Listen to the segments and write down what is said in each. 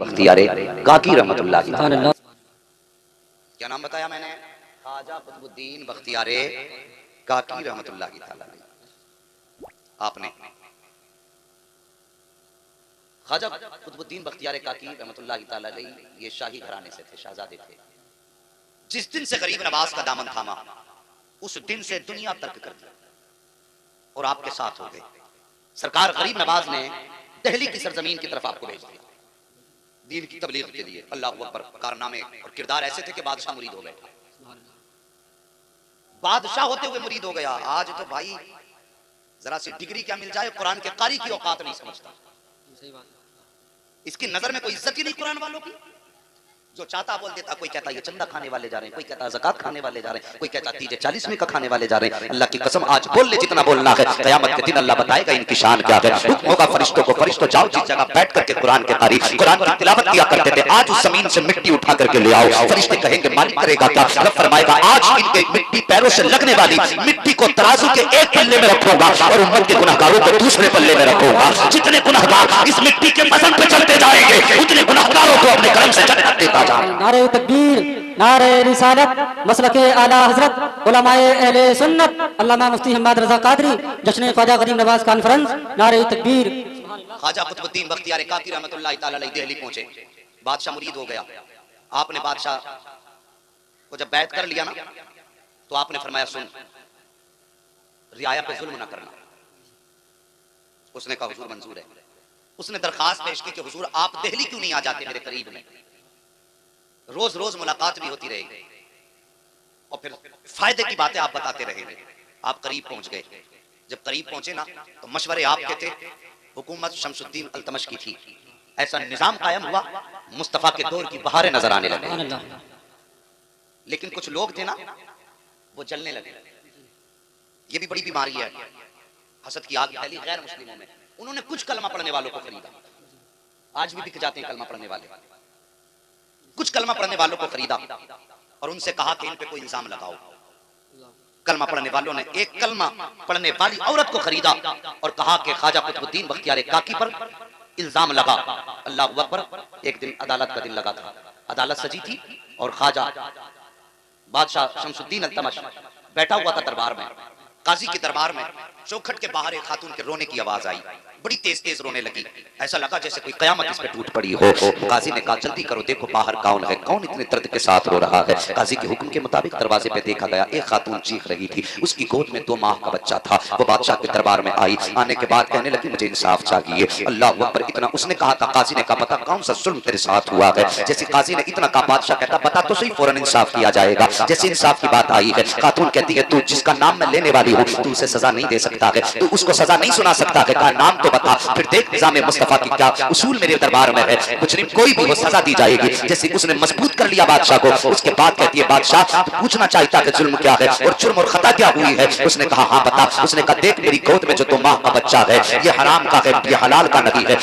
बख्तियारे काकी रहमतुल्लाह की। क्या नाम बताया मैंने? ख्वाजा कुतुबुद्दीन बख्तियारे काकी रहमतुल्लाह की ताला। आपने ख्वाजा कुतुबुद्दीन बख्तियारे काकी रहमतुल्लाह की ताला ये शाही घराने से थे, शहजादे थे। जिस दिन से गरीब नवाज का दामन थामा उस दिन से दुनिया तर्क कर दी और आपके साथ हो गए। सरकार गरीब नवाज ने दिल्ली की सरजमीन की तरफ आपको भेज दिया दीन की तबलीग के लिए। अल्लाह अकबर। कारनामे और किरदार ऐसे थे कि बादशाह मुरीद हो गए, बादशाह होते हुए मुरीद हो गया। आज तो भाई जरा सी डिग्री क्या मिल जाए, कुरान के कारी की औकात नहीं समझता। इसकी नजर में कोई इज्जत ही नहीं कुरान वालों की। जो चाहता बोल देता, कोई कहता ये चंदा खाने वाले जा रहे हैं, कोई कहता ज़कात खाने वाले जा रहे हैं, कोई कहता तीजे 40 में का खाने वाले जा रहे हैं। अल्लाह की कसम आज बोल ले जितना बोलना है, क़यामत के दिन अल्लाह बताएगा इनकी शान क्या है। हुक्म होगा फरिश्तों को, फरिश्तों जाओ जिस जगह बैठ करके कुरान के कारी कुरान की तिलावत किया करते थे, आज उस जमीन से मिट्टी उठा करके ले आओ। फरिश्ते कहेंगे मालिक करेगा क्या? रब फरमाएगा आज इनके मिट्टी पैरों से लगने वाली मिट्टी को तराजू के एक पल्ले में रखूंगा और उम्मत के गुनहगारों को दूसरे पल्ले में रखूंगा। जितने गुनहगार इस मिट्टी के वजन पे चलते जाएंगे उतने गुनहगारों को अपने कलम से जन्नत देता जाएगा। नारे तकबीर, नारे रिसालत, मसलके आला हजरत, उलमाए अहले सुन्नत, अल्लामा मुफ्ती हम्मद रजा कादरी, जश्न ख्वाजा गरीब नवाज कॉन्फ्रेंस। नारे तकबीर। ख्वाजा कुतुबुद्दीन बख्तियार काकी रहमतुल्लाह तआला अलैह दिल्ली पहुंचे, बादशाह मुरीद हो गया। आपने बादशाह को जब बैत कर लिया ना तो आपने फरमाया सुन, रियाया पे जुल्म ना करना। उसने कहा हुजूर मंजूर है। उसने दरखास्त पेश की कि हुजूर आप दिल्ली क्यों नहीं आ जाते मेरे करीब में, रोज रोज मुलाकात भी होती रहेगी और फिर फायदे की बातें आप बताते रहेंगे। आप करीब पहुंच गए। जब करीब पहुंचे ना तो मशवरे आपके थे, हुकूमत शमसुद्दीन अल्तमश की थी। ऐसा निजाम कायम हुआ, मुस्तफा के दौर की बहारें नजर आने लगे। लेकिन कुछ लोग थे ना वो जलने लगे। ये भी बड़ी बीमारी है, हसद की आग फैली गैर मुस्लिमों में। उन्होंने कुछ कलमा पढ़ने वालों को खरीदा, आज भी बिक जाते हैं कलमा पढ़ने वाले। कुछ कलमा पढ़ने वालों को खरीदा और उनसे कहा कि इन पे कोई इल्जाम लगाओ। कलमा पढ़ने वालों ने एक कलमा पढ़ने वाली औरत को खरीदा और कहा कि ख्वाजा कुतुबुद्दीन बख्तियार काकी पर इल्जाम लगा। अल्लाह अकबर। एक दिन अदालत का दिन लगा था, अदालत सजी थी और ख्वाजा बादशाह शमसुद्दीन अल्तमश बैठा हुआ था दरबार में, काजी के दरबार में। चौखट के बाहर एक खातून के रोने की आवाज आई, बड़ी तेज तेज रोने लगी। ऐसा लगा जैसे कोई कयामत इस पे टूट पड़ी हो। काजी ने कहा जल्दी करो, देखो बाहर कौन है, कौन इतने दर्द के साथ रो रहा है। काजी के हुक्म के मुताबिक दरवाजे पे देखा गया, एक खातून चीख रही थी, उसकी गोद में 2 माह का बच्चा था। वो बादशाह के दरबार में आई, आने के बाद कहने लगी मुझे इंसाफ चाहिए। अल्लाह अकबर। इतना उसने कहा था, काजी ने कहा बता कौन सा जुल्म तेरे साथ हुआ है। जैसे काजी ने इतना कहा, बादशाह कहता बता तो सही, फौरन इंसाफ किया जाएगा। जैसे इंसाफ की बात आई है, खातून कहती है तू जिसका नाम मैं लेने वाली हूँ तू उसे सजा नहीं दे सकता है, तू उसको सजा नहीं सुना सकता है। कहा नाम तो बता। फिर देख निजाम मुस्तफा की क्या उसूल मेरे दरबार में है, मुजरिम कोई भी हो सजा दी जाएगी। जैसे उसने मजबूत कर लिया बादशाह को, उसके बाद कहती है बादशाह पूछना चाहता है जुल्म क्या है और जुर्म और खता क्या हुई है। उसने कहा हाँ बता। उसने कहा देख मेरी गोद में जो 2 माह का बच्चा है ये हराम का है, ये हलाल का नहीं है।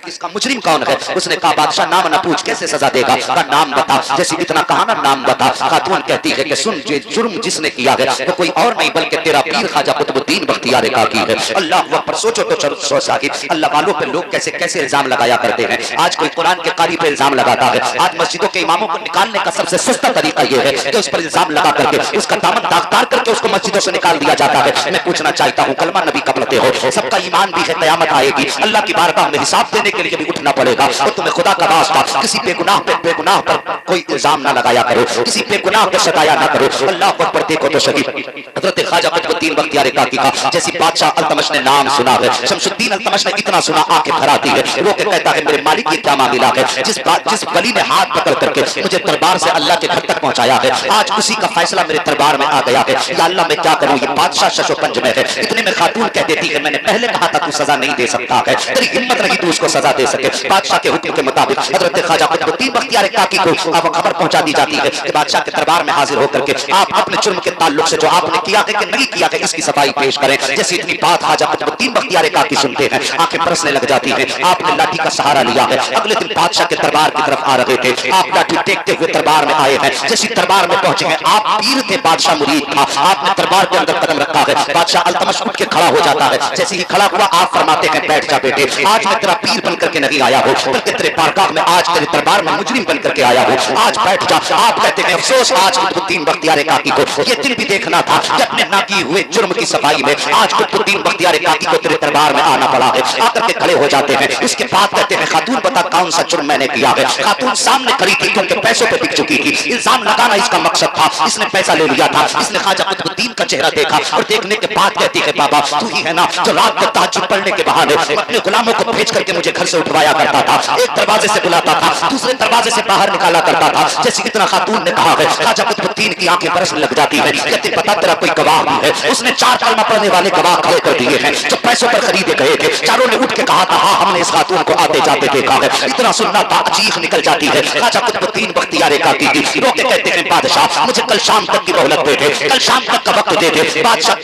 इसका मुजरिम कौन है? उसने कहा बादशाह नाम न पूछ, कैसे सजा देगा, का नाम बता। जैसे इतना कहा ना नाम बता। खातून कहती है कि सुन ये जुर्म जिसने किया है वो कोई और नहीं बल्कि तेरा पीर ख्वाजा कुतुबुद्दीन बख्तियार काकी है। अल्लाह अकबर। सोचो तो चलो साहिब, अल्लाह वालों पे लोग कैसे कैसे इल्जाम लगाया करते हैं। आज कोई कुरान के कारी पे इल्जाम लगाता है, आज मस्जिदों के इमामों को निकालने का सबसे सस्ता तरीका यह है कि उस पर इल्जाम लगा करके उसका दामन दागदार करके उसको मस्जिदों से निकाल दिया जाता है। मैं पूछना चाहता हूँ कलमा नबी कब पढ़ते हो? सबका ईमान भी है, कयामत आएगी, अल्लाह की बारगाह में हिसाब देने के लिए भी उठना पड़ेगा। और तुम्हें खुदा का वास्ता किसी बेगुनाह पर कोई इल्जाम ना लगाया करो, किसी बेगुनाह पे सताया ना करो। अल्लाह पर देखो तो सही हजरत ख्वाजा कुतुबुद्दीन बख्तियार काकी का जैसी बादशाह अल्तमश ने नाम सुना है, शमसुद्दीन अल्तमश ने इतना सुना आंखें भर आती है। रो के कहता है मेरे मालिक ये क्या मामला है, जिस वली ने हाथ पकड़ करके मुझे दरबार से अल्लाह के घर तक पहुंचाया है, आज उसी का फैसला मेरे दरबार में आ गया है। या अल्लाह मैं क्या करूं, ये बादशाह शशोपंज में है। इतने में खातून कह देती है मैंने पहले कहा था तू सजा नहीं दे सकता है, तेरी हिम्मत नहीं तू उसको सजा दे सके। बादशाह के हुक्म के मुताबिक हजरत ख्वाजा कुतुबुद्दीन बख्तियार काकी को अब खबर पहुंचा दी जाती है कि बादशाह के दरबार में हाजिर होकर के आप अपने जुर्म के ताल्लुक से जो आपने किया है कि नहीं किया है इसकी सफाई पेश करें। जैसे इतनी बात ख्वाजा कुतुबुद्दीन बख्तियार काकी सुनते हैं आंखें बरसने लग जाती हैं। आपने लाठी का सहारा लिया है। अगले दिन बादशाह के दरबार की तरफ आ रहे थे, आप लाठी टेकते हुए दरबार में आए हैं। जैसे दरबार में पहुंचे हैं, आप पीर थे, बादशाह मुरीद था। आपने दरबार के अंदर कदम रखा है, बादशाह अल्तमश उठ के खड़ा हो जाता है। जैसे ही खड़ा हुआ आप फरमाते हैं बैठ जा बेटे, आज मैं तेरा पीर बनकर के नहीं आया हूँ, बल्कि तेरे बारगाह में आज तेरे दरबार में मुजरिम बनकर के आया हूँ, आज बैठ जा। आप कहते हैं अफसोस आज कुतुबुद्दीन बख्तियार काकी को ये दिन भी देखना था कि अपने ना किए हुए जुर्म की सफाई में आज कुतुबुद्दीन बख्तियार काकी को तेरे दरबार में आना पड़ा है। आकर के खड़े हो जाते हैं। इसके बाद कहते हैं खातून बता कौन सा जुर्म मैंने किया है। खातून सामने खड़ी थी क्योंकि पैसों पे बिक चुकी थी, इल्जाम लगाना इसका मकसद था, इसने पैसा ले लिया था। इसने ख्वाजा कुतुबुद्दीन का चेहरा देखा और देखने के बाद कहती है बाबा तू ही है ना जो रात को तहज्जुद पढ़ने के बहाने अपने गुलामों को भेज करके मुझे घर से उठवाया करता था, एक दरवाजे से बुलाता था, दूसरे दरवाजे से बाहर निकाला करता था। जैसे इतना खातून ने कहा है, ख्वाजा कुतुबुद्दीन की आंखें बरसने लग जाती है। कहते पता तेरा कोई गवाह भी है? उसने 4 कलमा पढ़ने वाले गवाह खड़े कर दिए हैं जो पैसों पर खरीदे गए थे। चारों ने उठ के कहा था हाँ हमने इस खातून को आते जाते देखा है। इतना सुनना था चीख निकल जाती है। ख्वाजा कुतुबुद्दीन बख्तियार काकी की रोके कहते हैं बादशाह मुझे कल शाम तक की मोहलत दे दे, कल शाम तक का वक्त दे दे। बादशाह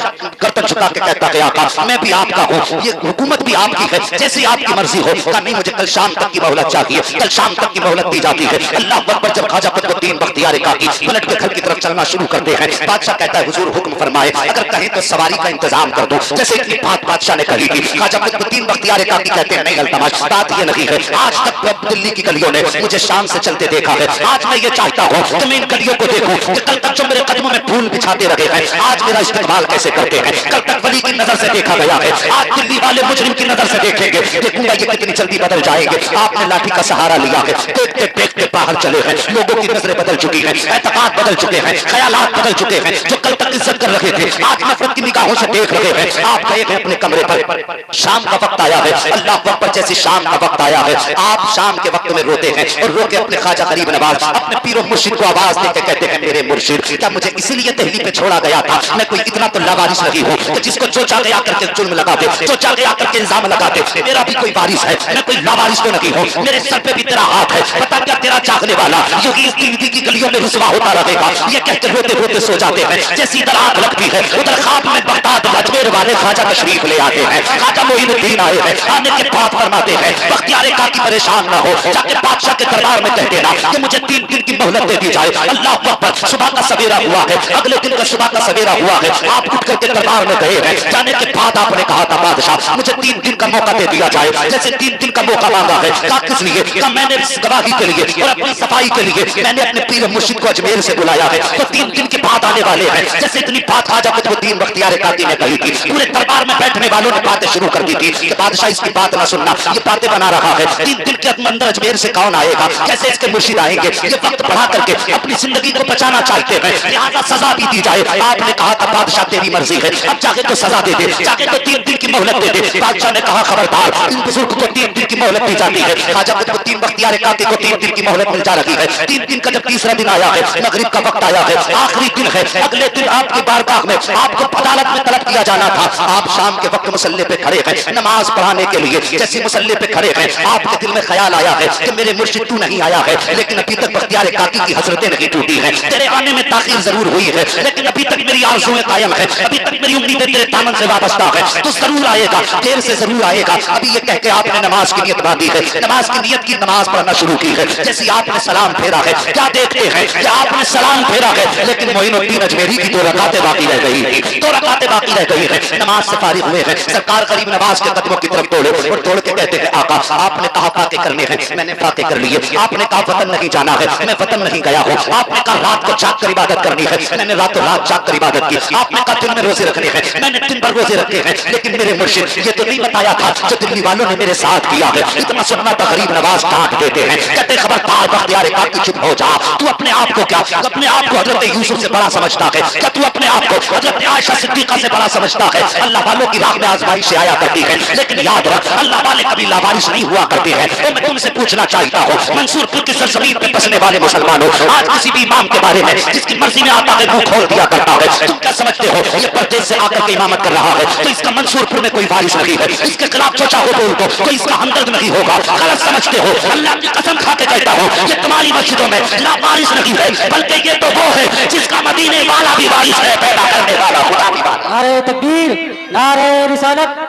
गर्दन झुका के कहता है आका मैं भी आपका हूँ, ये हुकूमत भी आपकी है, जैसी आपकी मर्जी हो। कहा नहीं मुझे कल शाम तक की मोहलत चाहिए, कल शाम तक की मोहलत दी जाती है। अल्लाह अकबर। जब ख्वाजा कुतुबुद्दीन बख्तियार काकी पलट के घर की तरफ चलना शुरू करते हैं, बादशाह कहता है हुजूर हुक्म फरमाए, अगर कहें तो सवारी का इंतजाम कर दो। जैसे इतनी बात बादशाह ने कही थी, ख्वाजा कुतुबुद्दीन बख्तियार काकी कहते हैं नहीं अल्तमश बात ये नहीं है, आज तक दिल्ली की गलियों ने मुझे शाम से चलते देखा है, आज मैं ये चाहता हूँ कि मैं इन गलियों को देखूं कि कल तक जो मेरे कदमों में फूल बिछाते रहे हैं आज मेरा इस्तेमाल कैसे करते हैं। कल तक वली की नजर से देखा गया है, आज दिल्ली वाले मुजरिम की नजर से देखेंगे, देखूंगा ये कितनी जल्दी बदल जाएंगे। आपने लाठी का सहारा लिया है, देखते देखते बाहर चले हैं, लोगों की नजरें बदल चुकी हैं, एतकाद बदल चुके हैं, ख्यालात बदल चुके हैं। जो कल तक इज्जत कर रहे थे आज नफरत की निगाहों से देख रहे हैं। आप गए हैं अपने कमरे पर, शाम का वक्त आया है, अल्लाह अकबर जैसे शाम का वक्त आया है, आप शाम के वक्त में रोते हैं और रो के अपने ख्वाजा गरीब नवाज अपने पीरो मुर्शिद को आवाज देके कहते हैं मेरे मुर्शिद क्या मुझे इसीलिए दिल्ली पे छोड़ा गया था? मैं कोई इतना तो लावारिस नहीं हूँ कि जिसको जो चाहे आकर के जुल्म लगा दे, जो चाहे आकर के इल्जाम लगा दे। मेरा भी कोई वारिस है, मैं कोई लावारिस तो नहीं हूँ, मेरे सर पे भी तेरा हाथ है। बता क्या तेरा चाहने वाला जो कि इस दिल्ली की गलियों में रुसवा होता रहेगा? ये कहते रोते रोते सो जाते हैं। जैसी इधर आग लगती है उधर ख्वाब में बगदाद अजमेर वाले ख्वाजा तशरीफ ले आते हैं। ख्वाजा मोइनुद्दीन आए हैं, आने के बाद फरमाते हैं बख्तियार काकी परेशान ना हो, जाके बादशाह के दरबार में कह देना कि मुझे 3 दिन की मोहलत दे दी जाए। अल्लाह अकबर। सुबह का सवेरा हुआ है, अगले दिन का सुबह का सवेरा हुआ है, आप उठ करके दरबार में गए हैं। जाने के बाद आपने कहा था बादशाह मुझे 3 दिन का मौका दे दिया जाए। जैसे 3 दिन का मौका मांगा है, कहा किस लिए? कहा मैंने गवाही के लिए और अपनी सफाई के लिए मैंने अपने पीर मुर्शिद को अजमेर से बुलाया है, तो 3 दिन के बाद आने वाले हैं। जैसे इतनी बात ख्वाजा कुतुबुद्दीन बख्तियार काकी ने कही थी, पूरे दरबार में बैठने वालों ने बातें शुरू कर दी थी कि बादशाह इसकी बात ना सुनना, ये बातें बना रहा है। 3 दिन के अंदर अजमेर से कौन आएगा? कैसे इसके मुर्शिद आएंगे? ये वक्त बढ़ा करके अपनी जिंदगी को बचाना चाहते हैं, लिहाजा सजा भी दी जाए। आपने कहा था बादशाह तेरी मर्जी है, अब जाके तो सजा दे दे, जाके तो 3 दिन की मोहलत दे दे। बादशाह ने कहा खबरदार इन बुजुर्ग को 3 दिन की मोहलत दी जाती है। ख्वाजा कुतुबुद्दीन बख्तियार काकी को 3 दिन की मोहलत मिल जा रही है। 3 दिन का जब तीसरा दिन आया है, मगरिब का वक्त आया है, आखिरी दिन है, अगले दिन आपकी बारगाह में आपको अदालत में तलब किया जाना था। आप शाम के वक्त मुसल्ले पे खड़े हैं नमाज पढ़ाने के लिए। जैसे मुसल्ले पे खड़े हैं आपके दिल में ख्याल आया है कि मेरे मुर्शिद तू नहीं आया है, लेकिन अभी तक बख्तियार काकी की हसरतें नहीं टूटी हैं। तेरे आने में ताखीर जरूर हुई है, लेकिन अभी तक मेरी आरज़ुएं कायम है, अभी तक मेरी उम्मीदें तेरे दामन से वाबस्ता है। तू जरूर आएगा, देर से जरूर आएगा। अभी ये कह के आपने नमाज की नियत बांधी है, नमाज की नियत की नमाज पढ़ना शुरू की है। जैसे आपने सलाम फेरा है, क्या देखते हैं कि आपने सलाम फेरा है, लेकिन मोइनुद्दीन अजमेरी की 2 रकातें बाकी रह गई है, 2 रकातें बाकी रह गई है। नमाज से फारिग हुए हैं, सरकार गरीब नवाज के कदमों की तरफ दौड़े और दौड़ के कहते हैं आका आपने कहा फाके करने हैं, मैंने फाके कर लिए। आपने कहा वतन नहीं जाना है, मैं वतन नहीं गया हूँ। आपने कहा रात को जाग कर इबादत करनी है, मैंने रातों रात जाग कर इबादत की। आपने कहा दिन में रोजे रखने हैं, मैंने दिन भर रोजे रखे हैं, लेकिन मेरे मुर्शिद ये तो नहीं बताया था जो दिल्ली वालों ने मेरे साथ किया है। इतना सुनना तो गरीब नवाज डांट देते हैं, कहते खबरदार बख्तियार काकी चुप हो जा। तू अपने आप को क्या अपने आप को हजरत यूसुफ से बड़ा समझता है? क्या तू अपने आप को हजरत आयशा सिद्दीका से बड़ा समझता है? अल्लाह वालों की राह में आजमाइश से आया करती है, लेकिन याद रख अल्लाह वाले कभी लावारिस नहीं हुआ करते हैं। तो मैं तुमसे पूछना चाहता हूँ मंसूरपुर की सरजमीन पे बसने वाले मुसलमानों, आज किसी भी इमाम के बारे में जिसकी मर्जी में आता है मुंह खोल दिया करता है, तुम क्या समझते हो ये परदेश से आकर के इमामत कर रहा है तो इसका मंसूरपुर में कोई वारिस नहीं है, इसके खिलाफ सोचा हो बोल दो तो इसका हमदर्द नहीं होगा। गलत समझते हो, अल्लाह की कसम खा के कहता हूँ ये तुम्हारी मस्जिदों में लावारिस नहीं है, बल्कि ये तो वो है जिसका मदीने वाला भी वारिस है, पैदा करने वाला खुदा भी वारिस। नारे तकबीर, नारे रिसालत।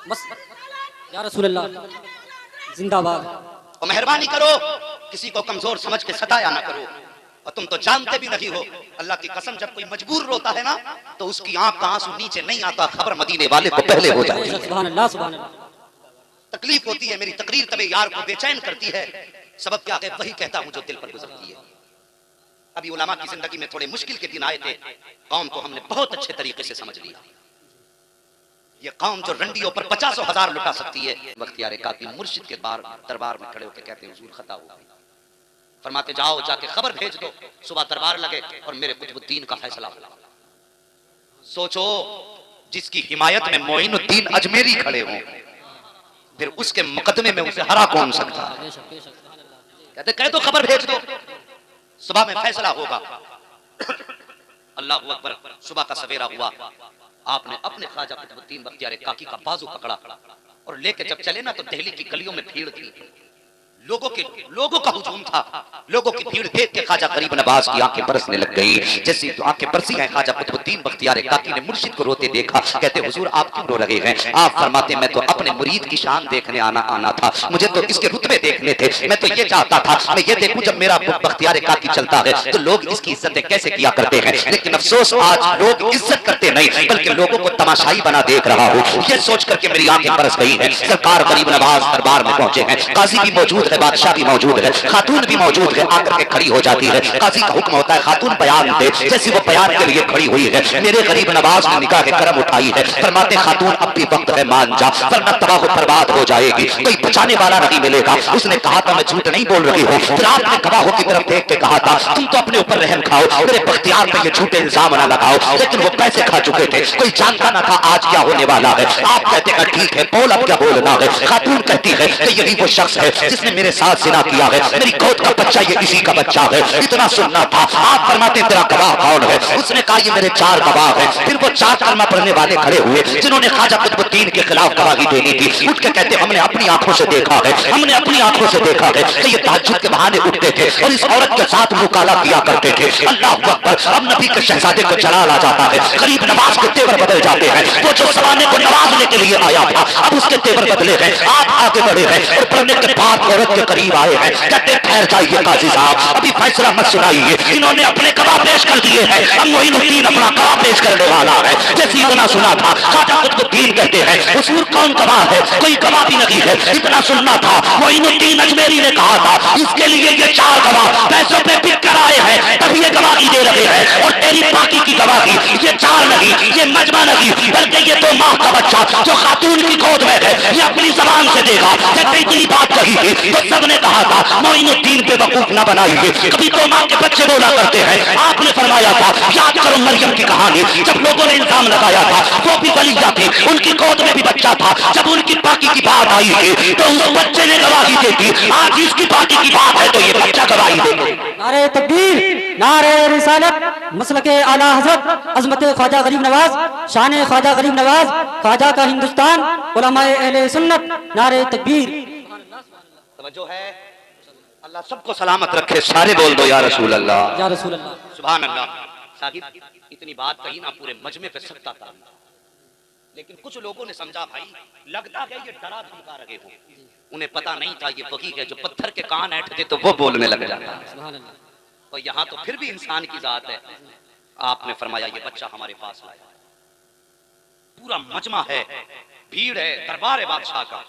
बस या रसूल अल्लाह जिंदाबाद। और मेहरबानी करो, किसी को कमजोर समझ के सताया ना करो। और तुम तो जानते भी नहीं हो, अल्लाह की कसम, जब कोई मजबूर रोता है ना तो उसकी आंख का आंसू नीचे नहीं आता, खबर मदीने वाले को पहले हो जाती है। सुभान अल्लाह सुभान अल्लाह। तकलीफ होती है, मेरी तकरीर तबे यार को बेचैन करती है। सबब क्या है, वही कहता हूं जो दिल पर गुजरती है। अभी उलमा की जिंदगी में थोड़े मुश्किल के दिन आए थे, कौम को हमने बहुत अच्छे तरीके से समझ लिया। ये कौम जो रंडियों पर 50,000 लुटा सकती है। बख्तियार काकी मुर्शिद के दरबार में खड़े होकर कहते हैं, हुजूर खता हो गई। फरमाते जाओ जाके खबर भेज दो, सुबह दरबार लगे और मेरे कुतुबुद्दीन का फैसला हो। सोचो, जिसकी हिमायत में मोइनुद्दीन अजमेरी खड़े हों, फिर उसके मुकदमे में उसे हरा कौन सकता है? कहते कह दो, खबर भेज दो, सुबह में फैसला होगा। अल्लाह अकबर। सुबह का सवेरा हुआ, आपने अपने ख्वाजा कुतुबुद्दीन बख्तियार काकी का बाजू पकड़ा और लेके जब चले ना तो दिल्ली की गलियों में भीड़ थी, लोगों का हुजूम था। लोगों की भीड़ देख के ख्वाजा गरीब नवाज की आंखें बरसने लग गई। जैसी तो आंखें बरसी हैं, ख्वाजा कुतुबुद्दीन बख्तियार काकी ने मुर्शिद को रोते देखा। कहते हुजूर आप क्यों रो रहे हैं? आप फरमाते मैं तो अपने मुरीद की शान देखने आना था, मुझे तो इसके रुतबे देखने थे। मैं तो ये चाहता था मैं ये देखूं जब मेरा बख्तियार काकी चलता है तो लोग इसकी इज्जतें कैसे किया करते हैं। लेकिन अफसोस आज लोग इज्जत करते नहीं बल्कि लोगों को तमाशाई बना देख रहा हूँ। ये सोच करके मेरी आंखें बरस गई हैं। सरकार गरीब नवाज दरबार में पहुंचे हैं, काजी भी मौजूद है, बादशाह भी मौजूद है, खातून भी मौजूद है। आकर के खड़ी हो जाती है। काजी का हुक्म होता है खातून बयान दे। जैसी वो बयान के लिए खड़ी हुई है, मेरे गरीब नवाज ने निगाह करम उठाई है। फरमाते खातून अब भी वक्त है, मान जा वरना तबाह बर्बाद हो जाएगी, कोई बचाने वाला नहीं मिलेगा। उसने कहा था मैं झूठ नहीं बोल रही हूँ। फिर आपने गवाहों की तरफ देख के कहा था तुम तो अपने ऊपर रहम खाओ, मेरे बख्तियार पे ये झूठे इल्जाम ना लगाओ। लेकिन वो पैसे खा चुके थे, कोई जानता ना था आज क्या होने वाला है। आप कहते हैं ठीक है, बोल अब क्या बोलना है। खातून कहती है कि यही वो शख्स है जिसने मेरे साथ जिना किया है, मेरी गोद का बच्चा ये इसी का बच्चा है। इतना सुनना था। आप फरमाते तेरा गवाह कौन है? उसने कहा ये मेरे 4 गवाह हैं। फिर वो 4 कलमा पढ़ने वाले खड़े हुए जिन्होंने ख्वाजा कुतुबुद्दीन के खिलाफ गवाही देनी थी। उठ के कहते हमने अपनी आंखों से देखा है, हमने अपनी आंखों से देखा है कि ये तहज्जुद के बहाने उठते थे और इस औरत के साथ मुकाला किया करते थे। अल्लाह अकबर। अब नबी के शहजादे को जलाल आ जाता है, गरीब नवाज के तेवर बदल जाते हैं। वो जो जमाने को नवाजने के लिए आया था अब उसके तेवर बदले हैं। आप आगे बढ़े हैं और बढ़ने के बाद औरत के करीब आए हैं। कहते ठहर जाइए काजी साहब, अभी फैसला मत सुनाइए। इन्होंने अपने गवाह पेश कर दिए हैं, अब मोइनुद्दीन अपना गवाह पेश करने वाला है। जैसे इतना सुना था ख्वाजा कुतुबुद्दीन कहते हैं हुजूर कौन गवाह है? कोई गवाह भी नहीं है। इतना सुनना था मोइनुद्दीन अजमेरी ने कहा था इसके लिए ये 4 गवाह पैसों पे बिक कर आए हैं तब ये गवाही दे रहे हैं। और तेरी बाकी की गवाही ये 4 नहीं, ये मजमा नहीं, बल्कि ये 2 माह का बच्चा जो खातून की गोद में है ये अपनी जबान से देगा। जब इतनी बात कही थी तो सबने कहा था मोइनुद्दीन पे वकूफ न बनाइए, कभी 2 माह के बच्चे बोला करते हैं। आपने फरमाया था याद करो मरियम की कहानी, जब लोगों ने इल्जाम लगाया था वो भी वलीदा थी, उनकी गोद में भी बच्चा था। जब उनकी बाकी की बात आई थी तो उस बच्चे ने गवाही दी थी। आज इसकी बाकी की बात है तो ये बच्चा गवाही देगा। नारे तकबीर, नारे रिसालत, मसलके आला हजरत, अजमत ख्वाजा गरीब नवाज, शान ख्वाजा गरीब नवाज, ख्वाजा का हिंदुस्तान, उलमाए अहले सुन्नत, नारे तकबीर। तवज्जो है, अल्लाह सबको सलामत रखे। सारे बोल दो या रसूल अल्लाह, या रसूल अल्लाह। सुभान अल्लाह। साहिब इतनी बात कही ना पूरे मजमे पे सकता था, लेकिन कुछ लोगों ने समझा भाई लगता है ये डरा धमका रहे हो। उन्हें पता नहीं था ये वही है जो पत्थर के कान ऐंठते तो वो बोलने लग जाता है। और यहाँ तो फिर भी इंसान की जात है। आपने फरमाया ये बच्चा हमारे पास लाया, पूरा मजमा है, भीड़ है, दरबार है बादशाह का।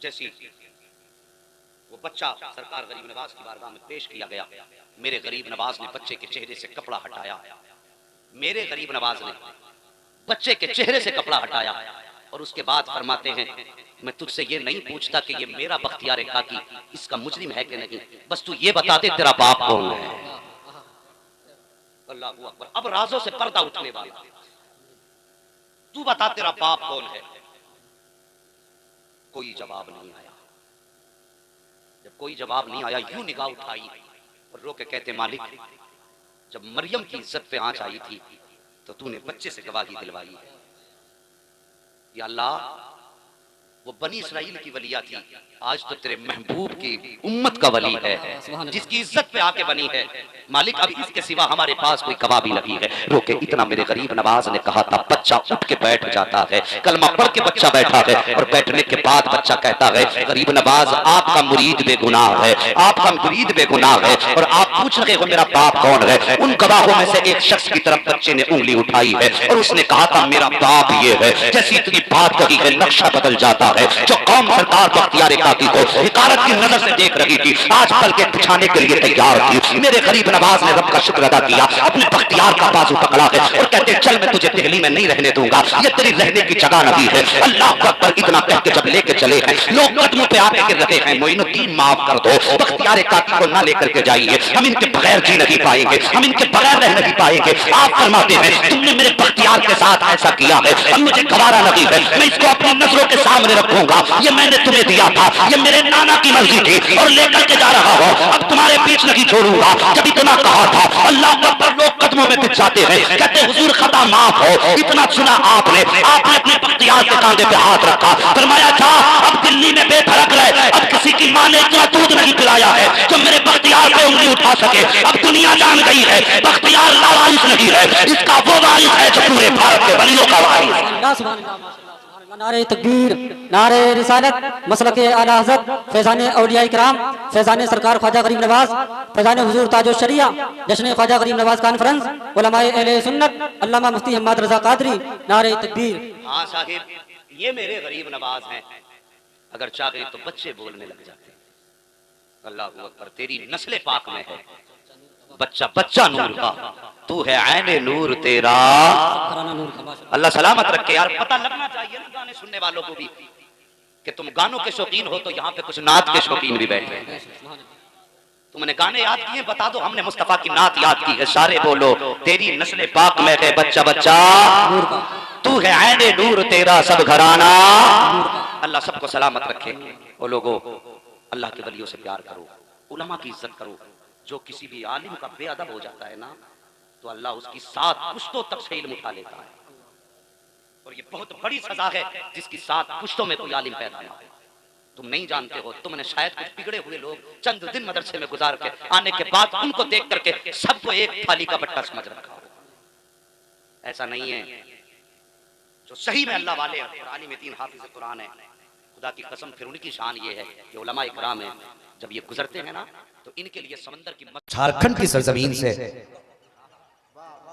जैसी वो बच्चा सरकार गरीब नवाज की बारगाह में पेश किया गया, मेरे गरीब नवाज ने बच्चे के चेहरे से कपड़ा हटाया। मेरे गरीब नवाज ने बच्चे के चेहरे से कपड़ा हटाया और उसके बाद फरमाते हैं मैं तुझसे ये नहीं पूछता कि ये मेरा बख्तियार काकी इसका मुजरिम है कि नहीं, बस तू ये बता दे तेरा बाप कौन है। अल्लाह अकबर। अब राजों से पर्दा उठने वाला, तू बता तेरा बाप कौन है। कोई जवाब नहीं आया। जब कोई जवाब नहीं आया यूं निगाह उठाई और रो के कहते मालिक जब मरियम की इज्जत पे आंच आई थी तो तूने बच्चे से गवाही दिलवाई है। या अल्लाह वो बनी इसराइल की वलिया थी, आज तो तेरे महबूब की उम्मत का वली है, जिसकी इज्जत पे आके बनी है। मालिक अब इसके सिवा हमारे पास कोई गवाह भी नहीं है। रोके इतना मेरे गरीब नवाज ने कहा था, बच्चा उठ के बैठ जाता है, कलमा पढ़ के बच्चा बैठा है और बैठने के बाद बच्चा कहता है, गरीब नवाज आपका मुरीद बेगुनाह है, आपका मुरीद बेगुनाह है और आप पूछ रहे हो मेरा बाप कौन है। उन गवाहों में से एक शख्स की तरफ बच्चे ने उंगली उठाई है और उसने कहा था मेरा बाप ये है। जैसी इतनी बात कही है नक्शा बदल जाता है। जो कौम सरकार बख्तियार काकी को हिकारत की नजर से देख रही थी, आज पल के बिछाने के लिए तैयार थी। मेरे गरीब नवाज ने रब का शुक्र अदा किया, अपने बख्तियार का बाजू पकड़ा है और कहते चल मैं तुझे दिल्ली में नहीं रहने दूंगा, ये तेरी रहने की जगह नहीं है। अल्लाह अकबर इतना कह के जब लेके चले हैं, लोग कदमों पे आके गिर रहे हैं, मोइनुद्दीन माफ कर दो, बख्तियार काकी को ना लेकर के जाइए, हम इनके बगैर जी नहीं पाएंगे, हम इनके बगैर रह नहीं पाएंगे। आप फरमाते हैं तुमने मेरे बख्तियार के साथ ऐसा किया है, अब मुझे गवारा नहीं है, मैं इसको अपनी नजरों के सामने रखूंगा। ये मैंने तुम्हें दिया था, ये मेरे नाना की मर्जी थी और लेकर के जा रहा हूं, अब तुम्हारे बीच नहीं छोड़ूंगा। जब इतना कहा था अल्लाह अकबर, लोग कदमों में बिछ जाते हैं, कहते हुजूर खता माफ हो। इतना सुना आपने अपने बख्तियार के कांधे पे हाथ रखा, फरमाया था अब दिल्ली में बेफरक रहे, अब किसी की मां ने इतना दूध नहीं पिलाया है जो मेरे बख्तियार पे उंगली उठा सके। अब दुनिया जान गई है बख्तियार लावारिस नहीं है, इसका वो वारिस है जो पूरे भारत के वलियों का वारिस। नारे तकबीर, नारे रिसालत, मसलके आला हज़रत फैज़ान औलिया इकराम, फैज़ान सरकार ख्वाजा गरीब नवाज, फैज़ान हुजूर ताजो शरिया, जश्न ख्वाजा गरीब नवाज कॉन्फ्रेंस, उलमाए अहले सुन्नत, अल्लामा मुफ्ती हम्मद रज़ा कादरी। नारे तकबीर। हाँ साहिब, ये मेरे गरीब नवाज हैं, अगर चाहे तो बच्चे बोलने लग जाते हैं। अल्लाह अकबर, तेरी नस्ल पाक में है बच्चा बच्चा नूर का, तू है ऐने नूर तेरा। अल्लाह सलामत रखे। यार पता लगना चाहिए ना गाने सुनने वालों को भी कि तुम गानों के शौकीन हो, तो यहाँ पे कुछ नात के शौकीन भी बैठे हैं। तुमने गाने याद किए, बता दो हमने मुस्तफा की नात याद की है। सारे बोलो तेरी नस्ल पाक में है बच्चा बच्चा, तू है ऐने नूर तेरा सब घराना। अल्लाह सबको सलामत रखे। ओ लोगो, अल्लाह के वलियों से प्यार करो, उलमा की इज्जत करो। जो किसी भी आलिम का बेअदब हो जाता है ना, तो अल्लाह उसकी 7 पुश्तों तक से इल्म उठा लेता है। और ये बहुत बड़ी सजा है जिसकी 7 पुश्तों में कोई आलिम पैदा ना हो। तुम नहीं जानते हो, तुमने शायद कुछ बिगड़े हुए लोग चंद दिन मदरसे में गुजार के आने के बाद उनको देख करके सबको एक थाली का बट्टा समझ रखा हो। ऐसा नहीं है। जो सही में अल्लाह वाले और आलिम दीन हाफिज कुरान है, खुदा की कसम फिर उनकी शान ये है कि उलमा इकराम है, जब ये गुजरते हैं ना तो इनके लिए समंदर की झारखंड की सरजमीन से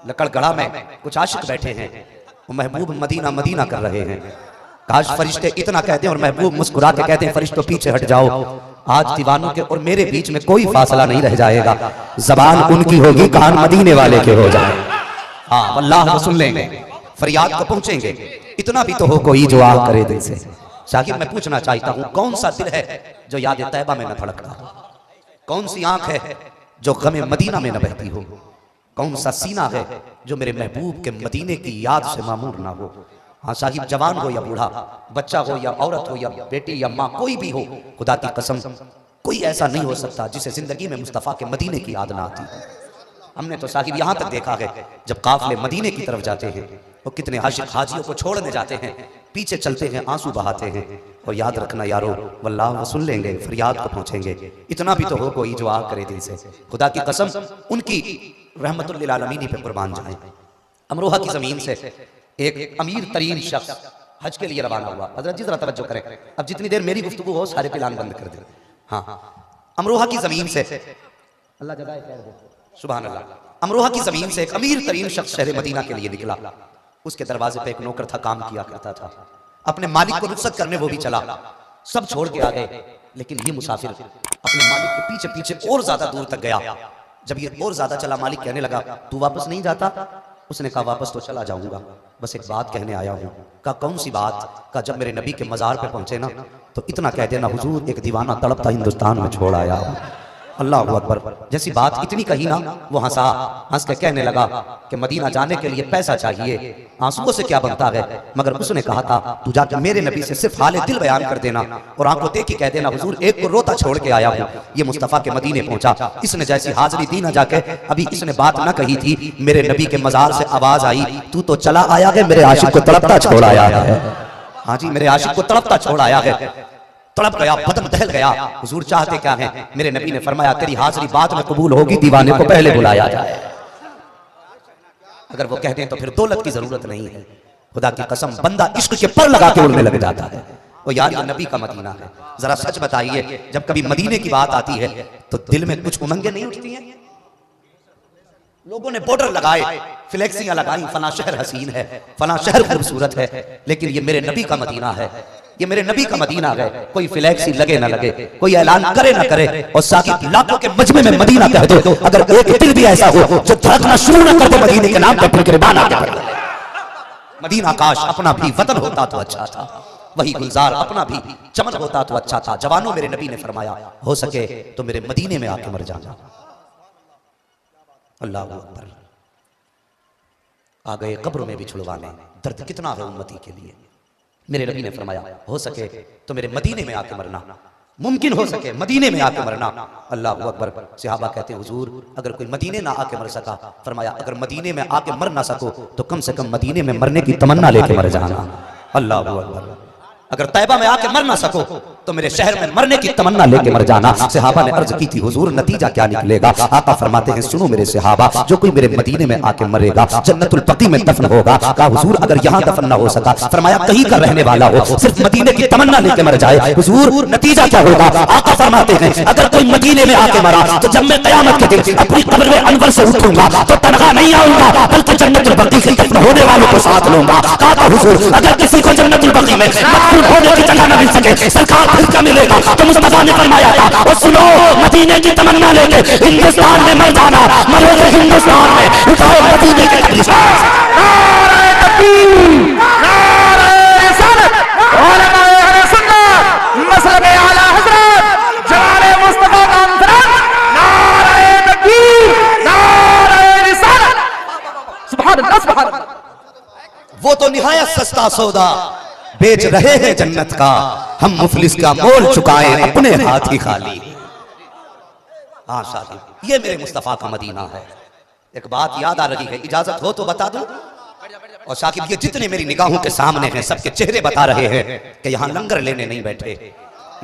लकड़गढ़ा में कुछ आशिक बैठे हैं, वो महबूब मदीना मदीना कर रहे हैं। काश फरिश्ते इतना कहते हैं और महबूब मुस्कुरा के कहते हैं फरिश्तों पीछे हट जाओ, आज दीवानों के और मेरे बीच में कोई फासला नहीं रह जाएगा। जबान उनकी होगी, कान मदीने वाले के हो जाए। हाँ अल्लाह सुन लेंगे, फरियाद को पहुंचेंगे। इतना भी तो हो कोई जो आ करे दिल से। शाकिर मैं पूछना चाहता हूँ, कौन सा दिल है जो याद तैयबा में न धड़कता? कौन सी आंख है जो गमे मदीना में न बहती हो? कौन सा सीना है जो मेरे महबूब के मदीने की याद से मामूर ना हो? हाँ साहिब, जवान हो या बूढ़ा, बच्चा हो या औरत हो या बेटी या माँ, कोई भी हो, खुदा की कसम कोई ऐसा नहीं हो सकता जिसे जिंदगी में मुस्तफ़ा के मदीने की याद ना आती। हमने तो साहिब यहाँ तक देखा है, जब काफिले मदीने की तरफ जाते हैं तो कितने आशिक हाजियों को छोड़ने जाते हैं, पीछे चलते हैं, आंसू बहाते हैं। और याद रखना यारो, वल्लाह वो सुन लेंगे, फरियाद को पहुंचेंगे। इतना भी तो हो कोई जो आ करे दिल से। खुदा की कसम उनकी रहमतुल लिल आलमीन पे कुर्बान जाए। अमरोहा की जमीन से एक अमीर तरीन शख्स हज के लिए रवाना हुआ। हजरत जी जरा तवज्जो करें, अब जितनी देर मेरी गुफ्तगू हो सारे प्लान बंद कर दें। हाँ, अमरोहा की जमीन से, अल्लाह जज़ाए खैर दे, सुभान अल्लाह, अमरोहा की जमीन से एक अमीर तरीन शख्स शहर मदीना के लिए निकला। उसके दरवाजे पे एक नौकर था, काम किया करता था। अपने मालिक को रुखसत करने वो भी चला, सब छोड़ के आ गए। लेकिन ये मुसाफिर अपने मालिक के पीछे पीछे और ज्यादा दूर तक गया। जब ये और ज्यादा चला, मालिक कहने लगा तू वापस नहीं जाता? उसने कहा वापस तो चला जाऊंगा, बस एक बात कहने आया हूँ। कहा कौन सी बात? कहा जब मेरे नबी के मजार पे पहुंचे ना तो इतना कह देना हुजूर एक दीवाना तड़पता हिंदुस्तान में छोड़ आया हूँ। अल्लाह अकबर। जैसी बात इतनी कही ना, वो हंसा, हंस के कहने लगा कि मदीना जाने के लिए पैसा चाहिए, आंसुओं से क्या बनता है। मगर उसने कहा था तू जाकर मेरे नबी से सिर्फ हाले दिल बयान कर देना और आंखों देख के कह देना हुजूर एक को रोता छोड़ के आया हूँ, ये मुस्तफ़ा के मदीने पहुंचा। इसने जैसी हाजिरी दी ना जाके, अभी इसने बात ना कही थी, मेरे नबी के मजार से आवाज आई तू तो चला आया है, मेरे आशिक को तड़पता छोड़ आया है। हाँ जी, मेरे आशिक को तड़पता छोड़ आया है, तड़प गया, बदन दहल गया। हुजूर चाहते क्या है? मेरे नबी ने फरमाया तेरी हाजिरी बाद में कबूल होगी, दीवाने को पहले बुलाया जाए। अगर वो कहते हैं तो फिर दौलत की जरूरत नहीं है। खुदा की कसम, बंदा इश्क के पर लगा के उड़ने लग जाता है। वो यार ये नबी का मदीना है। जरा सच बताइए, जब कभी मदीने की बात आती है तो दिल में कुछ उमंगें नहीं उठती हैं? लोगों ने बॉर्डर लगाए, फ्लेक्सियां लगाई, फला शहर हसीन है, फला शहर खूबसूरत है, लेकिन ये मेरे नबी का मदीना है, ये मेरे नबी का मदीना है। कोई फ्लेक्सी लगे ना लगे, कोई ऐलान करे ना करे, और साकिब लाखों के मजमे में मदीना कह दो, अगर एक दिल भी ऐसा हो जो धड़कना शुरू न कर दे मदीने के नाम पर, फिर बाना मदीना काश अपना भी वतन होता तो अच्छा था, वही गुलजार अपना भी चमन होता तो अच्छा था। जवानों, मेरे नबी ने फरमाया हो सके तो मेरे मदीने में आके मर जाना। अल्लाह अकबर। आ गए कब्र में भी छुड़वाने, दर्द कितना है उम्मती के लिए। मेरे नबी ने फरमाया हो सके तो मेरे मदीने में आके मरना, मुमकिन हो सके मदीने में आके मरना। अल्लाह अकबर। सहाबा कहते हैं हुजूर अगर कोई मदीने ना आके मर सका, फरमाया अगर मदीने में आके मर ना सको तो कम से कम मदीने में मरने की तमन्ना लेके मर जाना। अल्लाह अकबर। अगर तैयबा में आके मर ना सको तो मेरे शहर में मरने की तमन्ना लेके मर जाना। सहाबा ने अर्ज की थी हुजूर नतीजा क्या निकलेगा? आका फरमाते हैं सुनो मेरे सहाबा, जो कोई मेरे मदीने में आके मरेगा जन्नतुल बकी में दफन होगा। कहा हुजूर अगर यहाँ दफन ना हो सका, फरमाया कहीं का रहने वाला हो, सिर्फ मदीने की तमन्ना लेके मर जाए। हुजूर नतीजा क्या होगा? आका फरमाते हैं अगर कोई मदीने में आके मरा तो जब मैं कयामत के दिन अपनी कब्र में अनवर से उठूंगा तो तनखा नहीं आऊंगा, बल्कि जन्नतुल बकी के दफन होने वालों को साथ लूंगा। कहा हुजूर अगर किसी को जन्नतुल बकी में होने की जगह न मिल सके, सरकार फिर क्या मिलेगा? तो मुस्तफा ने फरमाया था और सुनो मदीने की तमन्ना लेके हिंदुस्तान में मर जाना, मरो तो हिंदुस्तान में, उठाओ मदीने के वो तो निहायत सस्ता सौदा बेच रहे हैं जन्नत का, हम मुफलिस का मोल चुकाए अपने हाथ ही खाली। हाँ साहब, ये मेरे मुस्तफा का मदीना है। एक बात याद आ रही है, इजाजत हो तो बता दूं। और साकिब ये जितने मेरी निगाहों के सामने हैं सबके चेहरे बता रहे हैं कि यहाँ लंगर लेने नहीं बैठे,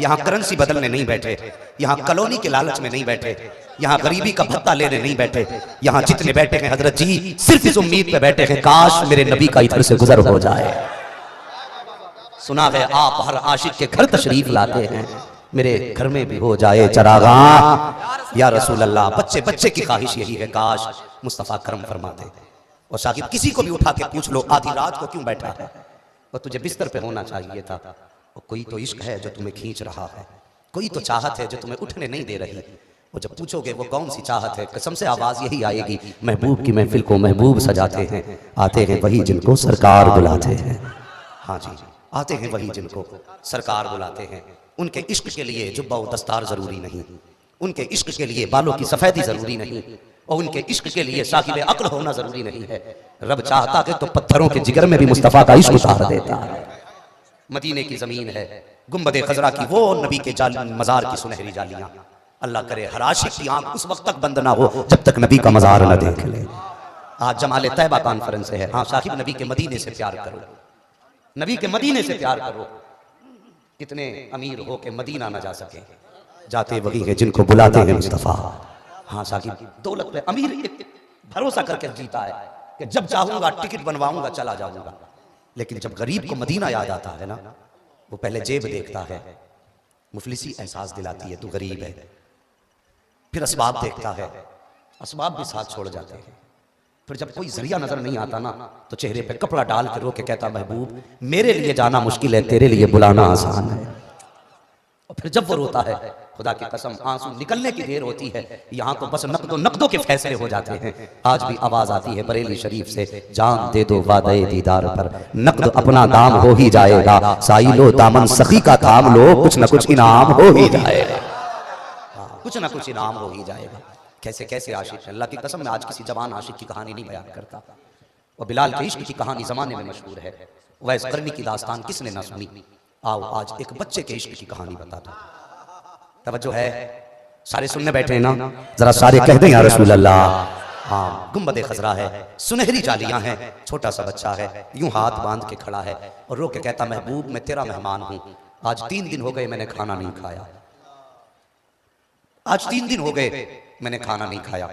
यहाँ करेंसी बदलने नहीं बैठे, यहाँ कॉलोनी के लालच में नहीं बैठे, यहाँ गरीबी का भत्ता लेने नहीं बैठे। यहाँ जितने बैठे हैं हजरत जी सिर्फ इस उम्मीद पे बैठे हैं काश मेरे नबी का इधर से गुजर हो जाए। सुना है आप हर आशिक के घर तशरीफ लाते हैं, मेरे घर में भी हो जाए चरागा या रसूल अल्लाह। बच्चे बच्चे की ख्वाहिश यही है काश मुस्तफ़ा करम फरमाते। और साकिब किसी को भी उठा के पूछ लो आधी रात को क्यों बैठा है, और तुझे बिस्तर पे होना चाहिए था। और कोई तो इश्क है जो तुम्हें खींच रहा है, कोई तो चाहत है जो तुम्हें उठने नहीं दे रही। और जब पूछोगे वो कौन सी चाहत है, कसम से आवाज यही आएगी महबूब की महफिल को महबूब सजाते हैं, आते हैं वही जिनको सरकार बुलाते हैं। हाँ जी, आते हैं वही जिनको सरकार बुलाते हैं। उनके इश्क के लिए जुब्बा व दस्तार जरूरी नहीं, उनके इश्क के लिए बालों की सफेदी जरूरी नहीं, और उनके इश्क के लिए साहिब अक्ल होना जरूरी नहीं है। रब चाहता है तो पत्थरों के जिगर में भी मुस्तफा का इश्क उतार देता है। मदीने की जमीन है, गुंबदे खजरा की वो नबी के मजार की सुनहरी जालियां। अल्लाह करे हर आशिक की आंख उस वक्त तक बंद ना हो जब तक नबी का मजार न देख ले। आज जमाले तैयबा कॉन्फ्रेंस है। हाँ साहिब नबी के मदीने से प्यार करो, नबी के मदीने से प्यार करो। कितने अमीर हो के मदीना न जा सके, जाते वही है जिनको बुलाते हैं मुस्तफा। हाँ साहिब दौलत पे अमीर भरोसा करके जीता है कि जब चाहूंगा टिकट बनवाऊंगा चला जाऊंगा, लेकिन जब गरीब को मदीना याद आता है ना, वो पहले जेब देखता है, मुफलिसी एहसास दिलाती है तू गरीब है, फिर असबाब देखता है, असबाब भी साथ छोड़ जाते हैं। फिर जब कोई जरिया नजर नहीं आता ना तो चेहरे पे कपड़ा डाल के रो के कहता महबूब मेरे लिए जाना मुश्किल है, तेरे लिए बुलाना आसान है। और फिर जब वो रोता है खुदा की कसम आंसू निकलने की देर होती है, यहाँ तो बस नकदों के फैसले हो जाते हैं। आज भी आवाज आती है बरेली शरीफ से, जान दे दो वादे दीदार पर, नकद अपना दाम हो ही जाएगा, साइलो दामन सखी का थाम लो, कुछ न कुछ इनाम हो ही जाएगा। कुछ ना कुछ इनाम हो ही जाएगा। कैसे कैसे आशिक, अल्लाह की कसम मैं आज किसी जवान आशिक की कहानी नहीं बयान करता। और बिलाल के इश्क की कहानी जमाने में मशहूर है, वैस करनी की दास्तान किसने ना सुनी। आओ आज एक बच्चे के इश्क की कहानी बताता हूं। तवज्जो है, सारे सुनने बैठे हैं ना, जरा सारे कह दें या रसूल अल्लाह, हाँ, गुम्बद खजरा है, सुनहरी जालियां हैं, छोटा सा बच्चा है, यूं हाथ बांध के खड़ा है और रो के कहता महबूब मैं तेरा मेहमान हूं, आज 3 दिन हो गए मैंने खाना नहीं खाया, आज 3 दिन हो गए मैंने खाना नहीं खाया।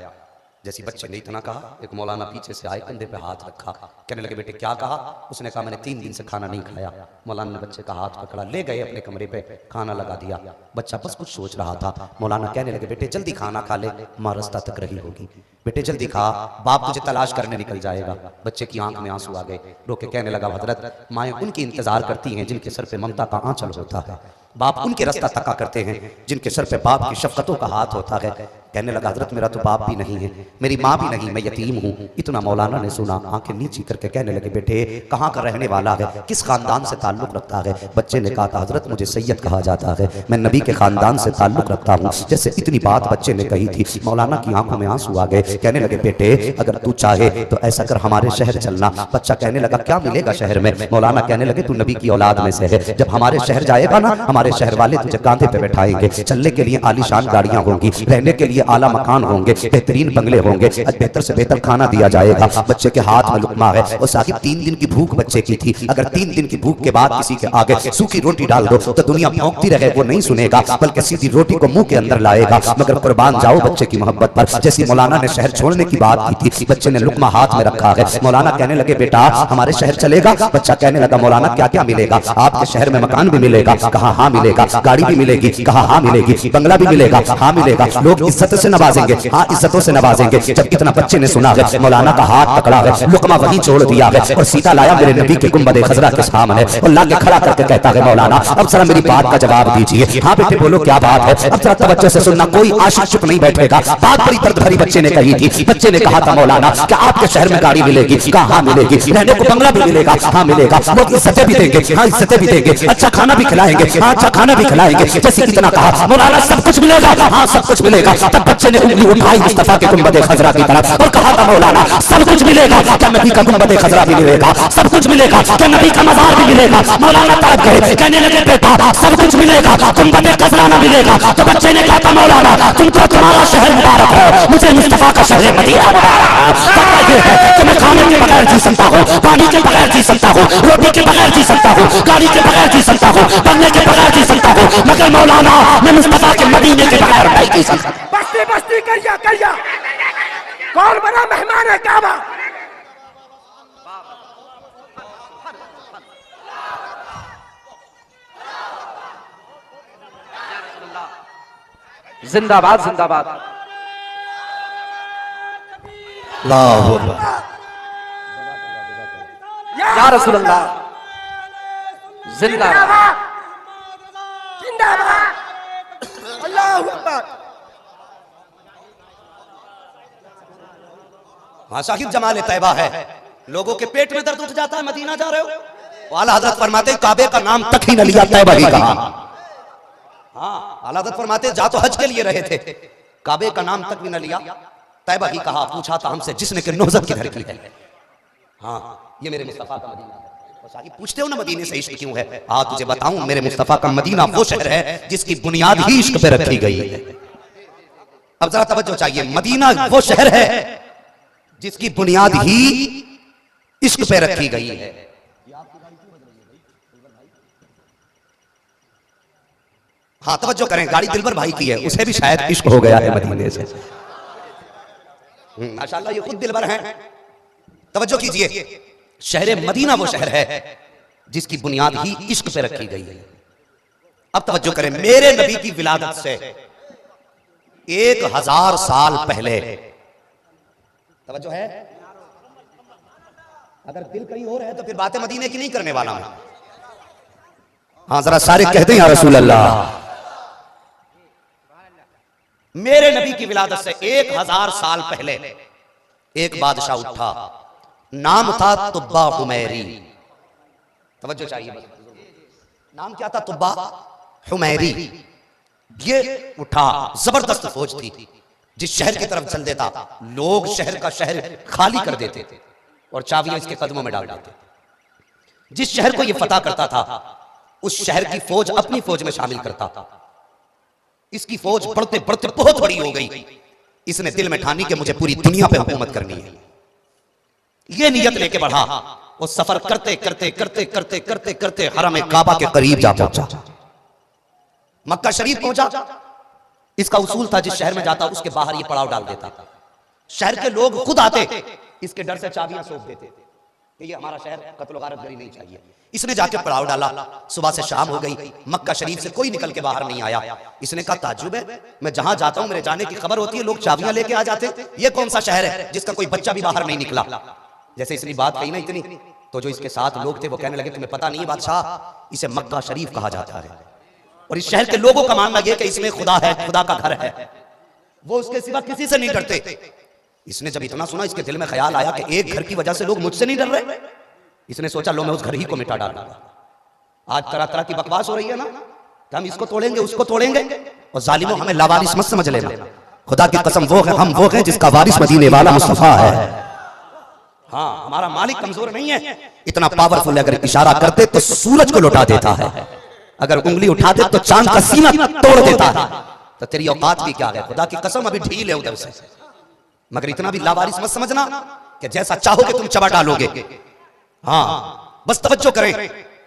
जैसे बच्चे ने इतना कहा, एक मौलाना पीछे से आए, कंधे पे हाथ रखा, कहने लगे बेटे क्या कहा? उसने कहा मैंने 3 दिन से खाना नहीं खाया। मौलाना ने बच्चे का हाथ पकड़ा, ले गए अपने कमरे पे, खाना लगा दिया। बच्चा बस कुछ सोच रहा था। मौलाना कहने लगे बेटे जल्दी खाना खा ले, माँ रास्ता तक रही होगी, बेटे जल्दी खा, बाप तुझे तलाश करने निकल जाएगा। बच्चे की आंख में आंसू आ गए, रो के कहने लगा हजरत माएँ उनकी इंतजार करती हैं जिनके सर पे ममता का आंचल होता है, बाप उनके रास्ता तका करते हैं जिनके सर पे बाप की शफकतों का हाथ होता है। कहने लगा हजरत मेरा तो बाप भी नहीं है, मेरी माँ भी नहीं, मैं यतीम हूँ। इतना मौलाना ने सुना, आंखें नीची करके कहने लगे बेटे कहाँ का रहने वाला है, किस खानदान से ताल्लुक रखता है? बच्चे ने कहा था हजरत मुझे सैयद कहा जाता है, मैं नबी के खानदान से ताल्लुक रखता हूँ। जैसे इतनी बात बच्चे ने कही थी, मौलाना की आंखों में आंसू आ गए। कहने लगे बेटे अगर तू चाहे तो ऐसा कर हमारे शहर चलना। बच्चा कहने लगा क्या मिलेगा शहर में? मौलाना कहने लगे तू नबी की औलाद में से है, जब हमारे शहर जाएगा ना हमारे शहर वाले तुझे कांधे पे बैठाएंगे, चलने के लिए आलीशान गाड़ियां होंगी, रहने के लिए आला मकान होंगे, बेहतरीन बंगले होंगे, बेहतर से बेहतर खाना दिया जाएगा। बच्चे के हाथ में लुकमा है और साहिब 3 दिन की भूख बच्चे की थी, अगर 3 दिन की भूख के बाद किसी के आगे सूखी रोटी डाल दो तो दुनिया भौंकती रहे वो नहीं सुनेगा, बल्कि सीधी रोटी को मुंह के अंदर लाएगा। मगर कुर्बान जाओ बच्चे की मोहब्बत पर। जैसी मौलाना ने शहर छोड़ने की बात की थी, बच्चे ने लुकमा हाथ में रखा है। मौलाना कहने लगे बेटा हमारे शहर चलेगा? बच्चा कहने लगा मौलाना क्या क्या मिलेगा? आपके शहर में मकान भी मिलेगा? कहा हाँ मिलेगा। गाड़ी भी मिलेगी? कहा हाँ मिलेगी। बंगला भी मिलेगा? हाँ मिलेगा। लोग इज्जत से नवाजेंगे? हाँ इज्जतों से नवाजेंगे। जब इतना बच्चे ने सुना है, मौलाना का हाथ पकड़ा है, लुकमा वहीं छोड़ दिया है और सीधा लाया मेरे नबी के गुंबद खजरा के सामने और लाके खड़ा करके कहता है मौलाना अब जरा मेरी बात का जवाब दीजिए। हाँ बेटे बोलो क्या बात है? अब जरा तवज्जो से सुनना, कोई आशिक चुप नहीं बैठेगा। बात बड़ी दर्द भरी बच्चे ने कही थी। बच्चे ने कहा था मौलाना क्या आपके शहर में गाड़ी मिलेगी? कहा हाँ मिलेगी। रहने को बंगला भी मिलेगा? हाँ मिलेगा। लोग इज्जतें भी देंगे? हाँ इज्जतें भी देंगे। अच्छा खाना भी खिलाएंगे? हाँ अच्छा खाना भी खिलाएंगे। जैसे इतना कहा मौलाना सब कुछ मिलेगा? हाँ सब कुछ मिलेगा। तब बच्चे ने उंगली उठाई मुस्तफा के गुंबद खजरा की तरफ और कहा था मौलाना सब कुछ मिलेगा? क्या नबी का गुंबद खजरा भी मिलेगा? सब कुछ मिलेगा। क्या नबी का मज़ार भी मिलेगा? मौलाना तड़प गए, कहने लगे बेटा सब कुछ मिलेगा, गुंबद खजरा ना मिलेगा। तो बच्चे ने कहा था मौलाना तुमको तुम्हारा शहर मुबारक है, मुझे मुस्तफा का शहर मदीना मुबारक है कि मैं खाने के बगैर जी सकता हूँ, पानी के बगैर जी सकता हूँ, रोटी के बगैर जी सकता हूँ, गाड़ी के बगैर जी सकता हूँ, बंगले के बगैर जी सकता हूँ, मगर मौलाना मैं मुस्तफा के मदीने के बगैर नहीं जी सकता। बस्ती बस्ती करिया कौन बना मेहमान है काबा? जिंदाबाद जिंदाबाद। अल्लाहू अकबर। या रसूल अल्लाह जिंदाबाद जिंदाबाद। अल्लाहू अकबर। हाँ साहिब जमाल तैयबा है, लोगों के पेट में दर्द उठ जाता है, मदीना जा रहे हो। आला हजरत फरमाते काबे का नाम तक ही न लिया, तैयबा ही कहा। हाँ आला हजरत फरमाते जा तो हज के लिए रहे थे, काबे का नाम तक भी न लिया, तैयबा ही कहा। पूछा था हमसे जिसने के नौजत किधर की है। हाँ ये मेरे मुस्तफा का मदीना है। और साहिब पूछते हो ना मदीने से इश्क क्यों है? आज तुझे बताऊं मेरे मुस्तफा का मदीना वो शहर है जिसकी बुनियाद ही इश्क पे रखी गई है। अब जरा तवज्जो चाहिए, मदीना वो शहर है जिसकी बुनियाद ही इश्क पे रखी गई है। हाँ तवज्जो करें, गाड़ी दिलबर भाई की है, उसे भी शायद इश्क हो गया है मदीने से। माशाल्लाह ये खुद दिलबर हैं। तवज्जो कीजिए, शहर मदीना वो शहर है जिसकी बुनियाद ही इश्क पे रखी गई है। अब तवज्जो करें, मेरे नबी की विलादत से 1000 साल पहले, तवज्जो है, अगर दिल कहीं और है तो फिर बातें मदीने की नहीं करने वाला हूं। हाँ जरा सारे कहते हैं या रसूल अल्लाह। मेरे नबी की विलादत से 1000 साल पहले एक बादशाह उठा, नाम था तुब्बा हुमैरी। तवज्जो चाहिए, नाम क्या था? तुब्बा हुमैरी। ये उठा, जबरदस्त फौज थी, जिस शहर की तरफ चल देता लोग शहर का शहर खाली कर देते थे और चाबियां इसके कदमों में डाल देते। जिस शहर को ये फतह करता था उस शहर की फौज अपनी फौज में शामिल करता था। इसकी फौज बढ़ते बढ़ते बहुत बड़ी हो गई। इसने दिल में ठानी कि मुझे पूरी दुनिया पे हुकूमत करनी है। ये नियत लेके बढ़ा। वो सफर करते करते करते करते करते करते हरम काबा के करीब जा पहुंचा। मक्का शरीफ पहुंचा। इसका उसूल था जिस शहर में जाता उसके बाहर ये पड़ाव डाल देता। शहर के लोग खुद आते, इसके डर से चाबियां सौंप देते कि ये हमारा शहर कत्ल गारतगरी नहीं चाहिए। इसने जाके पड़ाव डाला। सुबह से शाम हो गई, मक्का शरीफ से कोई निकल के बाहर नहीं आया। इसने कहा ताज्जुब है, मैं जहां जाता हूं मेरे जाने की खबर होती है, लोग चाबियां लेके आ जाते। ये कौन सा शहर है जिसका कोई बच्चा भी बाहर नहीं निकला। जैसे इसने बात कही ना इतनी, तो जो इसके साथ लोग थे वो कहने लगे तुम्हें पता नहीं है बादशाह, इसे मक्का शरीफ कहा जाता है और इस शहर के लोगों का मानना यह कि इसमें खुदा है, खुदा का घर है, वो उसके सिवा किसी से नहीं डरते। इसने जब इतना सुना, इसके दिल में ख्याल आया कि एक घर की वजह से लोग मुझसे नहीं डर रहे। इसने सोचा लो मैं उस घर ही को मिटा डालूंगा। आज तरह तरह की बकवास हो रही है ना कि हम इसको तोड़ेंगे उसको तोड़ेंगे, और जालिमों हमें लावारिस मत समझ लेना। खुदा की कसम वो है, हम वो हैं जिसका वारिस मदीने वाला मुस्तफा है। हाँ, हमारा मालिक कमजोर नहीं है, इतना पावरफुल है। अगर इशारा करते तो सूरज को लौटा देता है, अगर उंगली उठाते तो चांद का सीना तोड़ देता है। तो तेरी औकात भी क्या है, खुदा की कसम अभी ढील है उधर से। मगर इतना भी लावारिस मत समझना कि जैसा चाहोगे तुम चबा डालोगे। हाँ, बस तवज्जो करें।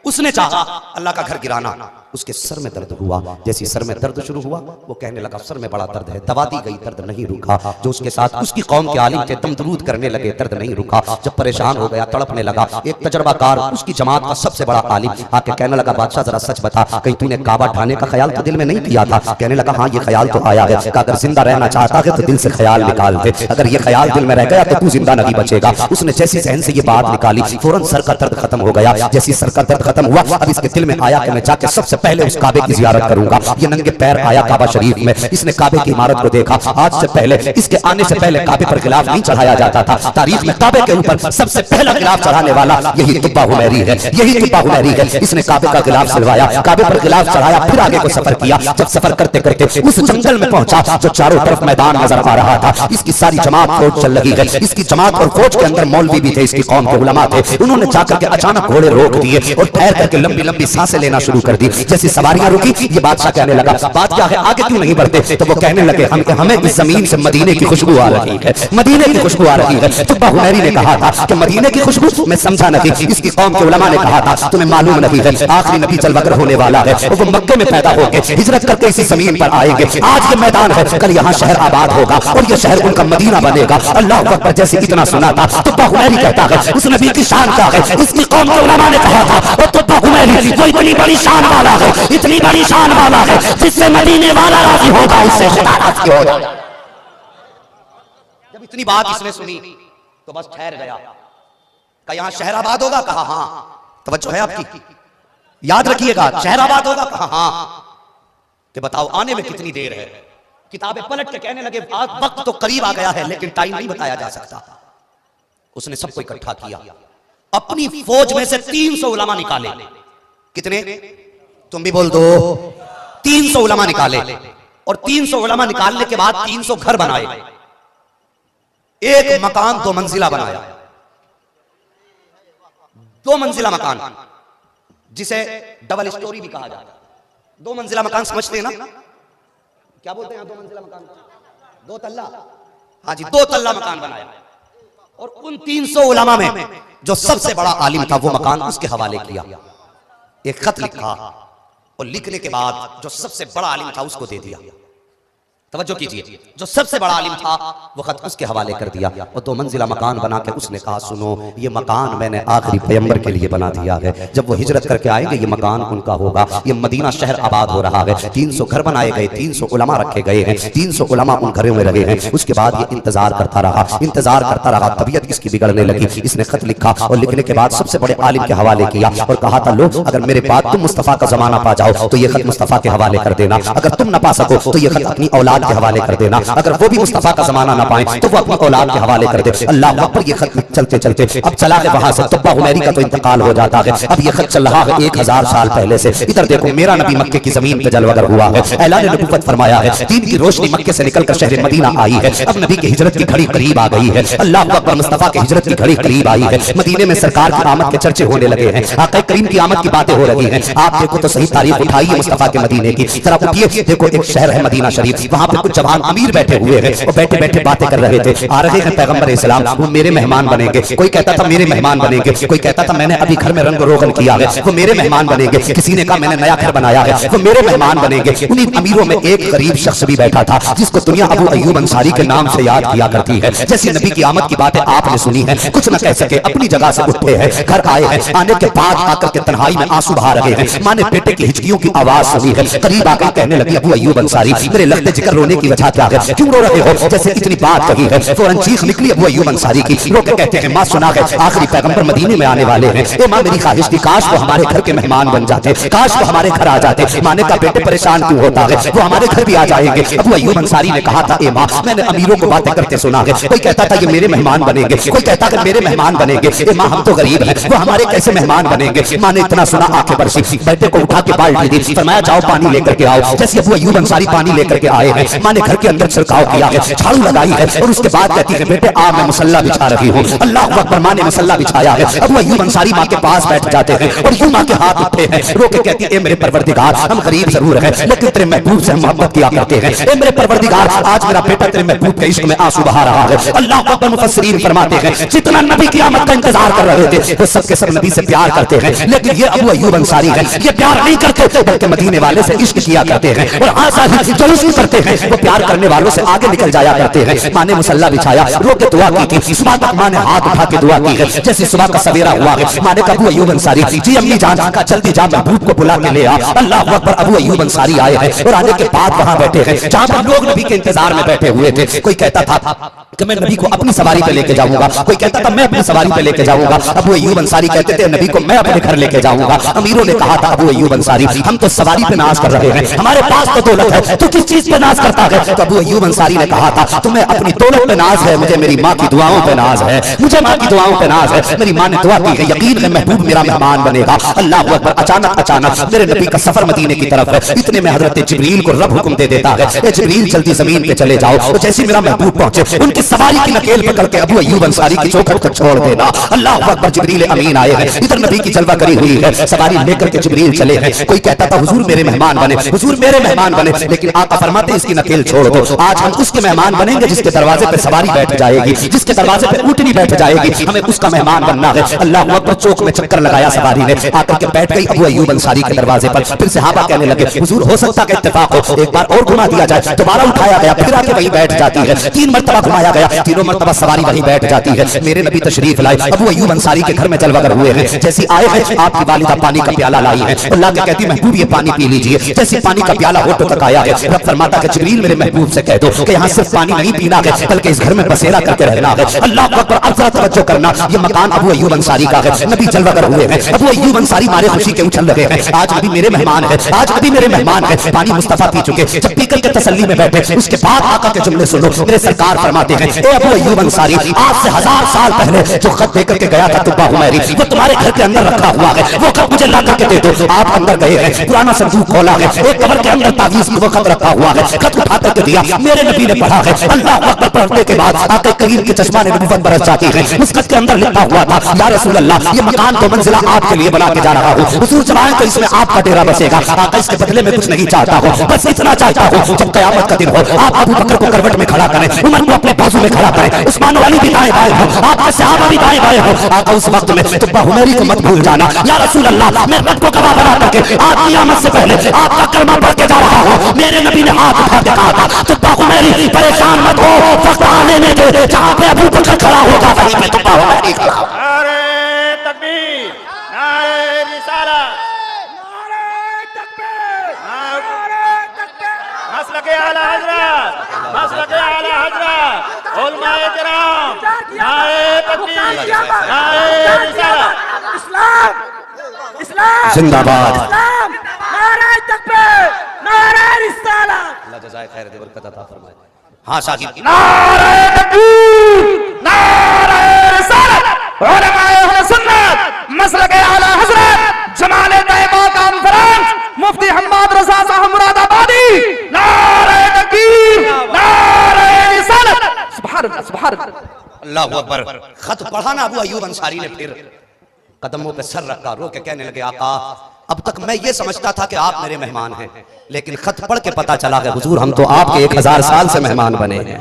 उसने चाहा अल्लाह का घर गिराना, उसके सर में दर्द हुआ। जैसे सर में दर्द शुरू हुआ, वो कहने लगा सर में बड़ा दर्द है। दवा दी गई, दर्द नहीं रुका। जो उसके साथ उसकी कौम के आलिम थे दम दरूद करने लगे, दर्द नहीं रुका। जब परेशान हो गया, तड़पने लगा, एक तजर्बाकार उसकी जमात का सबसे बड़ा आलिम आके कहने लगा बादशाह जरा सच बता, कहीं तूने काबा ढाने का ख्याल तो दिल में नहीं किया था? कहने लगा हाँ ये ख्याल तो आया है। अगर जिंदा रहना चाहता है तो दिल से ख्याल निकाल दे, अगर ये ख्याल दिल में रह गया तो तू जिंदा नहीं बचेगा। उसने जैसी जहन से ये बात निकाली, फौरन सर का दर्द खत्म हो गया। जैसी सर का दर्द खत्म हुआ, अब इसके दिल में आया कि मैं जाके सबसे पहले उस काबे की जियारत करूंगा। ये नंगे पैर आया काबा शरीफ में। इसने काबे की इमारत को देखा। आज से पहले, इसके आने से पहले काबे पर गिलाफ नहीं चढ़ाया जाता था। तारीख में काबे के ऊपर सबसे पहला गिलाफ चढ़ाने वाला यही तुब्बा हुमैरी है, यही तुब्बा हुमैरी है। इसने काबे का गिलाफ सिलवाया, काबे पर गिलाफ चढ़ाया, फिर आगे को सफर किया। जब सफर करते करते उस जंगल में पहुंचा जो चारों तरफ मैदान नजर आ रहा था, इसकी सारी जमात फौज चल रही है। इसकी जमात और फौज के अंदर मौलवी भी थे, इसकी कौम के उलमा थे। उन्होंने जाकर के अचानक घोड़े रोक दिए और ठहर करके लंबी लंबी सांसें लेना शुरू कर दी। जैसी सवारियां रुकी, ये बादशाह कहने लगा बात क्या है, आगे क्यों नहीं बढ़ते? तो वो कहने लगे हमें इस जमीन से मदीने की खुशबू आ रही है, मदीने की खुशबू आ रही है। तुब्बा हुमैरी ने कहा था कि मदीने की खुशबू मैं समझा नहीं। इसकी कौम के उलमा ने कहा था तुम्हें मालूम नहीं है, आखिरी नबी जलवागर होने वाला है और वो मक्के में पैदा होकर हिजरत करके इसी जमीन पर आएंगे। आज ये मैदान है, कल यहाँ शहर आबाद होगा और ये शहर उनका मदीना बनेगा। अल्लाह अकबर। जैसे इतना सुना था, तुब्बा हुमैरी कहता है उस नबी की शान क्या है? इसकी कौम के उलमा ने कहा था और तुब्बा हुमैरी वो इतनी बड़ी शान वाला है, इतनी बड़ी शान वाला है जिससे मदीने वाला राजी होगा, इससे खुदा राजी होगा। जब इतनी बात इसने सुनी तो बस ठहर गया। कहा यहाँ शहर आबाद होगा? कहा हाँ। तवज्जो है आपकी, याद रखिएगा शहर आबाद होगा? कहा हाँ। कि बताओ आने में कितनी देर है? किताबें पलट के कहने लगे वक्त तो करीब आ गया है लेकिन टाइम नहीं बताया जा सकता। उसने सबको इकट्ठा किया, अपनी फौज में से 300 उलमा निकाले। कितने? तुम भी बोल दो। 300 उलमा निकाले और 300 उलमा निकालने के बाद 300 घर बनाए। एक मकान 2 मंजिला बनाया, 2 मंजिला मकान जिसे डबल स्टोरी भी कहा जाता है। 2 मंजिला मकान समझते हैं ना? क्या बोलते हैं 2 मंजिला मकान? 2 तल्ला। हाँ जी, 2 तल्ला मकान बनाया और उन 300 उलमा में जो सबसे बड़ा आलिम था वो मकान उसके हवाले किया। एक खत लिखा और लिखने के बाद जो सबसे बड़ा आलिम था उसको दे दिया। तवज्जो कीजिए, जो सबसे बड़ा आलिम था वो खत उसके हवाले कर दिया और 2 मंजिला मकान बना के उसने कहा सुनो ये मकान मैंने आखिरी पैगंबर के लिए बना दिया है, जब वो हिजरत करके आएंगे ये मकान उनका होगा। ये मदीना शहर आबाद हो रहा है, 300 घर बनाए गए, 300 उलमा रखे गए हैं, 300 उलमा उन घरों में रहे हैं। उसके बाद ये इंतजार करता रहा, तबीयत इसकी बिगड़ने लगी। इसने खत लिखा और लिखने के बाद सबसे बड़े आलिम के हवाले किया और कहा था लो अगर मेरे बाद तुम मुस्तफा का जमाना पा जाओ तो ये खत मुस्तफा के हवाले कर देना, अगर तुम ना पा सको तो ये खत अपनी औलाद के हवाले कर देना, अगर वो भी मुस्तफा का जमाना ना पाए तो वो अपनी औलाद के हवाले कर दे। अल्लाह अकबर। ये खत चलते चलते अब चला है वहां से तुब्बा हुमैरी का तो इंतकाल हो जाता है। अब ये खत चल रहा है 1000 साल पहले से। इधर देखो मेरा नबी मक्के की जमीन पे जलवगर हुआ है, ऐलान नबुव्वत फरमाया है, दीन की रोशनी मक्के से निकलकर शहर मदीना आई है। अब नबी की हिजरत की घड़ी करीब आ गई है। अल्लाह अकबर। मुस्तफा की हिजरत की घड़ी करीब आई है। मदीने में सरकार की आमद के चर्चे होने लगे हैं, आका करीम की आमद की बातें हो रही हैं। आप देखो तो सही तारीख उठाइए मुस्तफा के मदीने की, जरा उठिए देखो एक शहर है मदीना शरीफ, वहां वहां पे कुछ जवान अमीर बैठे हुए हैं, वो बैठे बैठे बातें कर रहे थे। आ रहे हैं पैगंबर इस्लाम, वो मेरे मेहमान बनेंगे। कोई कहता था मेरे मेहमान बनेंगे, कोई कहता था मैंने अभी घर में रंग रोगन किया है, वो मेरे मेहमान बनेंगे। किसी ने कहा मैंने नया घर बनाया है, वो मेरे मेहमान बनेंगे। उन्हीं अमीरों में एक गरीब शख्स भी बैठा था जिसको दुनिया अबू अय्यूब अंसारी के नाम से याद किया करती है। जैसी नबी की आमद की बातें आपने सुनी है, कुछ न कह सके, अपनी जगह से उठे हैं, घर आए हैं। आने के बाद आकर के तन्हाई में आंसू बहा रहे हैं। माँ ने बेटे की हिचकियों की आवाज सुनी है, करीब आकर कहने लगी अबू अय्यूब अंसारी मेरे लगते जिक्र रोने की वजह क्या है, क्यों रो रहे हो? जैसे इतनी बात कही है फौरन चीख निकली अबू अय्यूब अंसारी की। रो के कहते हैं माँ सुना है आखिरी पैगंबर मदीने में आने वाले हैं। ए माँ मेरी ख्वाहिश थी काश वो हमारे घर के मेहमान बन जाते, काश वो हमारे घर आ जाते। माँ ने कहा बेटे परेशान क्यों होता है, वो हमारे घर भी आ जाएंगे। अबू अय्यूब अंसारी ने कहा था ए माँ मैंने अमीरों को बातें करते सुना है, कोई कहता था ये मेरे मेहमान बनेंगे, कोई कहता था मेरे मेहमान बनेंगे। ए माँ हम तो गरीब हैं, वो हमारे कैसे मेहमान बनेंगे? माँ ने इतना सुना आंखें बरसी, बेटे को उठा के बाल्टी दी, फरमाया जाओ पानी लेकर के आओ। जैसे अबू अय्यूब अंसारी पानी लेकर के आए हैं, माँ ने घर के अंदर छिड़काव किया है, झाड़ू लगाई है और उसके बाद कहती है बेटे आ मैं मुसल्ला बिछा रही हूँ। अल्लाह अकबर, माँ ने मुसल्ला बिछाया है। अबू अय्यूब अंसारी माँ के पास बैठ जाते हैं और यूं माँ के हाथ उठते हैं। रो के कहती है मेरे परवरदिगार हम गरीब जरूर हैं लेकिन तेरे महबूब से मोहब्बत किया करते हैं। ए मेरे परवरदिगार आज मेरा बेटा तेरे महबूब के इश्क में आंसू बहा रहा है। अल्लाह अकबर, मुफस्सिरीन फरमाते हैं जितना नबी की आमद का इंतजार कर रहे थे वो सब के सब नबी से प्यार करते हैं, लेकिन ये अबू अय्यूब अंसारी है ये प्यार नहीं करते बल्कि मदीने वाले से इश्क किया करते हैं और आशा जलूसी करते हैं। वो प्यार करने वालों से आगे निकल जाया करते हैं। माँ ने मुसल्ला बिछाया, रो के दुआ की थी। सुबह तक माँ ने हाथ उठा के दुआ की है। जैसे सुबह का सवेरा हुआ है, माँ ने कहा अबू अय्यूब अंसारी जी अम्मी जान का जल्दी जा महबूब को बुला के ले आ। अल्लाह अकबर, अबू अय्यूब अंसारी आए हैं और आने के बाद वहां बैठे हैं जहां पर लोग नबी के इंतजार में बैठे हुए थे। कोई कहता था कि मैं नबी को अपनी सवारी पे लेके जाऊंगा, कोई कहता था मैं अपनी सवारी पे लेके जाऊंगा। अबू अय्यूब अंसारी कहते थे नबी को मैं अपने घर लेके जाऊंगा। अमीरों ने कहा था अबू अय्यूब अंसारी हम तो सवारी पे नाज कर रहे हैं, हमारे पास तो दौलत है, तो किस चीज पे नाज करता है? तो अबू अय्यूब अंसारी ने कहा था तुम्हें अपनी दौलत पे नाज है, मुझे मेरी माँ की दुआओं पे नाज है, मुझे माँ की दुआओं पे नाज है। मेरी माँ ने दुआ की है, यकीन है महबूब मेरा मेहमान बनेगा। अल्लाह अकबर, अचानक मेरे नबी का सफर मदीने की तरफ है। इतने में हजरत जिब्रील को रब हुक्म दे देता है ए जिब्रील जल्दी जमीन पे चले जाओ। तो जैसे मेरा महबूब पहुंचे उनकी सवारी की नकेल पकड़ के अबू अय्यूब अंसारी की चौखट को छोड़ देना। अल्लाह अकबर, जिब्रील अमीन आए हैं, इधर नबी की जलवा करी हुई है, सवारी लेकर के जिब्रील चले हैं। कोई कहता था हुजूर मेरे मेहमान बने, हुजूर मेरे मेहमान बने, लेकिन आका फरमाते इसकी नकेल छोड़ दो। आज हम उसके मेहमान बनेंगे जिसके दरवाजे पे सवारी बैठ जाएगी, जिसके दरवाजे पे ऊँटनी बैठ जाएगी, हमें उसका मेहमान बनना है। अल्लाह अकबर, चौक में चक्कर लगाया सवारी ने, आकर के बैठ गई अबू अय्यूब अंसारी के दरवाजे पर। फिर सहाबा कहने लगे हुजूर हो सकता है इत्तेफाक हो, एक बार और घुमा दिया जाए। दोबारा उठाया गया, फिर आके वहीं बैठ जाती है। 3 मरतबा घुमाया गया, तीनों मरतबा सवारी वहीं बैठ जाती है। मेरे नबी तशरीफ लाए, अबू अय्यूब अंसारी के घर में जलवागर हुए हैं। जैसे आए हैं आपकी वालिदा पानी का प्याला लाई है, अल्लाह के कहती महबूब ये पानी पी लीजिए। जैसे पानी का प्याला होठों तक आया है, रब फरमाता है जिब्रील मेरे महबूब से कह दो कि यहाँ सिर्फ पानी नहीं पीना है बल्कि इस घर में बसेरा करके रहना है। अल्लाह अकबर, अब जरा तवज्जो करना, ये मकान अबू अय्यूब अंसारी का है। नबी जलवागर हुए हैं, अबू अय्यूब अंसारी मारे खुशी के उछल रहे हैं। आज नबी मेरे मेहमान है, आज नबी मेरे मेहमान है। पानी मुस्तफा पी चुके, जब पीकर के तसल्ली में बैठे उसके बाद आका के जुमले सुनो। मेरे सरकार फरमाते हैं ए अबू अय्यूब अंसारी आज से 1000 साल पहले जो खत देकर के गया था तुब्बा हुमैरी वो तुम्हारे घर के अंदर रखा हुआ है, वो खत मुझे ला करके दे दो। आप अंदर गए हैं, पुराना संदूक खोला है, एक कब्र के अंदर तावीज़ वो खत रखा हुआ है, खत उठा करके दिया, मेरे नबी ने पढ़ा है। अल्लाह अकबर, पढ़ने के बाद आके करीम के चश्मा ने नबुव्वत बरस जाती है। उस खत के अंदर लिखा हुआ था या रसूल अल्लाह ये मकान तो मंजिला आपके लिए बना के जा रहा हूँ, हुजूर जमाए तो इसमें आपका डेरा बसेगा। आका इसके बदले में कुछ नहीं चाहता हूँ, बस इतना चाहता हूँ जब क़यामत का दिन हो आप अबू बकर को करवट में खड़ा करें, उमर को अपने बाजू में खड़ा करें, उस्मान वाली भी दाएं बाएं हो, आपके सहाबा भी दाएं बाएं हो। आका उस वक्त में तुब्बा हुमैरी को मत भूल जाना। या रसूल अल्लाह मैं रब को गवाह बना करके आज क़यामत से पहले आपका कलमा पढ़ के जा रहा हूँ। मेरे नबी ने हाथ उठा के कहा था तुब्बा हुमैरी परेशान मत हो, वक्त आने में दे जहाँ पे अबू बकर खड़ा होगा वहीं पे तुब्बा हुमैरी खड़ा होगा। नारे तकबीर, नारे रिसालत, नारे तकबीर, नारे तकबीर। मसलके आला हज़रत, मसलके आला हज़रत, उलमाए किराम, नारे तकबीर, नारे रिसालत, इस्लाम, इस्लाम जिंदाबाद, इस्लाम, नारे तकबीर, नारे रिसालत। अल्लाह जज़ाए खैर दे, बरकत अता फरमाए। हाँ साकिब, नारे तकबीर, नारे रिसालत, उलमाए अहले सुन्नत, मसलके आला हज़रत, जमाने तैयबा कॉन्फ्रेंस, मुफ्ती हम्माद रज़ा साहब मुरादाबादी, नारे तकबीर, नारे रिसालत। सुभान अल्लाह, सुभान अल्लाह। अल्लाहु अकबर। खत पढ़ा ना अबू अय्यूब अंसारी ने, फिर कदमों पे सर रखा, रो के कहने लगे आका अब तक मैं ये समझता था कि आप मेरे मेहमान हैं, लेकिन खत पढ़ के पता चला कि हुजूर हम तो आपके 1000 साल से मेहमान बने हैं।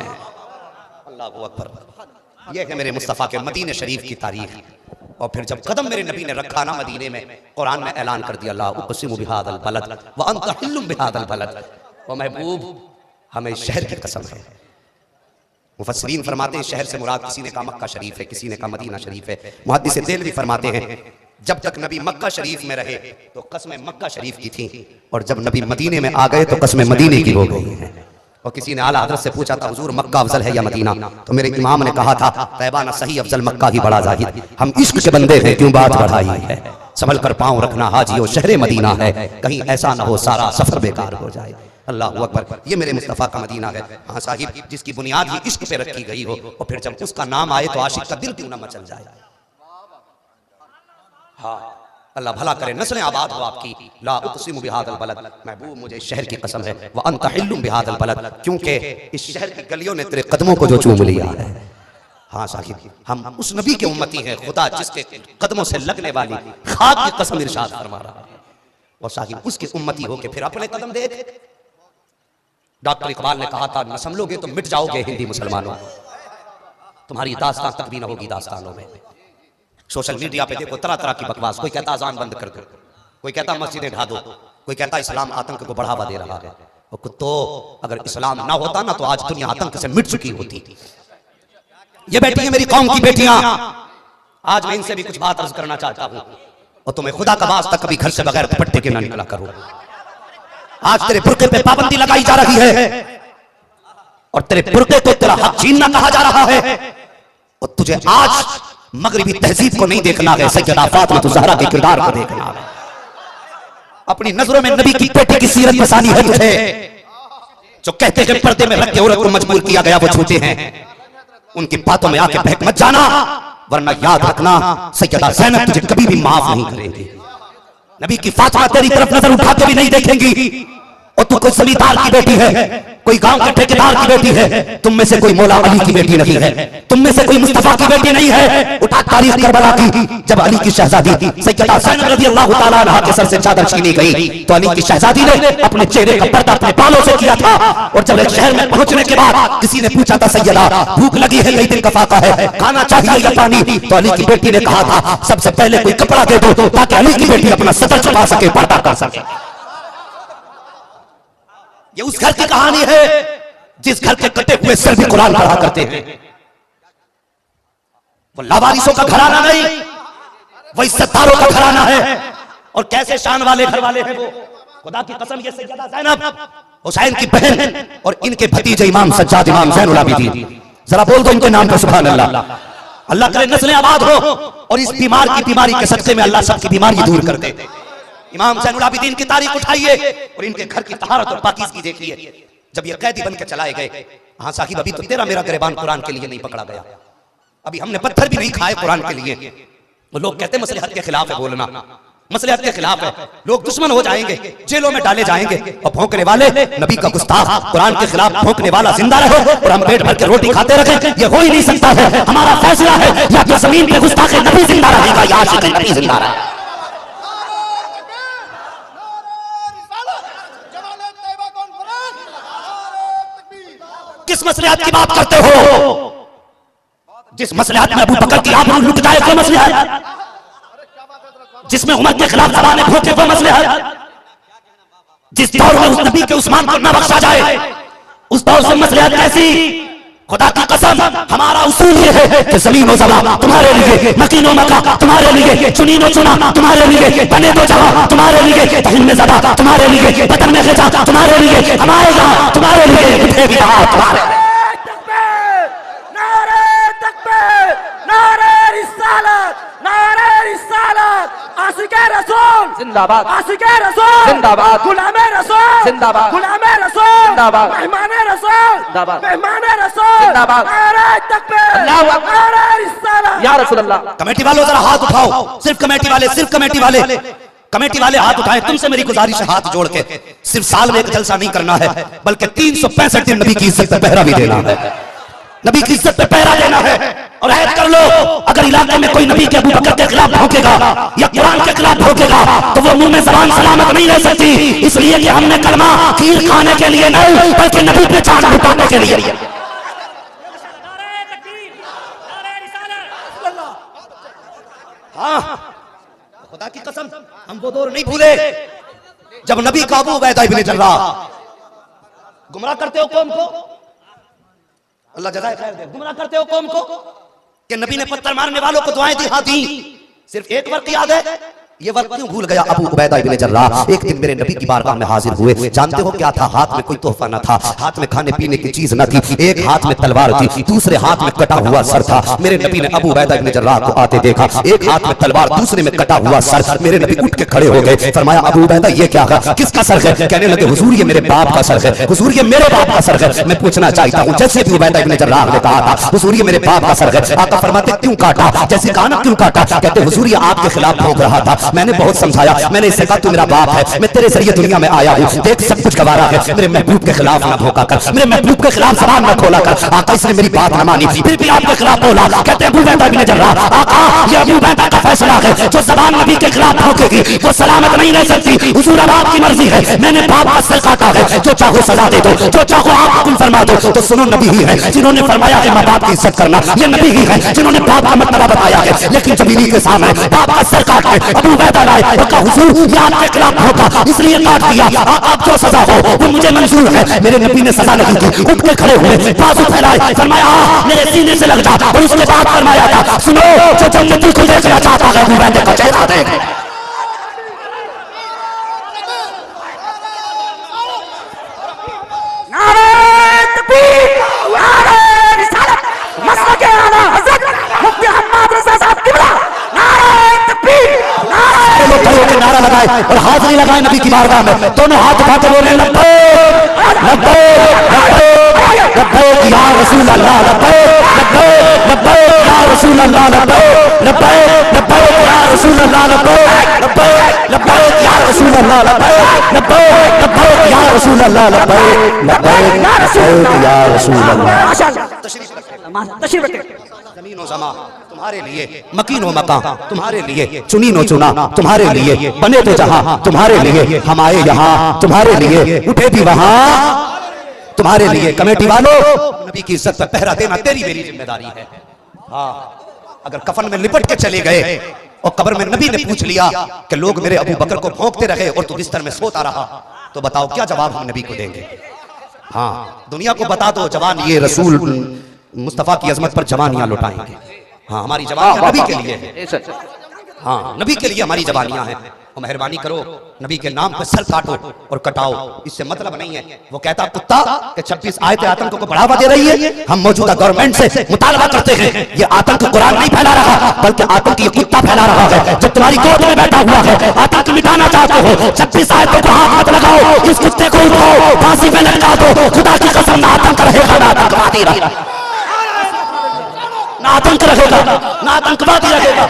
अल्लाहू अकबर। ये है मेरे मुस्तफ़ा के मदीने शरीफ की तारीख। और फिर जब कदम मेरे नबी ने रखा ना मदीने में, कुरान में ऐलान कर दिया, ला उक़सिमु बिहाज़ल बलद व अंत हिल्लुम बिहाज़ल बलद। ओ महबूब, हमें शहर की कसम है। मुफस्सिरीन फरमाते हैं शहर से मुराद किसी ने कहा मक्का शरीफ है, किसी ने कहा मदीना शरीफ है। मुहद्दिस देलवी फरमाते हैं जब तक नबी मक्का शरीफ में रहे तो कसमें मक्का शरीफ की थी, और जब नबी मदीने में आ गए तो कसमें मदीने की हो गई हैं। और किसी ने आला हज़रत से पूछा था हुजूर मक्का अफजल है या मदीना, तो मेरे इमाम ने कहा था तैबा ना सही अफजल मक्का ही बड़ा जाहिद। हम इश्क के बंदे हैं क्यों बात बढ़ाई है, संभल कर पाँव रखना हाजियो शहर मदीना है, कहीं ऐसा ना हो सारा सफर बेकार हो जाए। अल्लाहू अकबर। ये मेरे मुस्तफ़ा का मदीना है। हाँ साहिब, जिसकी बुनियाद ही इश्क पे रखी गई हो, और फिर जब उसका नाम आए तो आशिक का दिल क्यों ना मचल जाए। हाँ, अल्लाह भला करे, नस्लें आबाद हो आपकी। ला उक़सिमु बिहाज़ल बलद, महबूब मुझे शहर की कसम है, व अंत हिल्लुम बिहाज़ल बलद, क्योंकि इस शहर की गलियों ने तेरे कदमों को जो चूम लिया है। हाँ साहिब, हम उस नबी के उम्मती हैं, खुदा जिसके कदमों से लगने वाली खाक की कसम इरशाद फरमा रहा है। और साहिब उसकी उम्मती हो के फिर अपने कदम देख। डॉक्टर इकबाल ने कहा था न संभलोगे तो मिट जाओगे हिंदी मुसलमानों, तुम्हारी दास्तां तक भी न होगी दास्तानों में। सोशल मीडिया पे देखो तरह तरह की बकवास, कोई कहता अजान बंद कर दो, कोई कहता मस्जिदें ढा दो, कोई कहता इस्लाम आतंक को बढ़ावा दे रहा है। और कुत्तो, अगर इस्लाम ना होता ना तो आज दुनिया आतंक से मिट चुकी होती। ये बेटी है मेरी कौम की बेटियां, आज मैं इनसे भी कुछ बात अर्ज करना चाहता हूं। और तुम्हें खुदा का वास्ता कभी घर से बगैर दुपट्टे के ना निकला करो। आज तेरे बुर्के पे पाबंदी लगाई जा रही है, और तेरे बुर्के को तेरा हक छीनना कहा जा रहा है। और तुझे आज मगरिबी तहजीब को नहीं देखना है, सैयदा फातिमा ज़हरा के किरदार को देखना है। अपनी नजरों में नबी की बेटी की सीरत बसानी है तुझे। जो कहते हैं पर्दे में रख के औरत को मजबूर किया गया वो झूठे हैं, उनकी बातों में आके बहक मत जाना, वरना याद रखना सैयदा ज़ैनब तुझे कभी भी माफ नहीं करेंगी। नबी की फातिमा तेरी तरफ नजर उठा के भी नहीं देखेंगी। और तू कोई जमींदार की बेटी है, कोई गांव के ठेकेदार की बेटी है, तुम में से कोई मौला अली की बेटी नहीं है, तुम में से कोई मुस्तफा की बेटी नहीं है। उठा तारीख करबला की, जब अली की शहजादी सैयदा ज़ैनब रज़ियल्लाहु ताला अन्हा के सर से चादर छीनी गई तो अली की शहजादी ने अपने चेहरे का पर्दा अपने बालों से किया था। और जब एक शहर में पहुंचने के बाद किसी ने पूछा था सैयदा भूख लगी है, कई दिन का फाका है, खाना चाहिए या पानी, तो अली की बेटी ने कहा था सबसे पहले कोई कपड़ा दे दो ताकि अली की बेटी अपना सतर छुपा सके, पर्दा कर सके। ये उस घर की कहानी है जिस घर के कटे हुए सिर भी कुरान पढ़ा करते हैं। वो लावारिसों का घराना नहीं, वो इज्जतदारों का घराना है। और कैसे शान वाले घर वाले हैं वो, खुदा की कसम। ये सैयदा ज़ैनब हुसैन की बहन और इनके भतीजे इमाम सज्जाद इमाम ज़ैनुल आबिदीन, जरा बोल दो इनके नाम पर सुभान अल्लाह। अल्लाह करे नस्लें आबाद हो, और इस बीमार की बीमारी के सदक़े में अल्लाह सबकी बीमारी दूर कर दे। इमाम ज़ैनुल आबिदीन की तारीख उठाइए और इनके घर की तहारत और पाकीज़गी देखिए। जब ये कैदी बन के चलाए गए, हाँ साहिब अभी तो तेरा मेरा गिरबान कुरान के लिए नहीं पकड़ा गया, अभी हमने पत्थर भी नहीं खाए कुरान के लिए। वो लोग कहते मसलहत के खिलाफ है बोलना, मसलहत के खिलाफ है, लोग दुश्मन हो जाएंगे, जेलों में डाले जाएंगे। और भौंकने वाले नबी का गुस्ताख कुरान के खिलाफ भौंकने वाला जिंदा रहे और हम पेट भर के रोटी खाते रहे, ये हो ही नहीं सकता है। हमारा फैसला है या तो जमीन पे गुस्ताख नबी जिंदा रहेगा या आशिक नबी जिंदा रहेगा। किस मसलहत की बात करते हो? जिस मसलहत में अबू बकर की आबरू लुट जाए वो मसलहत, जिसमें उमर के खिलाफ ज़बानें भोंके वो मसलहत, जिस दौर में उस नबी के उस्मान को न बख्शा जाए उस दौर से मसलहत कैसी? खुदा की कसम हमारा उसूल ये है कि ज़मीन और ज़बान तुम्हारे लिए, मकीनो मका तुम्हारे लिए, चुनीनो चुना तुम्हारे लिए, बने दो जहां तुम्हारे लिए, तहिन में ज़बा तुम्हारे लिए, बदन में ग़िज़ा तुम्हारे लिए, हमारे यहाँ तुम्हारे लिए, उठे भी रहा तुम्हारे। नारे तकबीर, नारे रिसालत, नारे रिसालत, आशिक़े रसूल जिंदाबाद, आशिक़े रसूल जिंदाबाद, गुलामे रसूल जिंदाबाद, गुलामे रसूल जिंदाबाद, मेहमाने रसूल जिंदाबाद, मेहमाने रसूल जिंदाबाद, नारे तकबीर, अल्लाहू अकबर, नारे रिसालत। या रसूल अल्लाह। कमेटी वालों जरा हाथ उठाओ, सिर्फ कमेटी वाले, सिर्फ कमेटी वाले, कमेटी वाले हाथ उठाए। तुमसे मेरी गुजारिश है हाथ जोड़ के, सिर्फ साल में एक जलसा नहीं करना है बल्कि 365 दिन नबी की इज्जत पे पहरा भी देना है, नबी की इज्जत पे पहरा देना है। और ऐद कर लो, अगर इलाके में कोई नबी के अबू बकर के खिलाफ भौंकेगा या कुरान के खिलाफ भौंकेगा तो वो मुंह में ज़बान सलामत नहीं रह सकती, इसलिए कि हमने कलमा खीर खाने के लिए नहीं बल्कि नबी पे चांद लुटाने के लिए। हाँ, खुदा की कसम हम वो दौर नहीं भूले जब नबी का अबू उबैदा इब्न जर्राह गुमराह करते हो कौम को, अल्लाह जज़ाए खैर दे, गुमराह करते हो कौम को कि नबी ने पत्थर मारने वालों को दुआएं दी, हाँ दी। सिर्फ एक वक्त याद है, ये वक्त क्यों भूल गया अबू उबैदा इब्न जर्राह? एक दिन मेरे नबी की बारगाह में हाजिर हुए, जानते हो क्या था? हाथ में कोई तोहफा न था, हाथ में खाने पीने की चीज न थी, एक हाथ में तलवार थी, दूसरे हाथ में कटा हुआ सर था। मेरे नबी ने अबू उबैदा इब्न जर्राह को आते देखा, एक हाथ में तलवार दूसरे में कटा हुआ सर। मेरे नबी उठ के खड़े हो गए, फरमाया अबू उबैदा ये क्या है, किसका सर है? कहने लगे हुजूर ये मेरे बाप का सर है, हुजूर ये मेरे बाप का सर है। मैं पूछना चाहता हूँ, जैसे भी उबैदा इब्न जर्राह ने कहा था हुजूर ये मेरे बाप का सर है, आका फरमाते क्यों काटा? जैसे कहा ना क्यों काटा? कहते हुजूर ये आपके खिलाफ भौंक रहा था, मैंने बहुत समझाया, मैंने इससे कहा तू मेरा बाप है, मैं तेरे जरिए दुनिया में आया हूँ, देख सब कुछ गवारा है, मेरे महबूब के खिलाफ ना भौंका कर, मेरे महबूब के खिलाफ ज़बान ना खोला कर। आका इसने मेरी बात न मानी, फिर भी आपके खिलाफ बोला। कहते अबू उबैदा इब्न जर्राह, आका ये अबू उबैदा का फैसला है, जो ज़बान नबी के खिलाफ भौंकेगी वो सलामत नहीं रह सकती। हुजूर अब आपकी मर्जी है, मैंने बाप का सर काटा है, जो चाहो सजा दे दो, जो चाहो आप हुक्म फरमा दो। तो सुनो, नबी ही है जिन्होंने फरमाया कि माँ बाप की इज्जत करना, ये नबी ही है जिन्होंने बाप का मर्तबा बताया है। लेकिन जब इन्हीं के सामने बाप का सर काट के अबू उबैदा लाए और कहा हुजूर ये आपके खिलाफ भौंका इसलिए काट दिया, आप जो सजा हो वो मुझे मंजूर है। मेरे नबी ने सजा नहीं दी, उठ के खड़े हुए, बाजू फैलाए, फरमाया मेरे सीने से लग जा। और उसके बाद फरमाया था सुनो, जो जन्नती को देखना चाहता है अबू उबैदा का चेहरा देख। नारा लगाए और हाजिरी लगाए नबी की बारगाह में, दोनों हाथ उठा के बोले लब्बैक लब्बैक लब्बैक लब्बैक या रसूल अल्लाह, लब्बैक लब्बैक लब्बैक या रसूल अल्लाह, लब्बैक लब्बैक लब्बैक या रसूल अल्लाह, लब्बैक लब्बैक लब्बैक या रसूल अल्लाह, लब्बैक लब्बैक लब्बैक या रसूल अल्लाह, लब्बैक लब्बैक या रसूल अल्लाह। तशरीफ रखें। ज़मीनो ज़मा तुम्हारे लिए, मकीनो मकां तुम्हारे लिए, चुनीनो चुना तुम्हारे लिए, बने तो जहां तुम्हारे लिए, हम आए यहाँ तुम्हारे लिए, उठे भी वहां तुम्हारे लिए। कमेटी वालों, नबी की इज्जत पर पहरा देना तेरी मेरी जिम्मेदारी है। हाँ, अगर कफन में लिपट के चले गए और कब्र में नबी ने पूछ लिया कि लोग मेरे अबू बकर को भौंकते रहे और तू बिस्तर में सोता रहा, तो बताओ क्या जवाब हम नबी को देंगे? हाँ, दुनिया को बता दो जवान ये रसूल मुस्तफा की अजमत पर जवानियां लुटाएंगे। हाँ, हमारी जवानियां नबी के लिए है, हाँ नबी के लिए हमारी जवानियां हैं। और मेहरबानी करो नबी के नाम पे सर काटो और कटाओ, इससे मतलब नहीं है। वो कहता कुत्ता कि 26 आयतें आतंक को बढ़ावा दे रही है, हम मौजूदा गवर्नमेंट से मुतालबा करते हैं, ये आतंक कुरान नहीं फैला रहा बल्कि आतंक ये कुत्ता फैला रहा है जो तुम्हारी गोद में बैठा हुआ है। आतंक मिटाना चाहते हो, 26 आयतों को हाथ लगाओ, इस कुत्ते को उठाओ, फांसी में लटका दो। खुदा की कसम ना आतंक रहेगा ना आतंकवादी रहेगा, ना आतंक रहेगा ना आतंकवादी रहेगा।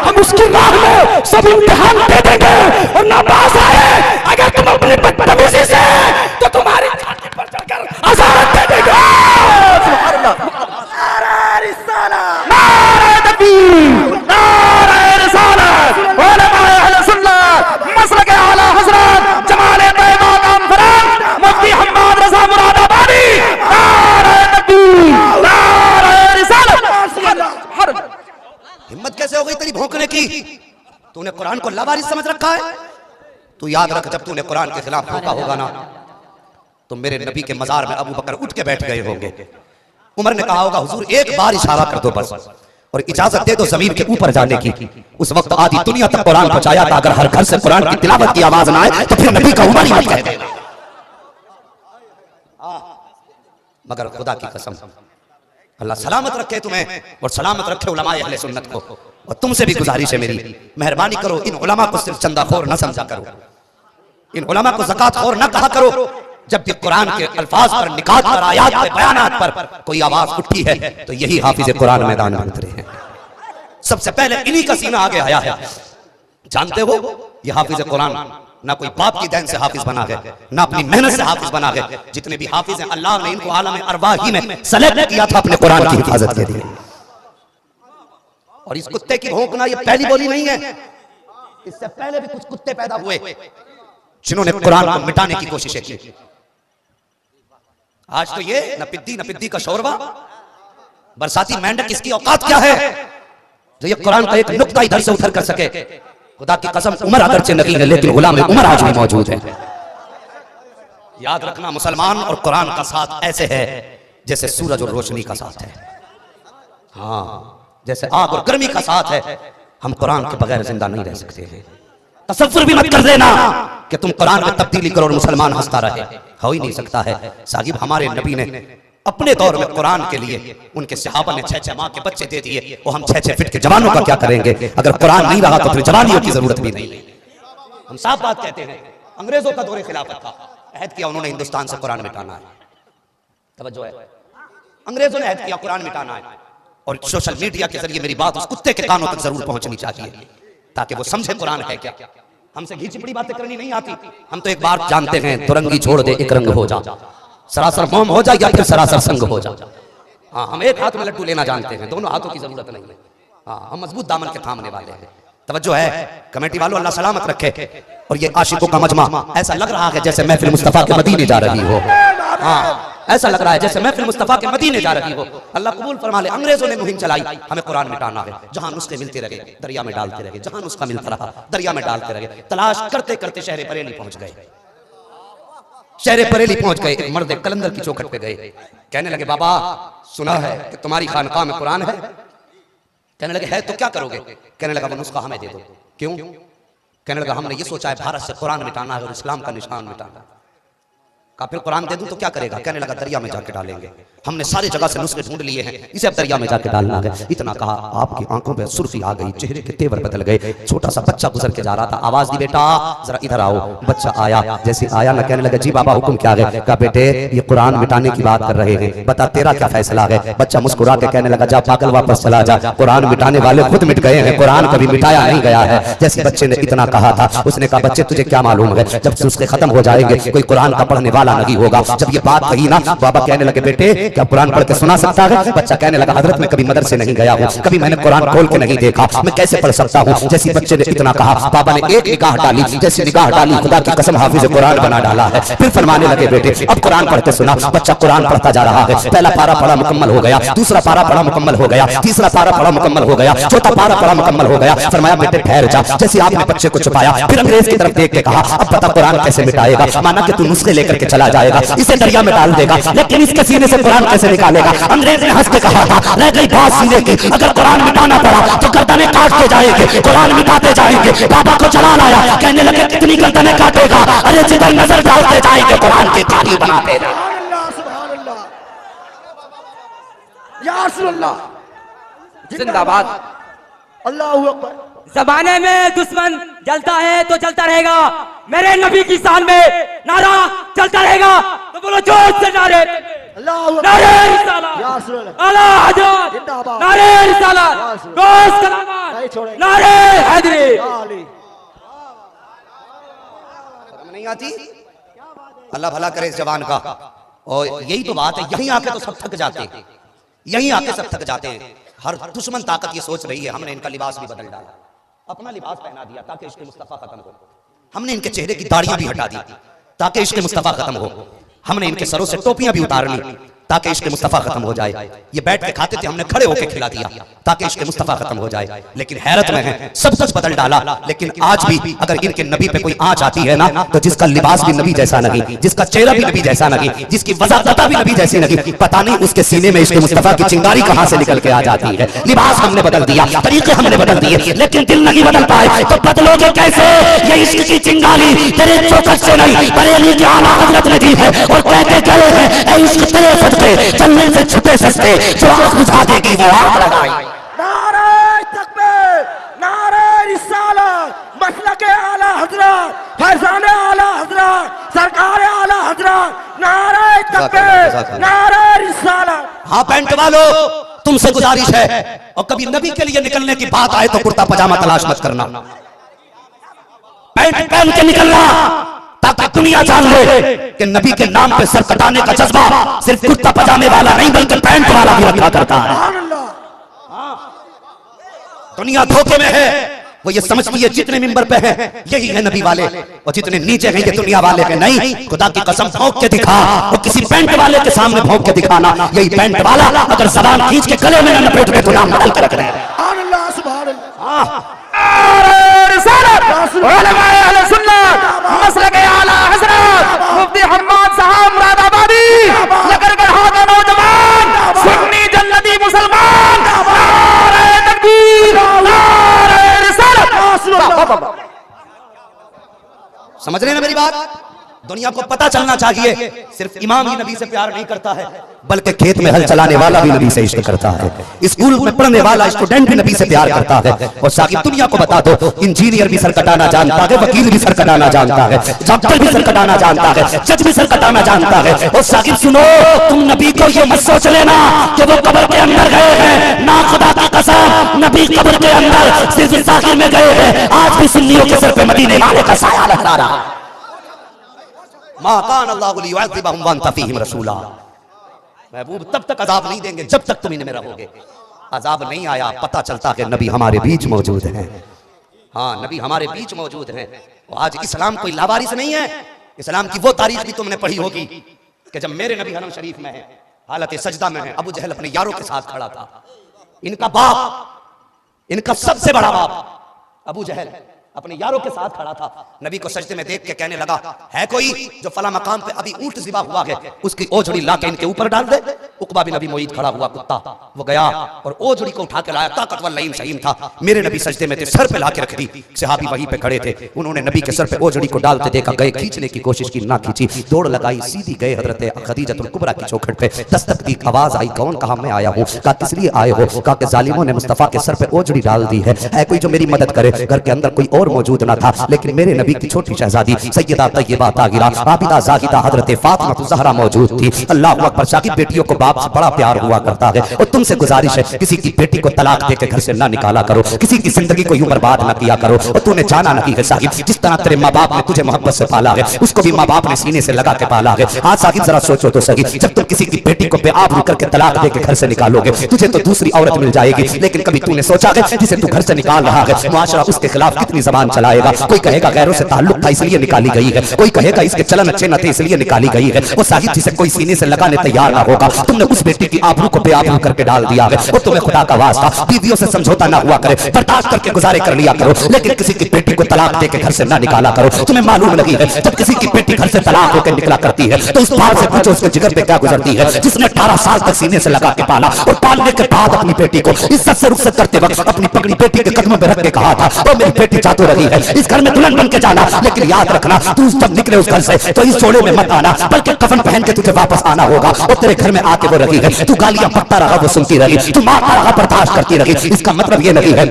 हम उसकी राह में सब इम्तिहान दे देंगे और ना पास आए अगर तुम अपनी बदतमीजी से तो तुम्हारी छाती पर चढ़कर आजाद दे देंगे। नारे तकबीर, नारे रिसालत, उलमाए अहले सुन्नत, मसलक आला हज़रत जमाले तैयबा कॉन्फ्रेंस, मुफ्ती हम्माद रज़ा मुरादाबादी। नारे तकबीर, नारे रिसालत। हिम्मत कैसे हो गई तेरी भौंकने की? तूने कुरान को लावारिस समझ रखा है? तू याद रख, जब तूने कुरान के खिलाफ भौंका होगा ना तो मेरे नबी के मजार में अबू बकर उठ के बैठ गए होंगे। उमर ने कहा होगा हुजूर एक बार इशारा कर दो बस और इजाजत दे दो जमीन के ऊपर जाने की। उस वक्त आधी दुनिया तक कुरान पहुंचाया था। अगर हर घर से कुरान की तिलावत की आवाज ना आए तो फिर नबी का उमर ही मत कह देना। मगर खुदा की कसम अल्लाह सलामत रखे तुम्हें और सलामत रखे उलमाए अहले सुन्नत को। और तुमसे भी गुजारिश है मेरी, मेहरबानी करो इन उलमा को सिर्फ चंदाखोर न समझा करो, इन उलमा को ज़कातखोर न कहा करो। जब भी कुरान के अल्फाज पर, निकात पर, आयात पर, बयानात पर कोई आवाज उठी है तो यही हाफिज कुरान मैदान में उतरे हैं। सबसे पहले इन्हीं का सीना आगे आया है। जानते हो ये हाफिज कुरान ना कोई बाप की देन से हाफिज बना गए, ना अपनी मेहनत से हाफिज बना गए। जितने भी हाफिज हैं अल्लाह ने इनको आलम अरवाही में सेलेक्ट किया था अपने कुरान की हिफाजत के लिए। और इस कुत्ते की भौंकना ये पहली बोली नहीं है, इससे पहले भी कुछ कुत्ते पैदा हुए जिन्होंने कुरान को मिटाने की कोशिशें की। आज तो ये न पिद्दी का शोरबा, बरसाती मेंढक, इसकी औकात क्या है जो ये कुरान का एक नुक्ता इधर से उधर कर सके। खुदा की कसम उमर अगरचे नहीं है लेकिन गुलाम उमर आज भी मौजूद है। याद रखना मुसलमान और कुरान का साथ ऐसे है जैसे सूरज और रोशनी का साथ है। हाँ, जैसे आग और गर्मी का साथ है। हम कुरान के बगैर जिंदा नहीं रह सकते हैं। तसव्वुर भी मत कर देना कि तुम कुरान में तब्दीली करो और मुसलमान हंसता रहे, हो ही नहीं सकता है। साहिब हमारे नबी ने अपने दौर में कुरान के लिए उनके सहाबा ने 6-6 माह के बच्चे दे दिए। वो हम 6-6 फीट के जवानों का क्या करेंगे? अगर कुरान नहीं रहा तो फिर जवानियों की जरूरत भी नहीं। हम साफ बात कहते हैं, अंग्रेजों का दौरे खिलाफत था, अहद किया उन्होंने हिंदुस्तान से कुरान मिटाना है। तवज्जो है, अंग्रेजों ने अहद किया कुरान मिटाना है। और सोशल मीडिया के जरिए मेरी बात उस कुत्ते के कानों तक जरूर पहुंचनी चाहिए ताकि वो समझे कुरान है क्या। हमसे घी चिपड़ी बातें करनी नहीं आती। हम तो एक बात जानते हैं, दुरंगी छोड़ दे एक रंग हो जा, सरासर मोम हो जा या फिर सरासर संग हो जा। हाँ, हम एक हाथ में लड्डू लेना जानते हैं, दोनों हाथों की जरूरत नहीं है। हाँ, हम मजबूत दामन के थामने वाले हैं। तवज्जो है कमेटी वालों, अल्लाह सलामत रखे। और ये आशिकों का मजमा ऐसा लग रहा है जैसे महफिल मुस्तफा के मदीने जा रही हो। हाँ, ऐसा लग रहा है जैसे महफिल मुस्तफा के मदीने जा रही हो। अल्लाह कबूल फरमा ले। अंग्रेजों ने मुहिम चलाई, हमें कुरान मिटाना है। जहां नुस्खे मिलते रहे दरिया में डालते रहे, जहां नुस्खा मिलता रहा दरिया में डालते रहे। तलाश करते करते शहर बरेली पहुंच गए। शहर बरेली पहुंच गए, एक मर्द कलंदर की चौखट पे गए। कहने लगे, बाबा सुना है कि तुम्हारी खानकाह में कुरान है। कहने लगे, है तो क्या करोगे? कहने लगा, वो नुस्खा हमें दे दो। क्यों? कहने लगा, हमने ये सोचा है भारत से कुरान मिटाना है और इस्लाम का निशान मिटाना है। कहा, फिर कुरान दे दूं तो क्या करेगा? कहने लगा, दरिया में जाके डालेंगे। हमने सारी जगह से नुस्खे ढूंढ लिए हैं, इसे अब दरिया में जाके डालना है। इतना कहा, आपकी आंखों पे सुर्खी आ गई, चेहरे के तेवर बदल गए। छोटा सा बच्चा गुजर के जा रहा था, आवाज दी, बेटा जरा इधर आओ। बच्चा आया, जैसे आया ना कहने लगा, जी बाबा हुक्म क्या है? कहा, बेटे ये कुरान मिटाने की बात कर रहे हैं, बता तेरा क्या फैसला है? बच्चा मुस्कुरा के कहने लगा, जा पागल वापस चला जा, कुरान मिटाने वाले खुद मिट गए हैं, कुरान कभी मिटाया नहीं गया है। जैसे बच्चे ने इतना कहा था, उसने कहा, बच्चे तुझे क्या मालूम है, जब नुस्खे खत्म हो जाएंगे कोई कुरान का पढ़ने वाला नहीं होगा। जब ये बात कही ना, बाबा कहने लगे, बेटे क्या कुरान पढ़ के सुना सकता है? बच्चा कहने लगा, हजरत मैं कभी मदरसे नहीं गया हूँ, कभी मैंने कुरान खोल के नहीं देखा, मैं कैसे पढ़ सकता हूँ? जैसे बच्चे ने इतना कहा, बाबा ने एक निगाह डाली, जैसी निगाह डाली खुदा की कसम हाफिज कुरान बना डाला है। फिर फरमाने लगे, बेटे अब कुरान पढ़ के सुना। बच्चा कुरान पढ़ता जा रहा है। पहला पारा पढ़ा मुकम्मल हो गया, दूसरा पारा पढ़ा मुकम्मल हो गया, तीसरा पारा पढ़ा मुकम्मल हो गया, चौथा पारा पढ़ा मुकम्मल हो गया। फरमाया, बेटे ठहर जा। जैसे आपने बच्चे को छुपाया, फिर अंग्रेज की तरफ देख के कहा, अब पता कुरान कैसे मिटाएगा? माना कि तू नुस्खे लेकर के चला जाएगा, इसे दरिया में डाल देगा, लेकिन इसके सीने से कुरान कैसे निकालेगा? अंग्रेज ने हंस के कहा था, रह गई बात सीने की, अगर कुरान मिटाना पड़ा तो गर्दनें काटते जाएंगे, कुरान मिटाते जाएंगे। बाबा को चला लाया, कहने लगे, कितनी गर्दनें काटेगा? अरे जिधर नजर डालते जाएंगे कुरान की तारीफ बनाते जाएंगे। जिंदाबाद, अल्लाहू अकबर। जमाने में दुश्मन जलता है तो जलता रहेगा, मेरे नबी की शान में नारा चलता रहेगा। तो बोलो जोर से नारे, नारे रिसालत, आला हजरत, नारे रिसालत, गौस कलामत, नारे हैदरी। नहीं आती? अल्लाह भला करे इस जवान का। और यही तो बात है, यहीं आके तो सब थक जाते हैं, यहीं आके सब थक जाते हैं। हर दुश्मन ताकत ये सोच रही है, हमने इनका लिबास भी बदल डाला, अपना लिबास पहना दिया ताकि इश्क़ मुस्तफ़ा खत्म हो। हमने इनके चेहरे की दाढ़ियां भी हटा दी ताकि इश्क़ मुस्तफ़ा खत्म हो। हमने इनके सरों से टोपियां भी उतार ली ताकि इश्क़ मुस्तफ़ा खत्म हो जाए। ये बैठ के खाते थे, हमने खड़े होकर खिला दिया ताकि इश्क़ मुस्तफ़ा खत्म हो जाए। लेकिन हैरत में है, सब कुछ बदल डाला, लेकिन आज भी अगर इनके नबी पे कोई आंच आती है ना, तो जिसका लिबास भी नबी जैसा नहीं, जिसका चेहरा भी नबी जैसा नहीं, जिसकी वज़ाक़त भी नबी जैसी नहीं, पता नहीं उसके सीने में इश्क़ मुस्तफ़ा की चिंगारी कहां से निकल के आ जाती है। लिबास हमने बदल दिया, तरीके हमने बदल दिए, लेकिन दिल नहीं बदल पाए। तो बदलोगे कैसे? ये इश्क़ की चिंगारी तेरे चौखट से नहीं, बरेली के आला हज़रत ने दी है और कहते गए हैं, इश्क़ तेरे सदक़े चलने से छुपे सस्ते फरिश्ते जो आग बुझा देगी वो आग लगाए। नारे तकबीर, नारे रिसालत, मसलके आला हजरत, फैजाने आला हजरत, सरकार आला हजरत, नारे तकबीर, नारे रिसालत। हाँ पैंट वालों, तुमसे गुजारिश है, और कभी नबी के लिए निकलने की बात आए तो कुर्ता पजामा तलाश मत करना, पैंट पहन के निकलना, ताकि दुनिया जान ले कि नबी के नाम पे सर कटाने का जज्बा सिर्फ कुर्ता पजामे वाला नहीं बल्कि पैंट वाला भी रखा करता है। दुनिया धोखे में है, वो ये समझती है जितने मिंबर पे हैं यही है नबी वाले, और जितने नीचे हैं ये दुनिया वाले हैं। नहीं, खुदा की कसम भौंक के दिखा, और किसी पैंट वाले के सामने भौंक के दिखाना, यही पैंट वाला अगर जबान खींच के गले में न लपेट दे तो नाम बदल के रख रहे हैं। मसलके आला हज़रत मुफ्ती हम्माद साहब मुरादाबादी, लकड़गढ़ा का नौजवान, सुन्नी जन्नती मुसलमान, नारे तकबीर, नारे रिसालत। समझ रहे ना मेरी बात? दुनिया को पता चलना चाहिए सिर्फ इमाम ही नबी से प्यार नहीं करता है, बल्कि खेत में हल चलाने वाला भी नबी से इश्क करता है, स्कूल में पढ़ने वाला स्टूडेंट भी नबी से प्यार करता है। और साकिब दुनिया को बता दो, इंजीनियर भी सर कटाना जानता है, वकील भी सर कटाना जानता है, डॉक्टर भी सर कटाना जानता है, जज भी सर कटाना जानता है। और साकिब सुनो, तुम नबी को ये मत सोच लेना कि वो कब्र के अंदर गए हैं, ना खुदा की कसम नबी कब्र के अंदर सिर्फ साकिब में गए हैं। आज भी सुन्नियों के सर पे मदीने वाले का साया लहरा रहा। मा कान अल्लाहु लियुअज़्ज़िबहुम व अंत फ़ीहिम रसूला, महबूब तब तक अज़ाब नहीं देंगे जब तक तुम इनमें रहोगे। अज़ाब नहीं आया, पता चलता कि नबी हमारे बीच मौजूद हैं। हाँ, नबी हमारे बीच मौजूद हैं। आज इस्लाम कोई लावारिस नहीं है। इस्लाम की वो तारीख भी तुमने पढ़ी होगी कि जब मेरे नबी हरम शरीफ में है, हालत सजदा में है, अबू जहल अपने यारों के साथ खड़ा था। इनका बाप, इनका सबसे बड़ा बाप अबू जहल अपने यारों के साथ खड़ा था। नबी को सजदे में देख के कहने लगा, है कोई जो फला मकाम पे अभी ऊंट ज़िबा हुआ है, उसकी ओझड़ी ला के इनके ऊपर डाल दे। उकबा बिन नबी मोईद खड़ा हुआ कुत्ता, वो गया और ओझड़ी को उठा के लाया। ताकतवर लईम शहीम था। मेरे नबी सजदे में थे, सर पे ला के रख दी। सहाबी वहीं पे खड़े थे, उन्होंने नबी के सर पे ओझड़ी को डालते देखा, गए खींचने की कोशिश की, ना खींची, दौड़ लगाई, सीधी गए हजरत खदीजतुल कुबरा की चौखट पे। दस्तक दी, आवाज आई, कौन? कहा मैं आया हूँ। कहा किस लिए आए हो? कहा कि जालिमों ने मुस्तफा के सर पे ओझड़ी डाल दी है कोई जो मेरी मदद करे। घर के अंदर कोई और मौजूद ना था, लेकिन मेरे नबी की छोटी शहजादी सैयदा तय्यबा ताहिरा आबिदा ज़ाहिदा हजरत फातिमा ज़हरा मौजूद थी। अल्लाह अकबर। शाकिब, बेटियों को बाप से बड़ा प्यार हुआ करता है, और तुमसे गुजारिश है किसी की बेटी को तलाक देके घर से ना निकाला करो, किसी की जिंदगी को यूं बर्बाद ना किया करो। और तूने जाना नहीं है साकिब, जिस तरह तेरे माँ बाप ने तुझे मोहब्बत से पाला है, उसको भी माँ बाप ने सीने से लगा के पाला है। आज साकिब जरा सोचो तो सही, जब तुम किसी की बेटी को बेआबरू करके तलाक देके घर से निकालोगे, तुझे तो दूसरी औरत मिल जाएगी, लेकिन कभी तूने सोचा है जिसे तू घर से निकाल रहा है, मुआशरा उसके खिलाफ कितनी जबान चलाएगा। कोई कहेगा गैरों से ताल्लुक था इसलिए निकाली गई है, कोई कहेगा इसके चलन अच्छे न थे इसलिए निकाली गई है। वो साहिब जिसे कोई सीने से लगाने तैयार ना होगा, तुमने उस बेटी की आबरू को बेआबरू करके डाल दिया है। और तुम्हें खुदा का वास्ता बीवियों से समझौता ना हुआ करे, बर्दाश्त करके गुजारे कर लिया करो, लेकिन किसी की बेटी को तलाक देके घर से ना निकाला करो। तुम्हें मालूम नहीं है जब किसी की बेटी घर से तलाक होकर निकला करती है तो उस बात से पूछो उसके जिगर पे क्या गुजरती है, जिसने 18 साल तक सीने से लगा के पाला, और पालने के बाद अपनी बेटी को इज्जत से रुखसत करते वक्त अपनी पगड़ी बेटी के कदमों में रख के कहा था, ओ मेरी बेटी जा तो रही है, इस घर में दुल्हन बन के जाना, लेकिन याद रखना तू जब निकले उस घर से तो इस जोड़े में मत आना, बल्कि कफन पहन के तुझे वापस आना होगा। और तेरे घर में आके वो रही है, तू गालियां पकता रहा, वो सुनती रही, तू मारता रहा, बर्दाश्त करती रही। इसका मतलब ये नहीं है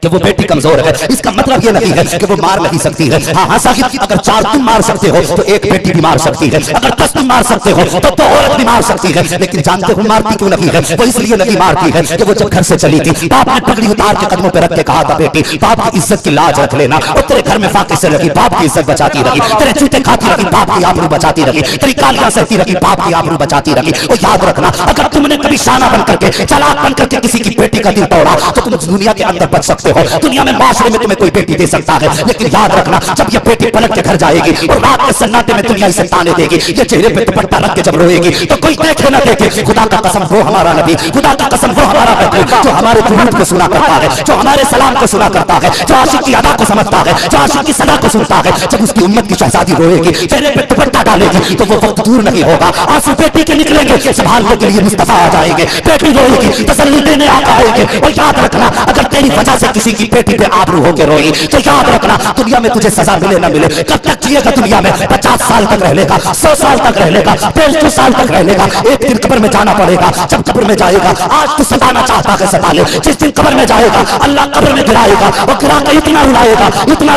कि वो बेटी कमजोर है, इसका मतलब ये नहीं है कि वो मार नहीं सकती है। हाँ हाँ साहिब, अगर 4 तुम मार सकते हो तो एक बेटी भी मार सकती है, अगर 10 तुम मार सकते हो तो 2 औरत भी मार सकती है। लेकिन जानते हो मारती क्यों नहीं है? वो इसलिए नहीं मारती है कि वो जब घर से चली थी, बाप ने पगड़ी उतार के कदमों पे रख के कहा था, बेटी बाप की इज्जत की लाज रख लेना। और तेरे घर में फाके से रही, बाप की इज्जत बचाती रही, तेरे जूते खाती रही, बाप की आबरू बचाती रही, तेरी गालियां सहती रही, बाप की आबरू बचाती रही। और याद रखना, अगर तुमने कभी शाना बन करके, चालाक बन करके किसी की बेटी का दिल तोड़ा तो तुम दुनिया के अंदर बच सकते हो, दुनिया में माशरे में तुम्हें कोई बेटी दे सकता है, लेकिन याद रखना जब ये बेटी पलट के घर जाएगी और रात के सन्नाटे में दुनिया इसे ताने देगी, ये चेहरे पे दुपट्टा रख के जब रोएगी तो कोई देखे ना देखे, खुदा का कसम वो हमारा नबी, खुदा का कसम वो हमारा नबी जो हमारे दुरूद को सुना करता है, जो हमारे सलाम को सुना करता है, जो आशिक की अदा को समझता है, जो आशिक की सदा को सुनता है, जब उसकी उम्मत की शहजादी रोएगी, चेहरे पे दुपट्टा डालेगी, तो वो वक्त दूर नहीं होगा, आंसू बेटी के निकलेंगे, संभालने के लिए मुस्तफा आ जाएंगे, बेटी रोएगी, तसल्ली देने आका आएंगे। और याद रखना, अगर तेरी वजह से किसी की बेटी पे आबरू होकर रोई, तो याद रखना दुनिया में तुझे सजा मिले ना मिले, कब तक जिएगा दुनिया में? 50 साल तक रह लेगा, 100 साल तक रह लेगा, 150 साल तक रह लेगा, एक दिन कब्र में जाना पड़ेगा। जब कब्र में जाएगा, आज तू सताना चाहता है सता ले, जिस दिन कब्र में जाएगा अल्लाह कब्र में गिराएगा, और गिरा कर इतना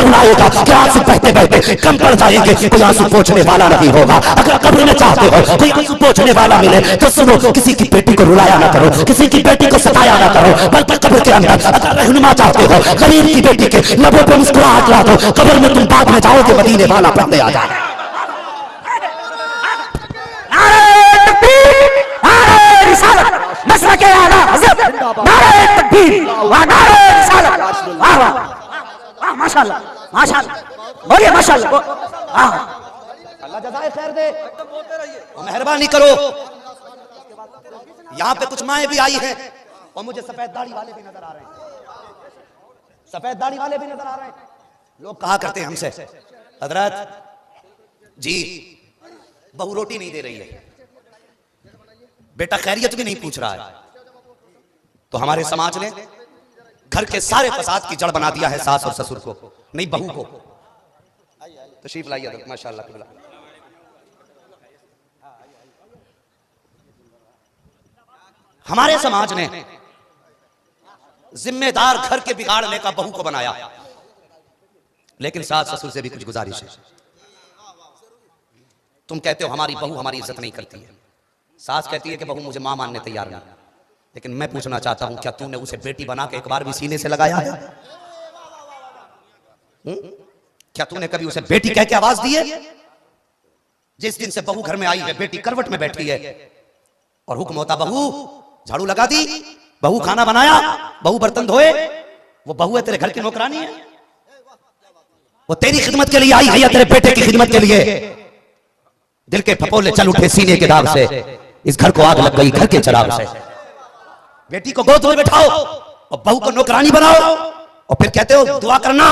रुलाएगा कि आंसू बहते बहते कम पड़ जाएंगे, कोई आंसू पोंछने वाला नहीं होगा। अगर कब्र में चाहते हो कोई आंसू पोंछने वाला मिले, तो सुनो, किसी की बेटी को रुलाया ना करो, किसी की बेटी को सताया ना करो, बल्कि कब्र के अंदर अगर रहनुमा चाहते हो, गरीब की बेटी के लबों पर मुस्कुराहट ला दो, कब्र में तुम बाद में जाओगे मदीने वाला पहले आ जाए। माशाल्लाह माशाल्लाह, बोलिए माशाल्लाह। अल्लाह जज़ाए खैर दे, मेहरबानी करो। यहाँ पे कुछ माएँ भी आई हैं, और मुझे सफेद दाढ़ी वाले भी नजर आ रहे हैं, सफेद दाढ़ी वाले भी नजर आ रहे हैं। लोग कहा करते हैं हमसे, हजरत जी बहू रोटी नहीं दे रही है, बेटा खैरियत भी नहीं पूछ रहा है। तो हमारे समाज ने घर के सारे फसाद की जड़ बना दिया है सास और ससुर को, नहीं बहू को। तशरीफ लाइए माशाल्लाह। हमारे समाज ने जिम्मेदार घर के बिगाड़ने का बहू को बनाया, लेकिन सास ससुर से भी कुछ गुजारिश है। तुम कहते हो हमारी बहू हमारी इज्जत नहीं करती है, सास कहती है कि बहू मुझे मां मानने तैयार नहीं। लेकिन मैं पूछना चाहता हूं, क्या तूने उसे बेटी बना के एक बार भी सीने से लगाया है? क्या तूने कभी उसे बेटी कह के आवाज दी है? जिस दिन से बहू घर में आई है, बेटी करवट में बैठी है और हुक्म होता बहू झाड़ू लगा दी, बहू खाना बनाया, बहू बर्तन धोए, वो बहू है तेरे घर की नौकरानी है, वो तेरी खिदमत के लिए आई है या तेरे बेटे की खिदमत के लिए? दिल के फपोले चल उठे सीने के दाग से, इस घर को आग लग गई घर के चिराग से। बेटी को गोद में बैठाओ और बहू को नौकरानी बनाओ, और फिर कहते हो दुआ करना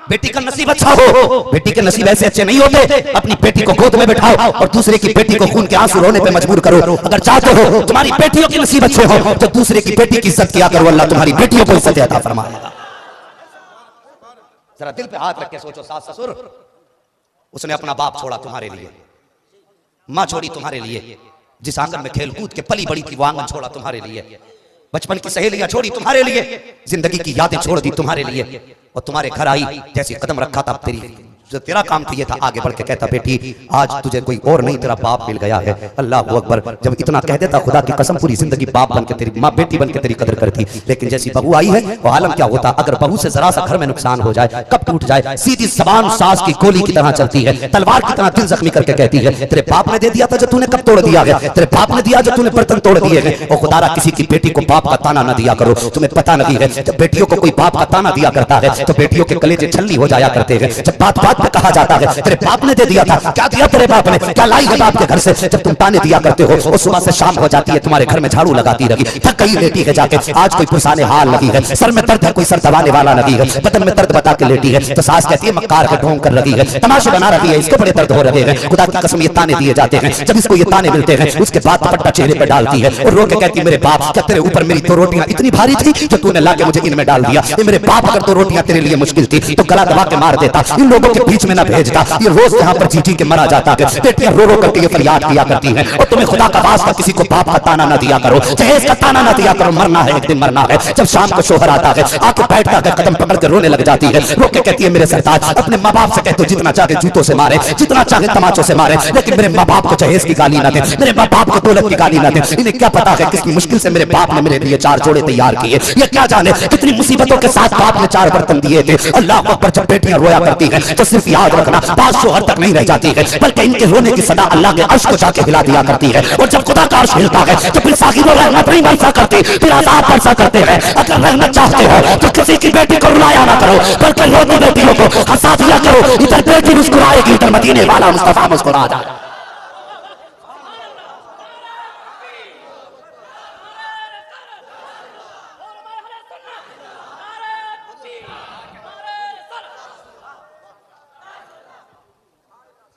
बेटी का नसीब अच्छा हो। बेटी के नसीब ऐसे अच्छे नहीं होते। अपनी बेटी को गोद में बैठाओ और दूसरे की बेटी को खून के आंसू रोने पे मजबूर करो। अगर चाहते हो तुम्हारी बेटियों के नसीब अच्छे हो, तो दूसरे की बेटी की इज्जत किया करो, अल्लाह तुम्हारी बेटियों को इज्जत अता फरमाएगा। जरा दिल पे हाथ रख के सोचो, सास ससुर, उसने अपना बाप छोड़ा तुम्हारे लिए, माँ छोड़ी तुम्हारे लिए, जिस आंगन में खेल कूद के पली बड़ी थी वो आंगन छोड़ा तुम्हारे लिए, बचपन की सहेलियां छोड़ी तुम्हारे लिए, जिंदगी की यादें छोड़ दी तुम्हारे लिए, और तुम्हारे घर आई, जैसे कदम रखा था जो तेरा काम था ये था, आगे बढ़ के कहता बेटी आज तुझे कोई और नहीं तेरा बाप मिल गया है। अल्लाह अकबर। जब इतना कह देता, खुदा की कसम पूरी जिंदगी बाप बन के तेरी माँ बेटी बन के तेरी कदर करती। लेकिन जैसी बहू आई है वो आलम क्या होता, अगर बहू से जरा सा घर में नुकसान हो जाए, कब टूट जाए, सीधी जबान सास की गोली की तरह चलती है, तलवार की तरह दिल जख्मी करके कहती है तेरे बाप ने दे दिया था जो तूने कब तोड़ दिया है, तेरे बाप ने दिया जो तूने बर्तन तोड़ दिए हैं। और खुदारा किसी की बेटी को बाप का ताना न दिया करो, तुम्हें पता नहीं है जब बेटियों को कोई बाप का ताना दिया करता है तो बेटियों के कलेजे छल्ली हो जाया करते हैं। जब बात बात में कहा जाता है तेरे बाप ने दे दिया था, क्या दिया तेरे बाप ने, क्या लाई है बाप के घर से, जब तुम ताने दिया करते हो और सुबह से शाम हो जाती है तुम्हारे घर में झाड़ू लगाती रही, थक गई लेटी है जाके, आज कोई पुरसाने हाल लगी है, सर में दर्द है कोई सर दबाने वाला नहीं है, बदन में दर्द बता के लेटी है, तो सास कहती है मक्कार है ढोंग कर रही है, तमाशे बना रही है, इसको बड़े दर्द हो रहे हैं। खुदा की कसम ये ताने दिए जाते हैं, जब इसको ये ताने मिलते हैं उसके बाद दुपट्टा चेहरे पे डालती है और रो के कहती है मेरे बाप क्या तेरे ऊपर मेरी 2 रोटियां इतनी भारी थी जो तूने लाके मुझे इनमें डाल दिया। मेरे बाप अगर 2 रोटियां तेरे लिए मुश्किल थी तो गला दबा के मार देता, इन लोगों के बीच में ना भेजता। ये रोज यहाँ पर जी के मरा जाता है, बेटियां रो रो करके ये फरियाद किया करती हैं। और तुम्हें खुदा का वास्ता किसी को बाप का ताना ना दिया करो, जहेज का ताना ना दिया करो, मरना है एक दिन मरना है। जब शाम को शोहर आता है आके बैठता है कदम पकड़ के रोने लग जाती है, रो के कहती है मेरे सरताज अपने माँ बाप से कहते जितना चाहे जूतों से मारे, जितना चाहे तमाचों से मारे, लेकिन मेरे माँ बाप को जहेज की गाली ना दे, मेरे माँ बाप को दौलत की गाली ना दे। इन्हें क्या पता है कितनी मुश्किल से मेरे बाप ने मेरे लिए 4 जोड़े तैयार किए, ये क्या जाने कितनी मुसीबतों के साथ बाप ने 4 बर्तन दिए थे। अल्लाह अकबर। जब बेटियां रोया करती हैं तो सिर्फ याद रखना बात शोहर तक नहीं रह जाती है, बल्कि इनके रोने की सदा अल्लाह के अर्श को जाके हिला दिया करती है। और जब खुदा का अर्श हिलता है तो फिर साकिब रहमत नहीं बरसा करती, फिर अज़ाब बरसा करते हैं। अगर रहमत चाहते हो तो किसी की बेटी को रुलाया ना करो, बल्कि रोती बेटियों को हंसा दिया करो। इधर बेटी मुस्कुराएगी, इधर मदीने वाला मुस्तफा मुस्कुरा जाए।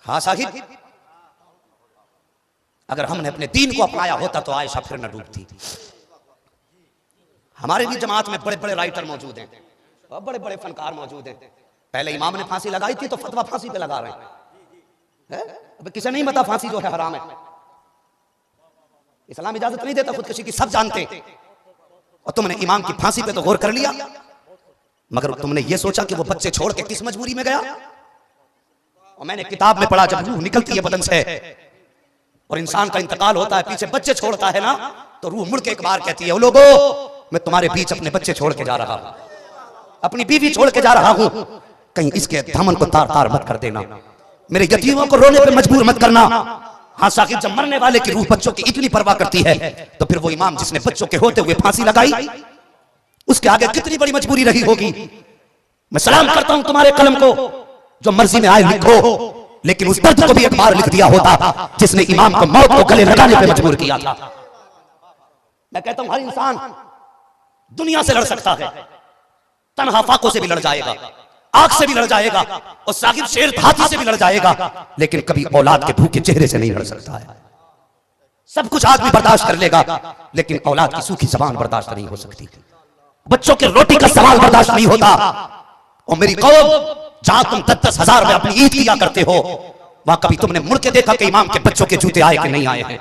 हाँ साहिब, अगर हमने अपने दीन को अपनाया होता तो आयशा फिर न डूबती। हमारे भी जमात में बड़े बड़े राइटर मौजूद हैं और बड़े बड़े फनकार मौजूद हैं। पहले इमाम ने फांसी लगाई थी तो फतवा फांसी पे लगा रहे हैं। अब किसे नहीं पता फांसी जो है हराम है, इस्लाम इजाजत नहीं देता खुदकुशी की, सब जानते हैं। और तुमने इमाम की फांसी पे तो गौर कर लिया, मगर तुमने ये सोचा कि वो बच्चे छोड़ के किस मजबूरी में गया। और मैंने किताब में पढ़ा, जब रूह निकलती है बदन से और इंसान का इंतकाल होता है, पीछे बच्चे छोड़ता है ना, तो रूह मुड़ के एक बार कहती है, ओ लोगो, मैं तुम्हारे बीच अपने बच्चे छोड़ के जा रहा हूं, अपनी बीवी छोड़ के जा रहा हूं, कहीं इसके दामन को तार तार मत कर देना, मेरे यतीमों को रोने पे मजबूर मत करना। हाँ साकिब, जब मरने वाले की रूह बच्चों की इतनी परवाह करती है, तो फिर वो इमाम जिसने बच्चों के होते हुए फांसी लगाई, उसके आगे कितनी बड़ी मजबूरी रही होगी। मैं सलाम करता हूं तुम्हारे कलम को, जो मर्जी में आए लिखो, लेकिन उस दर्द को भी एक बार लिख दिया होता जिसने इमाम को मौत को गले लगाने पे मजबूर किया था। मैं कहता हूं हर इंसान दुनिया से लड़ सकता है, तन्हा फाकों से भी लड़ जाएगा, आग से भी लड़ जाएगा, और साकिब शेर हाथी से भी लड़ जाएगा, लेकिन कभी औलाद के भूखे चेहरे से नहीं लड़ सकता है। सब कुछ आदमी बर्दाश्त कर लेगा, लेकिन औलाद की सूखी जबान बर्दाश्त नहीं हो सकती, बच्चों के रोटी का सवाल बर्दाश्त नहीं होता। और मेरी कौम, जहां तुम 10,000 में अपनी ईद किया करते हो, वहां कभी तुमने मुड़ के देखा कि इमाम के बच्चों के जूते आए कि नहीं आए हैं,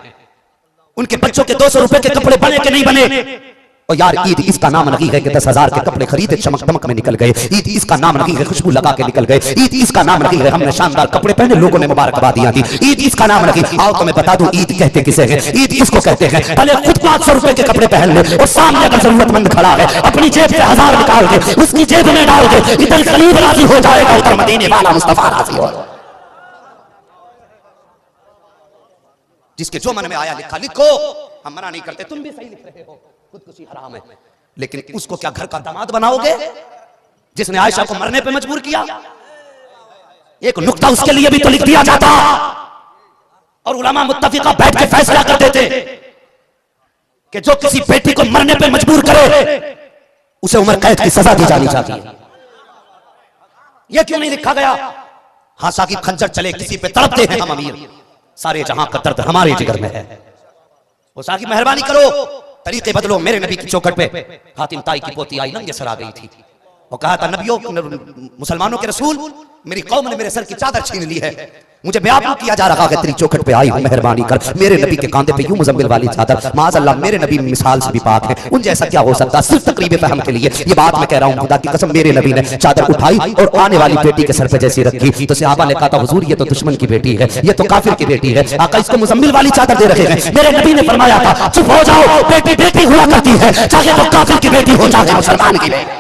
उनके बच्चों के 200 रुपए के कपड़े बने कि नहीं बने। और यार, ईद इसका नाम नहीं है कि 10,000 के कपड़े खरीदे चमक दमक में निकल गए, ईद इसका नाम नहीं है खुशबू लगा के निकल गए, ईद इसका नाम नहीं है हमने शानदार कपड़े पहने लोगों ने मुबारकबादियां दी, ईद इसका नाम नहीं। आओ तो मैं बता दूं ईद कहते किसे हैं। ईद इसको कहते हैं भले खुद 500 रुपए के कपड़े पहन ले और सामने अगर जरूरतमंद खड़ा है, अपनी जेब से 1000 निकाल के उसकी जेब में डाल के, इधर करीब राजी हो जाएगा, उधर मदीने वाला मुस्तफा राजी हो। जिसके जो मन में आया लिखा लिखो, हम मना नहीं करते, तुम भी सही लिख रहे हो, खुदकुशी हराम है, लेकिन उसको क्या घर का दामाद बनाओगे जिसने आयशा को मरने पे मजबूर किया? एक नुक्ता उसके लिए भी तो लिख दिया जाता, और उलमा मुत्तफिका बैठ के फैसला कर देते कि जो किसी बेटी को मरने पे मजबूर करे उसे उम्र कैद की सजा दी जानी चाहिए। यह क्यों नहीं लिखा गया? हाँ साकिब, खंजर चले किसी पे तड़पते हैं हम अमीर, सारे जहां का दर्द हमारे जिगर में है। वो साकिब मेहरबानी करो, तरीके बदलो। मेरे नबी की चौखट पे हातिम ताई की पोती आई, नंगे सर आ गई थी और कहा था, नबियों, मुसलमानों के रसूल, मेरी कौम ने मेरे सर की चादर छीन ली है, मुझे बेआबरू किया जा रहा है, तेरी चौखट पे आई हूं, मेहरबानी कर। मेरे नबी के कांधे पे यूं मुजम्मिल वाली चादर, माज़अल्लाह मेरे नबी मिसाल से भी पाक है, उन जैसा क्या हो सकता। सिर्फ तकरीब फहम के लिए ये बात मैं कह रहा हूं, खुदा की कसम, मेरे नबी ने चादर उठाई और आने वाली बेटी के सर पे जैसी रखी तो सहाबा ने कहा था, हुजूर ये तो दुश्मन की बेटी है, ये तो काफिर की बेटी है, आका इसको मुजम्मिल वाली चादर दे रहे हैं। मेरे नबी ने फरमाया था, चुप हो जाओ, बेटी बेटी हुआ करती है, चाहे वो काफिर की बेटी हो चाहे मुसलमान की बेटी।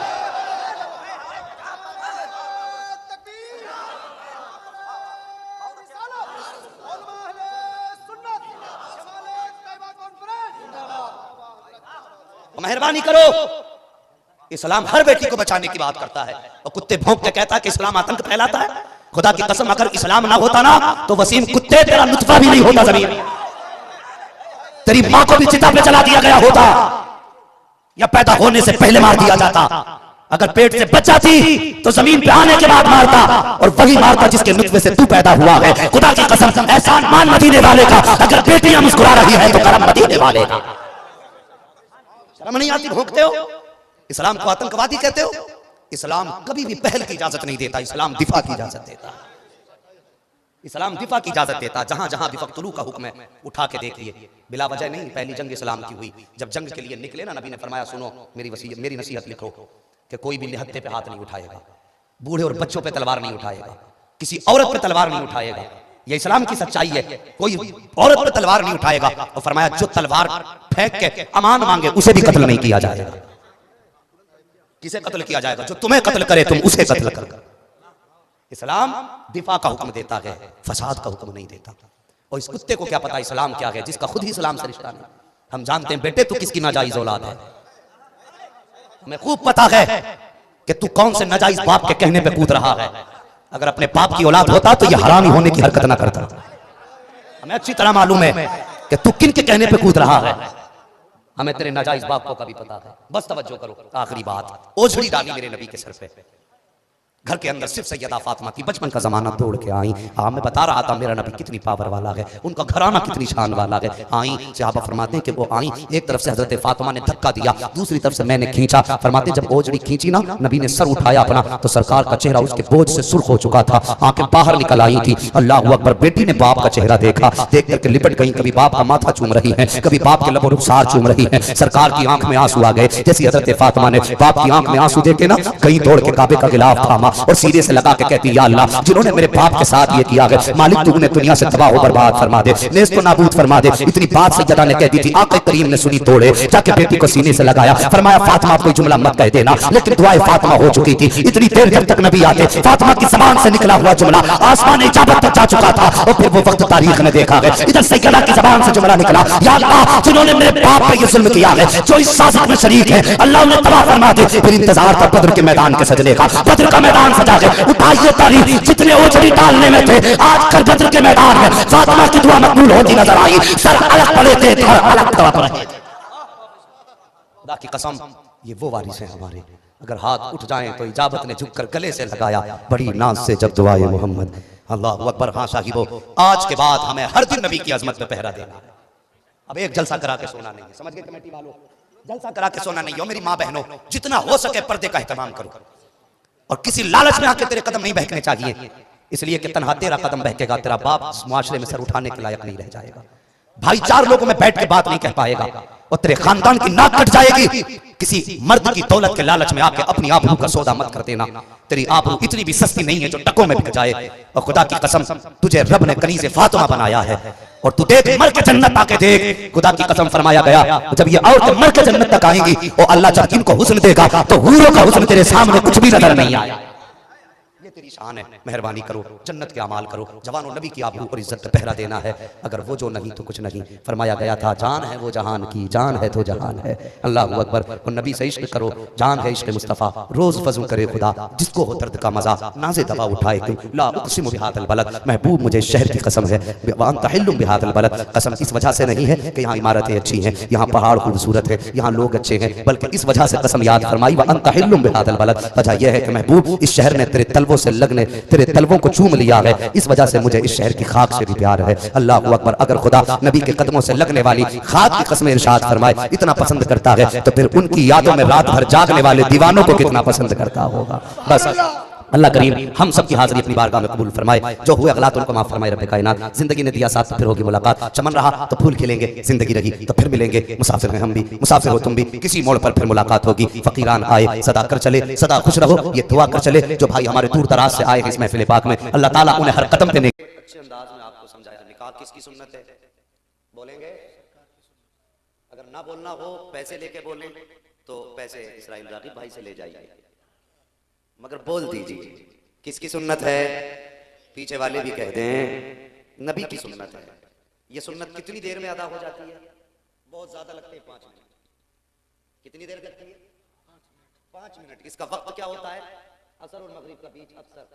मेहरबानी करो, इस्लाम हर बेटी को बचाने की बात करता है, और कुत्ते भौंक के कहता है कि इस्लाम आतंक फैलाता है। खुदा की कसम, अगर इस्लाम ना होता ना तो वसीम कुत्ते तेरा नुतफा भी नहीं होता जमीन, तेरी मां को भी चिता पे चला दिया गया होता, या पैदा होने से पहले मार दिया जाता। अगर पेट से बच जाती तो जमीन पे आने के बाद मारता, और वही मारता जिसके नुतफे से तू पैदा हुआ है। खुदा की कसम, एहसान मान मदीने वाले का, अगर बेटियां मुस्कुरा रही है तो करम मदीने वाले का। शर्म नहीं आती? भोंकते हो, इस्लाम को आतंकवादी कहते हो। इस्लाम कभी भी पहल की इजाजत नहीं देता, इस्लाम दिफा की इजाजत देता, इस्लाम दिफा की इजाजत देता। जहां जहां भी वक्तुलू का हुक्म है उठा के देखिए, बिला वजह नहीं। पहली जंग इस्लाम की हुई, जब जंग के लिए निकले ना, नबी ने फरमाया, सुनो मेरी नसीहत लिखो कि कोई भी निहत्थे पे हाथ नहीं उठाएगा, बूढ़े और बच्चों पे तलवार नहीं उठाएगा, किसी औरत पे तलवार नहीं उठाएगा। ये इस्लाम की सच्चाई है, कोई औरत पे तलवार नहीं उठाएगा। और फरमाया, जो तलवार फेंक के अमान मांगे उसे भी कत्ल नहीं किया जाएगा। किसे कत्ल किया जाएगा? जो तुम्हें कत्ल करे तुम उसे कत्ल कर। इस्लाम दिफा का हुक्म देता है, फसाद का हुक्म नहीं देता। और इस कुत्ते को क्या पता इस्लाम क्या है, जिसका खुद ही इस्लाम से रिश्ता नहीं। हम जानते हैं बेटे तू किसकी नाजायज औलाद है, हमें खूब पता है कि तू कौन से नाजायज बाप के कहने पे कूद रहा है। अगर अपने बाप की औलाद होता तो यह हरामी होने की हरकत ना करता। हमें अच्छी तरह मालूम है कि तू किन के कहने पे कूद रहा है, हमें तेरे नाजायज बाप को कभी पता है। बस तवज्जो करो, आखिरी बात, ओझड़ी डाली मेरे नबी के सर पे। घर के अंदर सिर्फ सैयदा फातिमा की बचपन का जमाना तोड़ के आई। हाँ, मैं बता रहा था मेरा नबी कितनी पावर वाला है, उनका घराना कितनी शान वाला है। आई सहाबा फरमाते हैं कि वो आई, एक तरफ से हजरत फातिमा ने धक्का दिया, दूसरी तरफ से मैंने खींचा। फरमाते जब ओजड़ी खींची ना, नबी ने सर उठाया अपना, तो सरकार का चेहरा उसके बोझ से सुर्ख हो चुका था, आंखें बाहर निकल आई थी। अल्लाह अकबर। बेटी ने बाप का चेहरा देखा, देख करके लिपट गई, कभी बाप का माथा चूम रही है, कभी बाप के लबो रुखसार चूम रही है। सरकार की आंख में आंसू आ गए। जैसी हजरत फातिमा ने बाप की आंख में आंसू देखे ना, कहीं दौड़ के काबे का गिलाफ थामा और सीधे से लगा के कहती या अल्लाह, जिन्होंने मेरे बाप के साथ ये किया है, मालिक तू उन्हें दुनिया से तबाह हो बर्बाद फरमा दे, नेस्त को नाबूद फरमा दे। इतनी बात सैयदा ने कह दी थी। आका करीम ने सुनी, तोड़े जाके बेटी को सीने से लगाया, फरमाया फातिमा कोई जुमला मत कह देना। लेकिन दुआए फातिमा हो चुकी थी। इतनी देर जब तक नबी आते, फातिमा की ज़बान से निकला हुआ जुमला आसमान इजाबत तक जा चुका था। और फिर वो वक्त तारीख ने देखा है, इधर सैयदा की ज़बान से जुमला निकला, या अल्लाह, जिन्होंने मेरे बाप पे ये जुल्म किया है, जो इस साजिश में शरीक है, अल्लाह उन्हें तबाह फरमा दे। फिर इंतजार था बद्र के मैदान के सजने का। बद्र का मैदान सजा है, उठाइए तारीख, जितने ओझड़ी डालने में थे, आज कल बद्र के मैदान में फातिमा की दुआ मकबूल होती नजर आई। सर अलग पड़े थे, अलग तवा पर रहे। खुदा की कसम, ये वो वारिस हैं हमारे, अगर हाथ उठ जाएं तो इजाबत ने झुककर गले से लगाया बड़ी नाज से जब दुआए मोहम्मद। अल्लाह अकबर। हाँ साहिबो, आज के बाद हमें हर दिन नबी की अजमत पे पहरा देना है। अब एक जलसा करा के सोना नहीं है, समझ गए कमेटी वालों? जलसा करा के सोना नहीं हो। मेरी माँ बहनों, जितना हो सके पर्दे का एहतमाम करो, और किसी लालच में आके तेरे कदम नहीं बहकने चाहिए, इसलिए कि तन्हा तेरा कदम बहकेगा, तेरा बाप इस मुआशरे में सर उठाने के लायक नहीं रह जाएगा। भाई चार लोगों में बैठ के बात नहीं कह पाएगा, और तेरे खानदान की नाक कट जाएगी। किसी मर्द की दौलत के लालच में आके अपनी आबरू का सौदा मत कर देना। तेरी आबरू इतनी भी सस्ती नहीं है जो टकों में बिक जाए। और खुदा की कसम, तुझे रब ने कनीज़े फातिमा बनाया है, और तू देख मर के जन्नत आके देख। खुदा की कसम फरमाया गया, जब ये औरतें मर के जन्नत तक आएंगी, और अल्लाह जब इनको हुस्न देगा तो हूरों का हुस्न तेरे सामने कुछ भी नजर नहीं आया। तेरी शान है, मेहरबानी करो, जन्नत के अमाल करो, जवानों नबी की आबरू और इज्जत पे पहरा देना है। अगर वो जो नहीं तो कुछ नहीं। फरमाया गया था, जान है वो जहान की, जान है तो जहान है। अल्लाह अकबर। और नबी से इश्क करो, जान है इश्क मुस्तफ़ा, रोज फज़ल करे खुदा, जिसको हो दर्द का मजा, नाज़े दवा उठाए क्यों। ला उक़सिमु बिहाज़ल बलद, महबूब मुझे शहर की कसम है, व अंत हिल्लुम बिहाज़ल बलद। कसम इस वजह से नहीं है कि यहाँ इमारतें अच्छी हैं, यहाँ पहाड़ खूबसूरत है, यहाँ लोग अच्छे हैं, बल्कि इस वजह से कसम याद फरमाई, व अंत हिल्लुम बिहाज़ल बलद। वजह यह है कि महबूब, इस शहर ने तेरे तलवों से लगने, तेरे तलवों को चूम लिया है, इस वजह से मुझे इस शहर की खाक से भी प्यार है। अल्लाह अकबर। अगर खुदा नबी के कदमों से लगने वाली खाक की कसम इरशाद फरमाए इतना पसंद करता है, तो फिर उनकी यादों में रात भर जागने वाले दीवानों को कितना पसंद करता होगा। बस अल्लाह करीम हम सब की हाजिरी अपनी बारगाह में कबूल फरमाए, जो हुए अगलात उनको माफ फरमाए रब्बे कायनात। जिंदगी ने दिया साथ तो फिर होगी मुलाकात, चमन रहा तो फूल खिलेंगे, जिंदगी रही तो फिर मिलेंगे। मुसाफिर हैं हम भी, मुसाफिर हो तुम भी, किसी मोड़ पर फिर मुलाकात होगी। फकीरान आए सदा कर चले, सदा खुश रहो, ये दुआ कर चले। जो भाई हमारे दूर दराज से आए हैं इस महफिल पाक में, अल्लाह ताला उन्हें हर कदम पे अच्छे अंदाज में आपको समझाया। निकाह किसकी सुन्नत है बोलेंगे? अगर ना बोलना हो, पैसे लेके बोलें तो पैसे इस्राइल रागिब भाई से ले जाइए, मगर बोल दीजिए किसकी सुन्नत है। पीछे वाले भी कहते हैं नबी की सुन्नत है। ये सुन्नत कितनी देर में अदा हो जाती है? बहुत ज्यादा लगते हैं 5 मिनट। कितनी देर लगती है? 5 मिनट। इसका वक्त क्या होता है? असर और मगरिब का बीच अक्सर।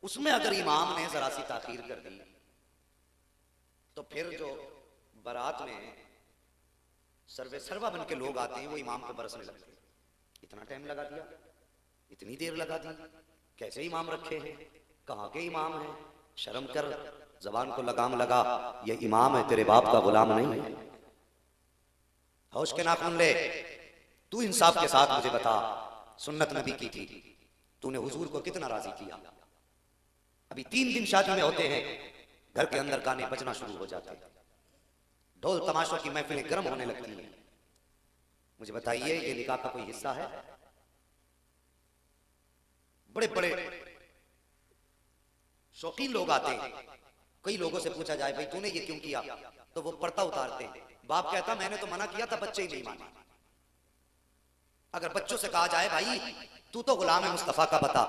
उसमें अगर इमाम ने जरा सी ताखीर कर दी तो फिर जो बारात में सर्वे सर्वा बन के लोग आते हैं वो इमाम को बरसने लगते हैं। इतना टाइम लगा दिया, इतनी देर लगा दी, कैसे इमाम रखे हैं, कहाँ के इमाम हैं? शर्म कर, जबान को लगाम लगा, ये इमाम है, तेरे बाप का गुलाम नहीं है। होश के नाखून ले। तू इंसाफ के साथ मुझे बता, सुन्नत नबी की थी, तूने हुजूर को कितना राजी किया? अभी 3 दिन शादी में होते हैं, घर के अंदर गाने बजना शुरू हो जाते हैं, ढोल तमाशों की महफिलें गर्म होने लगती हैं। मुझे बताइए, ये निकाह का कोई हिस्सा है? बड़े बड़े शौकीन लोग आते हैं, कई लोगों से पूछा जाए भाई तूने ये क्यों किया, तो वो पर्दा उतारते हैं। बाप कहता मैंने तो मना किया था, बच्चे ही नहीं माने। अगर बच्चों से कहा जाए भाई तू तो गुलाम है मुस्तफा का, बता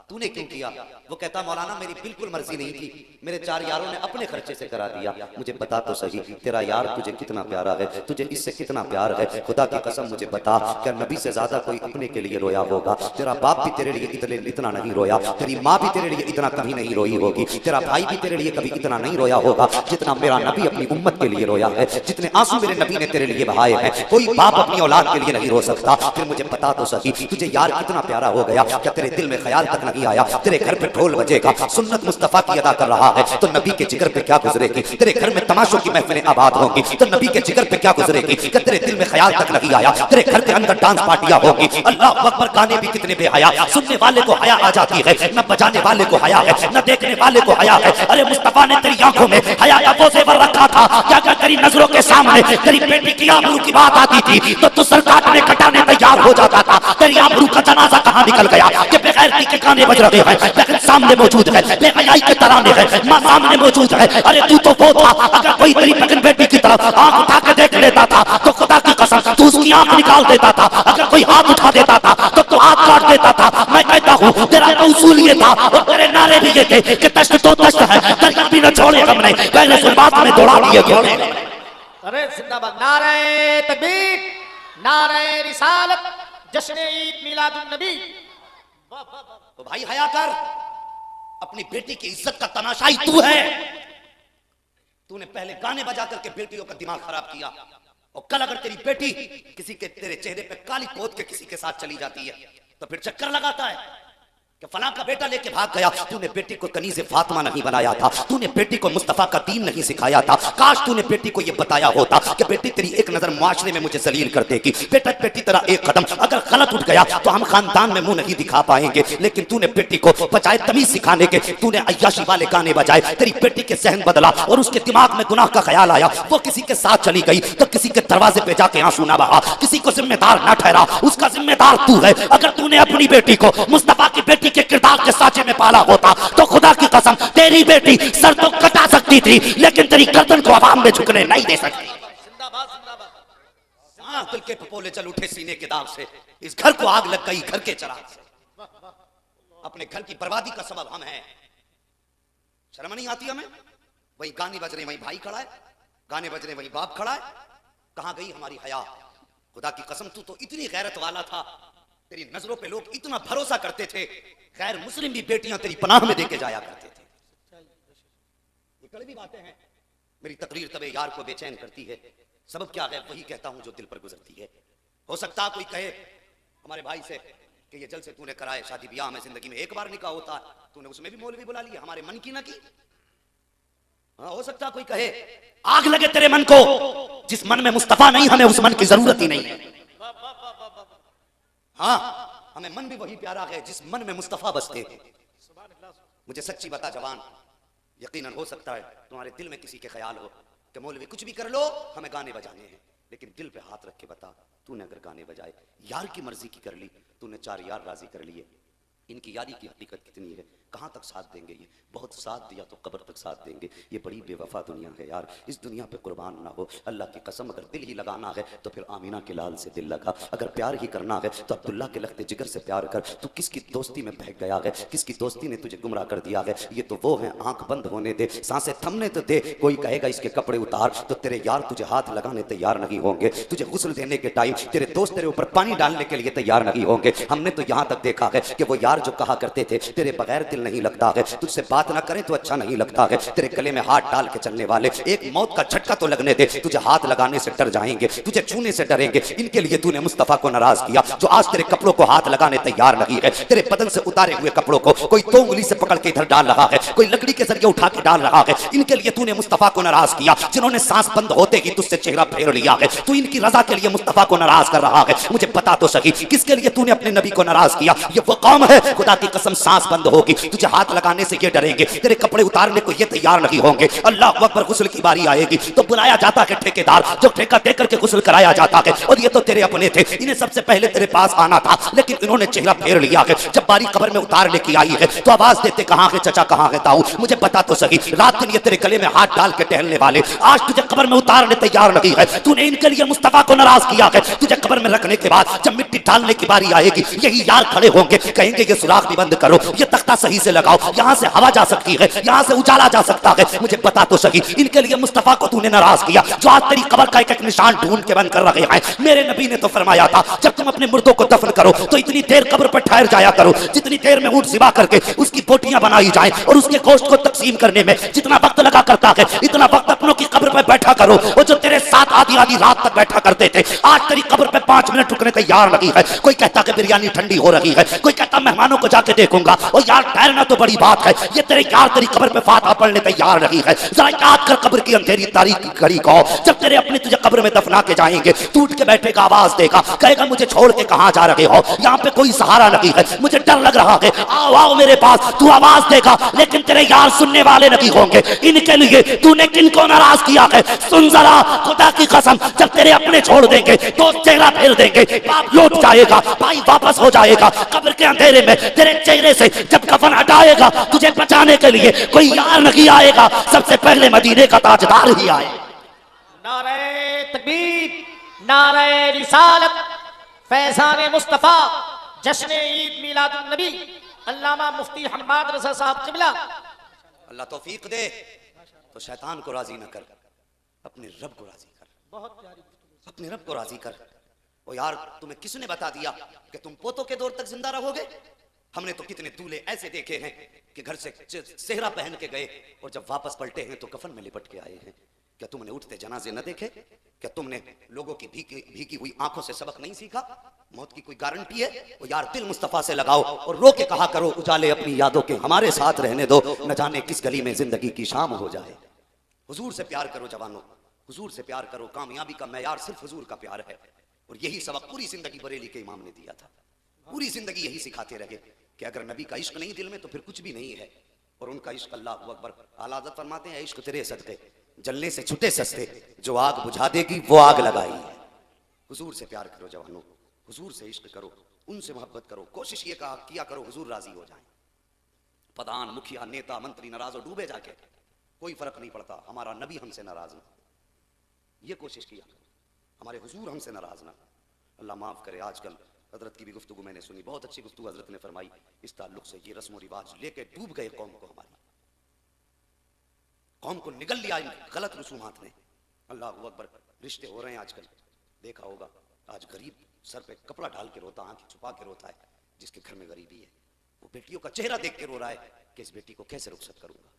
तूने क्यों किया, वो कहता मौलाना मेरी बिल्कुल मर्जी नहीं थी, मेरे 4 यारों ने अपने खर्चे से करा दिया। मुझे बता तो सही, तेरा यार तुझे कितना प्यारा है, तुझे इससे कितना प्यार है, खुदा की कसम मुझे बता, क्या नबी से ज्यादा कोई अपने के लिए रोया होगा? तेरा बाप भी तेरे लिए इतना नहीं रोया, तेरी माँ भी तेरे लिए इतना कभी नहीं रोई होगी, तेरा भाई भी तेरे लिए कभी इतना नहीं रोया होगा जितना मेरा नबी अपनी उम्मत के लिए रोया है। जितने आंसू मेरे नबी ने तेरे लिए बहाए हैं, कोई बाप अपनी औलाद के लिए नहीं रो सकता। फिर मुझे बता तो सही, तुझे यार कितना प्यारा हो गया, क्या तेरे दिल में ख्याल तक नहीं आया तेरे घर पे ढोल बजेगा, सुन्नत मुस्तफा की अदा कर रहा है तो नबी के जिगर पे क्या गुजरेगी, तेरे घर में तमाशों की महफिलें आबाद होंगी तो नबी के जिगर पे क्या गुजरेगी, क्या तेरे दिल में ख्याल तक नहीं आया तेरे घर के अंदर डांस पार्टियां होगी। अल्लाह अकबर, गाने भी कितने बेहया, सुनने वाले को हया आ जाती है, न बजाने वाले को हया है, न देखने वाले को हया है। अरे मुस्तफा ने तेरी आंखों में हया का वो जेवर रखा था, क्या क्या तेरी नजरों के सामने तेरी बेटी की आबरू की बात आती थी तो तू सर काटने कटाने तैयार हो जाता था। तेरी आबरू का जनाजा कहाँ निकल गया कि बेगैरती के गाने बज रहे हैं, लेकिन सामने मौजूद है बेहयाई के तराने हैं, मां सामने मौजूद है। अरे तू तो वो था, अगर कोई तेरी बहन बेटी की तरफ आंख उठा के देख लेता था तो खुदा की कसम तू उसकी आंख निकाल देता था, अगर कोई हाथ उठा देता था तो तू हाथ काट देता था। मैं कहता हूँ तेरा तो उसूल ये था और तेरे नारे भी ये थे कि तश्त तो तश्त है, दर्द भी न छोड़े हमने, पहले शुरुआत में दौड़ा दिए घोड़े। अरे जिंदाबाद, नारे तकबीर, नारे रिसालत, जश्न ईद मिलादुन नबी। तो भाई हया कर, अपनी बेटी की इज्जत का तमाशाई तू है। तूने पहले गाने बजा करके बेटियों का दिमाग खराब किया और कल अगर तेरी बेटी किसी के तेरे चेहरे पे काली पोत के किसी के साथ चली जाती है तो फिर चक्कर लगाता है कि फलां का बेटा लेके भाग गया। तूने बेटी को कनीज़े फातिमा नहीं बनाया था, तूने बेटी को मुस्तफा का दीन नहीं सिखाया था। काश तूने बेटी को यह बताया होता कि बेटी तेरी एक नजर मुआशरे में मुझे जलील कर देगी, बेटा बेटी तेरा एक कदम अगर गलत उठ गया तो हम खानदान में मुंह नहीं दिखा पाएंगे। लेकिन तूने बेटी को बजाय तमीज सिखाने के तूने अय्याशी वाले गाने बजाए, तेरी बेटी के सहन बदला और उसके दिमाग में गुनाह का ख्याल आया, वो किसी के साथ चली गई तो किसी के दरवाजे पे जाके आंसू ना बहा, किसी को जिम्मेदार ना ठहरा, उसका जिम्मेदार तू है। अगर तूने अपनी बेटी को मुस्तफा की बेटी के किरदार के साचे में पाला होता तो खुदा की कसम तेरी बेटी सर तो कटा सकती थी लेकिन तेरी गर्दन को आवाम में झुकने नहीं दे सकती। दिल के पपोले चल उठे सीने के दाग से, इस घर को आग लग गई घर के चराग से। अपने घर की बर्बादी का सबब हम हैं, शर्म नहीं आती हमें? वही गाने बज रहे वही भाई खड़ा है, गाने बज रहे वही बाप खड़ा है, कहां गई हमारी हया? खुदा की कसम तू तो इतनी गैरत वाला था, तेरी नजरों पे लोग इतना भरोसा करते थे, गैर मुस्लिम भी बेटियां तेरी पनाह में देके जाया करते थे। ये कड़वी बातें हैं। मेरी तकरीर तबे यार को बेचैन करती है, सबब क्या है वही कहता हूं जो दिल पर गुजरती है। हो सकता कोई कहे हमारे भाई से कि ये जल से तूने कराए शादी ब्याह में जिंदगी में एक बार निकाह होता है, तूने उसमें भी मौलवी बुला लिया, हमारे मन की ना की। हाँ, हो सकता कोई कहे आग लगे तेरे मन को, जिस मन में मुस्तफा नहीं हमें उस मन की जरूरत ही नहीं है। हाँ, हमें मन भी वही प्यारा है जिस मन में मुस्तफा बसते हैं। मुझे सच्ची बता जवान, यकीनन हो सकता है तुम्हारे दिल में किसी के ख्याल हो कि मौलवी कुछ भी कर लो हमें गाने बजाने हैं, लेकिन दिल पे हाथ रख के बता, तूने अगर गाने बजाए यार की मर्जी की कर ली, तूने 4 यार राजी कर लिए, इनकी यारी की हकीकत कितनी है, कहाँ तक साथ देंगे ये? बहुत साथ दिया तो कब्र तक साथ देंगे। ये बड़ी बेवफा दुनिया है यार, इस दुनिया पे कुर्बान ना हो। अल्लाह की कसम अगर दिल ही लगाना है तो फिर आमीना के लाल से दिल लगा, अगर प्यार ही करना है तो अब्दुल्ला के लखते जिगर से प्यार कर। तू किसकी दोस्ती में बहक गया है, किसकी दोस्ती ने तुझे गुमराह कर दिया है? ये तो वो है, आंख बंद होने दे, सांसें थमने तो दे। कोई कहेगा इसके कपड़े उतार तो तेरे यार तुझे हाथ लगाने तैयार नहीं होंगे, तुझे गुस्ल देने के टाइम तेरे दोस्त तेरे ऊपर पानी डालने के लिए तैयार नहीं होंगे। हमने तो यहाँ तक देखा है कि वो यार जो कहा करते थे तेरे बगैर दिल नहीं लगता है, तुझसे बात ना करें तो अच्छा नहीं लगता है, तेरे गले में हाथ डाल के चलने वाले एक मौत का झटका तो लगने दे, तुझे हाथ लगाने से डर जाएंगे, तुझे छूने से डरेंगे। इनके लिए तूने मुस्तफा को नाराज किया जो आज तेरे कपड़ों को हाथ लगाने तैयार नहीं है। तेरे बदन से उतारे हुए कपड़ों को कोई 2 उंगली से पकड़ के इधर डाल रहा है, कोई लकड़ी के जरिए उठा के डाल रहा है। इनके लिए तूने मुस्तफा को नाराज किया जिन्होंने सांस बंद होते ही तुझसे चेहरा फेर लिया है। तू इनकी रजा के लिए मुस्तफा को नाराज कर रहा है। मुझे बता तो सही किसके लिए तूने अपने नबी को नाराज किया? ये वो कौम है, खुदा की कसम सांस बंद होगी तुझे हाथ लगाने से ये डरेंगे, तेरे कपड़े उतारने को ये तैयार नहीं होंगे। अल्लाह अकबर, गुस्ल की बारी आएगी तो बुलाया जाता है ठेकेदार, जो ठेका दे करके गुस्ल कराया जाता है। और ये तो तेरे अपने थे, इन्हें सबसे पहले तेरे पास आना था, लेकिन इन्होंने चेहरा फेर लिया है। जब बारी कब्र में उतारने की आई है तो आवाज देते कहां है चचा, कहां है ताऊ? मुझे बता तो सही, रात दिन ये तेरे गले में हाथ डाल के टहलने वाले आज तुझे कब्र में उतारने तैयार नहीं है। तूने इनके लिए मुस्तफा को नाराज किया है। तुझे कब्र में रखने के बाद जब मिट्टी डालने की बारी आएगी यही यार खड़े होंगे, कहेंगे ये सुराख भी बंद करो, ये तख्ता सही से लगाओ, यहाँ से हवा जा सकती है, यहाँ से उजाला जा सकता है। मुझे बता तो सही, इनके लिए मुस्तफा को तूने नाराज किया जो आज तेरी कब्र का एक निशान ढूंढ के बंद कर रहे हैं। मेरे नबी ने तो फरमाया था जब तुम अपने मुर्दों को दफन करो तो इतनी देर कब्र पर ठहर जाया करो जितनी देर में ऊंट ज़िबा करके उसकी बोटियां बनाई जाएं और उसके गोश्त को तकसीम करने में जितना वक्त लगा करता है इतना वक्त अपनों की कब्र पर बैठा करो। और जो तेरे साथ आधी आधी रात तक बैठा करते थे, आज तेरी कब्र पे 5 मिनट रुकने तैयार नहीं है। कोई कहता कि बिरयानी ठंडी हो रही है, कोई कहता मेहमानों को जाके देखूंगा। और यार ठहरना तो बड़ी बात है, ये तेरे यार तेरी कब्र पे फातिहा पढ़ने तैयार नहीं है। जरा याद कर कब्र की अंधेरी तारीख की घड़ी को, जब तेरे अपने तुझे कब्र में दफना के जाएंगे, तू उठ के बैठेगा, आवाज देगा, कहेगा मुझे छोड़ के कहां जा रहे हो, यहाँ पे कोई सहारा नहीं है, मुझे डर लग रहा है, आओ आओ मेरे पास। तू आवाज देगा, लेकिन तेरे यार सुनने वाले नहीं होंगे। इनके लिए तूने किनको नाराज किया है? सुन जरा, खुदा की कसम, जब तेरे अपने छोड़ देंगे, दोस्त चेहरा फेर देंगे, बाप लौट जाएगा, भाई वापस हो जाएगा, कब्र के अंधेरे में तेरे चेहरे से जब कफन हटाएगा, तुझे बचाने के लिए कोई यार नहीं आएगा, सबसे पहले मदीने का ताजदार ही आए। नारे तकबीर, नारे रिसालत, फैज़ान मुस्तफ़ा, जश्न ईद मिलादुन नबी, अल्लामा मुफ्ती हम्माद रज़ा साहब क़िबला। अल्लाह तौफीक दे तो शैतान को राजी न कर, अपने रब को राजी कर, अपने रब को राजी कर। ओ यार, तुम्हें किसने बता दिया कि तुम पोतों के दौर तक जिंदा रहोगे? हमने तो कितने दूल्हे ऐसे देखे हैं कि घर से सेहरा पहन के गए और जब वापस पलटे हैं तो कफन में लिपट के आए हैं। क्या तुमने उठते जनाजे न देखे? क्या तुमने लोगों की भीगी हुई आंखों से सबक नहीं सीखा? मौत की कोई गारंटी है? वो यार दिल मुस्तफा से लगाओ और रो के कहा करो, उजाले अपनी यादों के हमारे साथ रहने दो, न जाने किस गली में जिंदगी की शाम हो जाए। हुजूर से प्यार करो जवानों, हुजूर से प्यार करो। कामयाबी का मैयार सिर्फ हुजूर का प्यार है। और यही सबक पूरी जिंदगी बरेली के इमाम ने दिया था। पूरी जिंदगी यही सिखाते रहे कि अगर नबी का इश्क नहीं दिल में तो फिर कुछ भी नहीं है। और उनका इश्क, अल्लाह अकबर, आला हज़रत फरमाते हैं, इश्क तेरे सदके जलने से छुटे सस्ते, जो आग बुझा देगी वो आग लगाई है। हुजूर से प्यार करो जवानों, हुजूर से इश्क करो, उनसे मोहब्बत करो, कोशिश ये किया करो हुजूर राजी हो जाए। प्रधान, मुखिया, नेता, मंत्री नाराज हो डूबे जाके, कोई फर्क नहीं पड़ता, हमारा नबी हमसे नाराज ना, ये कोशिश किया करो, हमारे हुजूर हमसे नाराज ना। अल्लाह माफ करे, आजकल हजरत की भी गुफ्तगू मैंने सुनी, बहुत अच्छी गुफ्तगू हजरत ने फरमाई। इस ताल्लुक से ये रस्म व रिवाज लेके डूब गए कौम को, हमारी कौम को निगल लिया इन गलत रसूमात ने। अल्लाह अकबर, रिश्ते हो रहे हैं आजकल, देखा होगा, आज गरीब सर पे कपड़ा डाल के रोता, आंखें छुपा के रोता है, जिसके घर में गरीबी है। वो बेटियों का चेहरा देख के रो रहा है कि इस बेटी को कैसे रुखसत करूंगा।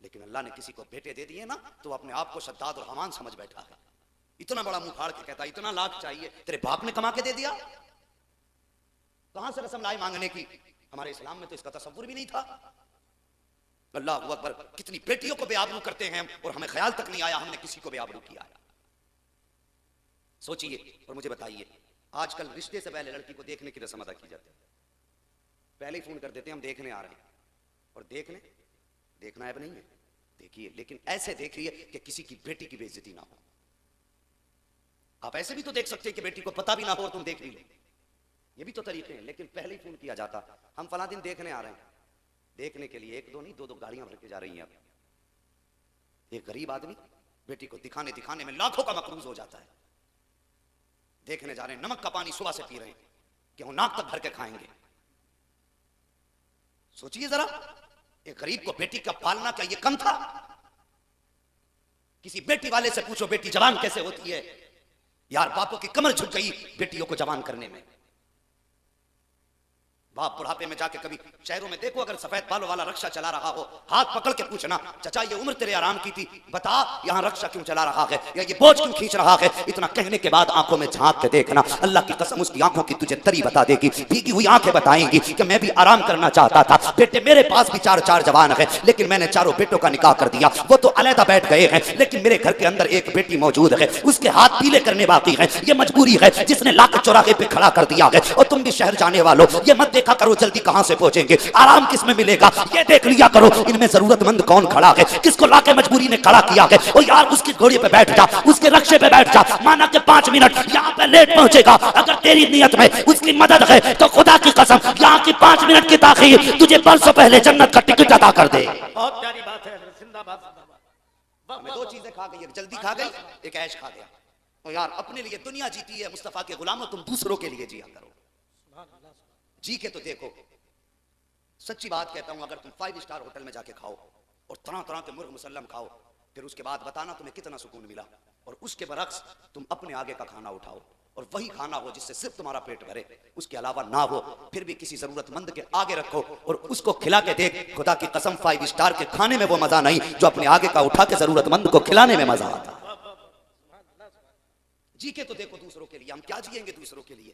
लेकिन अल्लाह ने किसी को बेटे दे दिए ना, तो अपने आप को शद्दाद और हमान समझ बैठा है। इतना बड़ा मुंह फाड़ के कहता है इतना लाख चाहिए, तेरे बाप ने कमा के दे दिया? कहां से रस्म लाई मांगने की? हमारे इस्लाम में तो इसका तसव्वुर भी नहीं था। अल्लाह अकबर, कितनी बेटियों को बेआबरू करते हैं और हमें ख्याल तक नहीं आया हमने किसी को बेआबरू किया। सोचिए और मुझे बताइए, आजकल रिश्ते से पहले लड़की को देखने की रस्म अदा की जाती है। पहले ही फोन कर देते हैं हम देखने आ रहे हैं, और देखना है नहीं है, देखिए, लेकिन ऐसे देखिए कि किसी की बेटी की बेइज्जती ना हो। आप ऐसे भी तो देख सकते हैं कि बेटी को पता भी ना हो और तुम देख भी लो, ये भी तो तरीके हैं। लेकिन पहले ही फोन किया जाता, हम फला दिन देखने आ रहे हैं। देखने के लिए 1 2 नहीं 2 2 गाड़ियां भर के जा रही हैं। अब एक गरीब आदमी बेटी को दिखाने में लाखों का मकरूज हो जाता है। देखने जा रहे हैं, नमक का पानी सुबह से पी रहे हैं कि वो नाक तक भर के खाएंगे। सोचिए जरा, एक गरीब को बेटी का पालना क्या ये कम था? किसी बेटी वाले से पूछो बेटी जवान कैसे होती है। यार बापों की कमर झुक गई बेटियों को जवान करने में। बाप बुढ़ापे में जाके कभी शहरों में देखो, अगर सफेद बालों वाला रक्षा चला रहा हो, हाथ पकड़ के पूछना, चाचा ये उम्र तेरे आराम की थी, बता यहाँ रक्षा क्यों चला रहा है या ये बोझ क्यों खींच रहा है। इतना कहने के बाद आंखों में झांक के देखना, अल्लाह की कसम उसकी आंखों की तुझे तरी बता देगी, भीगी हुई आंखें बताएंगी कि मैं भी आराम करना चाहता था। बेटे मेरे पास भी 4 जवान है, लेकिन मैंने चारों बेटों का निकाह कर दिया, वो तो अलहदा बैठ गए हैं, लेकिन मेरे घर के अंदर एक बेटी मौजूद है, उसके हाथ पीले करने बाकी है। ये मजबूरी है जिसने लाके चौराहे पे खड़ा कर दिया है। और तुम भी शहर जाने वालों, ये मत देखा करो जल्दी कहां से पहुंचेंगे, आराम किस में मिलेगा, ये देख लिया करो इनमें जरूरतमंद कौन खड़ा है, किसको लाके मजबूरी ने खड़ा किया है। और यार उसकी घोड़ी पे बैठ जा, उसके रक्षे पे बैठ जा, माना कि 5 मिनट यहाँ पे लेट पहुंचेगा, अगर तेरी नियत में उसकी मदद है तो खुदा की कसम यहाँ की 5 मिनट की ताखीर तुझे बरसों पहले जन्नत का टिकट अदा कर दे। बहुत प्यारी बात है, जिंदाबाद जिंदाबाद। हमें 2 चीजें खा गई, एक जल्दी खा गई, एक ऐश खा गया। और यार अपने लिए दुनिया जीती है, मुस्तफा के गुलामों तुम दूसरों के लिए जिया करो, जी के तो देखो। सच्ची बात कहता हूं, अगर तुम 5 स्टार होटल में जाके खाओ और तरह तरह के मुर्ग मुसल्लम खाओ, फिर उसके बाद बताना तुम्हें कितना सुकून मिला। और उसके बरक्स तुम अपने आगे का खाना उठाओ और वही खाना हो जिससे सिर्फ तुम्हारा पेट भरे, उसके अलावा ना हो, फिर भी किसी जरूरतमंद के आगे रखो और उसको खिला के देख। खुदा की कसम 5 स्टार के खाने में वो मजा नहीं जो अपने आगे का उठा के जरूरतमंद को खिलाने में मजा आता। जी के तो देखो दूसरों के लिए, हम क्या जिएंगे दूसरों के लिए?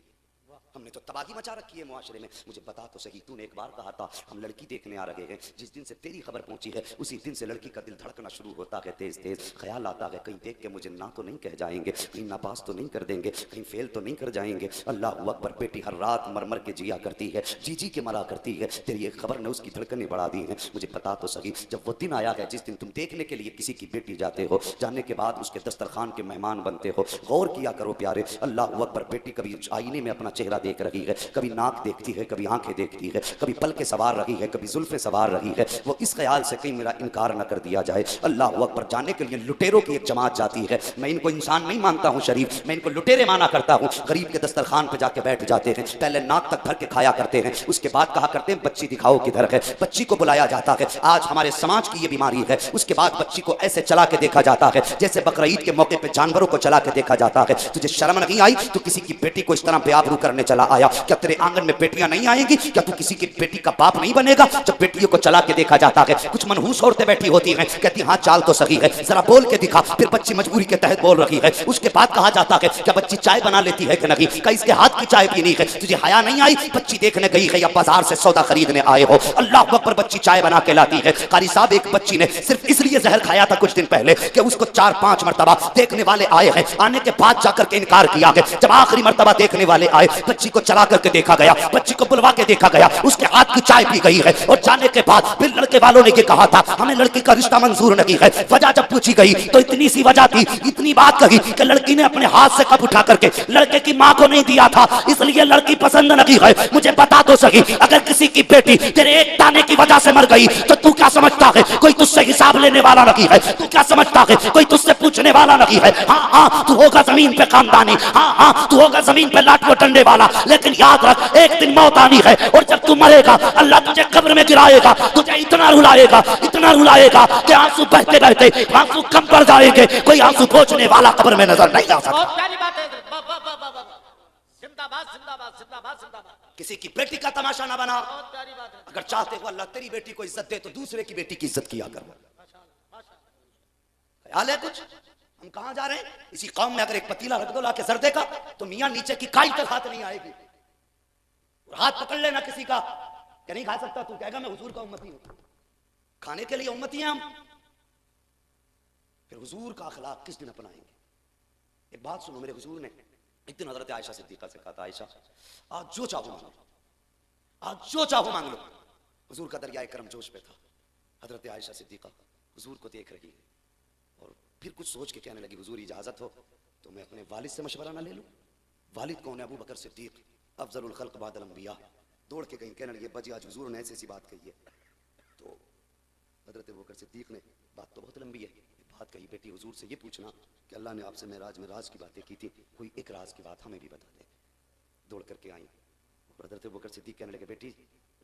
हमने तो तबाही मचा रखी है मुआशरे में। मुझे बता तो सही, तूने एक बार कहा था हम लड़की देखने आ रहे हैं, जिस दिन से तेरी खबर पहुंची है उसी दिन से लड़की का दिल धड़कना शुरू होता है, तेज तेज ख्याल आता है कहीं देख के मुझे ना तो नहीं कह जाएंगे, कहीं नापास तो नहीं कर देंगे, कहीं फेल तो नहीं कर जाएंगे। अल्लाह अकबर, बेटी हर रात मर मर के जिया करती है, जी जी के मरा करती है, तेरी एक खबर ने उसकी धड़कनें बढ़ा दी हैं। मुझे बता तो सही, जब वो दिन आया है जिस दिन तुम देखने के लिए किसी की बेटी जाते हो, जाने के बाद उसके दस्तरखान के मेहमान बनते हो, गौर किया करो प्यारे। अल्लाह अकबर, बेटी कभी आईने में अपना चेहरा देख रही है, कभी नाक देखती है, कभी आंखें देखती है, कभी पलके सवार रही है, कभी जुल्फे सवार रही है। वो इस ख्याल से कहीं मेरा इनकार न कर दिया जाए। अल्लाह अकबर, जाने के लिए लुटेरों की एक जमात जाती है। मैं इनको इंसान नहीं मानता हूँ शरीफ, मैं इनको लुटेरे माना करता हूँ। गरीब के दस्तरखान पे जाके बैठ जाते हैं, पहले नाक तक भर के खाया करते हैं, उसके बाद कहा करते हैं बच्ची दिखाओ किधर है। बच्ची को बुलाया जाता है, आज हमारे समाज की ये बीमारी है। उसके बाद बच्ची को ऐसे चला के देखा जाता है जैसे बकरीद के मौके पे जानवरों को चला के देखा जाता है। तुझे शर्म नहीं आई? तो किसी की बेटी को इस तरह बेआबरू करने चला आया। क्या तेरे आंगन में बेटियां नहीं आएंगी? क्या तू किसी की बेटी का बाप नहीं बनेगा? जब बेटियों को चला के देखा जाता है, कुछ मनहूस औरतें बैठी होती हैं, कहती हाँ चाल तो सही है, जरा बोल के दिखा। फिर बच्ची मजबूरी के तहत बोल रही है। उसके बाद कहा जाता है क्या बच्ची चाय बना लेती है कि नहीं? क्या इसके हाथ की चाय पीनी है? तुझे हया नहीं आई? बच्ची देखने गई है या बाजार से सौदा खरीदने आए हो? अल्लाह अकबर, बच्ची चाय बना के लाती है। कारी साहब, एक बच्ची ने सिर्फ इसलिए जहर खाया था कुछ दिन पहले कि उसको 4-5 मरतबा देखने वाले आए हैं, आने के बाद जाकर के इनकार किया है। जब आखिरी मरतबा देखने वाले आए, बच्ची को चला करके देखा गया, बच्ची को बुलवा के देखा गया, उसके हाथ की चाय पी गई है। और जाने के बाद फिर लड़के वालों ने ये कहा था हमें लड़की का रिश्ता मंजूर नहीं है। वजह जब पूछी गई तो इतनी सी वजह थी, इतनी बात कही कि लड़की ने अपने हाथ से कप उठा करके लड़के की मां को नहीं दिया था, इसलिए लड़की पसंद नहीं है। मुझे बता तो सही, अगर किसी की बेटी तेरे एक ताने की वजह से मर गई तो तू क्या समझता है कोई तुझसे हिसाब लेने वाला नहीं है? तू क्या समझता है कोई तुझसे पूछने वाला नहीं है? हाँ हाँ, तू होगा जमीन पे खानदानी, हाँ हाँ, तू होगा जमीन पे लाठी और डंडे वाला, लेकिन याद रख एक दिन मौत आनी है और जब तू मरेगा अल्लाह तुझे कब्र में गिराएगा, तुझे इतना रुलाएगा कि आंसू बहते बहते आंसू कम पड़ जाएंगे, कोई आंसू पोंछने वाला कब्र में नजर नहीं आ सकता। बहुत प्यारी बात है। जिंदाबाद जिंदाबाद जिंदाबाद जिंदाबाद। किसी की बेटी का तमाशा ना बना। बहुत प्यारी बात है। अगर चाहते हो अल्लाह तेरी बेटी को इज्जत दे तो दूसरे की बेटी की इज्जत किया करो। ख्याल है कुछ? हम कहां जा रहे हैं? इसी कौम में अगर एक पतीला रख दो लाके जर्दे का तो मियां नीचे की काई तक हाथ नहीं आएगी। और हाथ पकड़ लेना किसी का क्या नहीं खा सकता, तू कहेगा मैं हुजूर का उम्मती हूं, खाने के लिए उम्मती हैं हम। फिर हुजूर का अखलाक किस दिन अपनाएंगे? एक बात सुनो, मेरे हुजूर ने एक दिन हजरत आयशा सिद्दीका से कहा था, आयशा आज जो चाहो मांग लो, आज जो चाहो मांग लो। हुजूर का दरिया करम जोश पे था। हजरत आयशा सिद्दीका हुजूर को देख रही है और फिर कुछ सोच के कहने लगी, हुजूर इजाजत हो तो मैं अपने वालिद से मशवरा ना ले लूं? वालिद कौन है? अबू बकर सिद्दीक, अफजलुल खल्क बादल अंबिया। दौड़ के कहीं कहने लगे बजी आज हुजूर ने ऐसी ऐसी बात कही है। तो हजरत अबू बकर सिद्दीक ने, बात तो बहुत लंबी है, बात कही, बेटी हुजूर से ये पूछना कि अल्लाह ने आपसे मेराज में राज की बातें की थी, कोई एक राज की बात हमें भी बता दे। दौड़ करके आई और हजरत अबू बकर सिद्दीक कहने लगे बेटी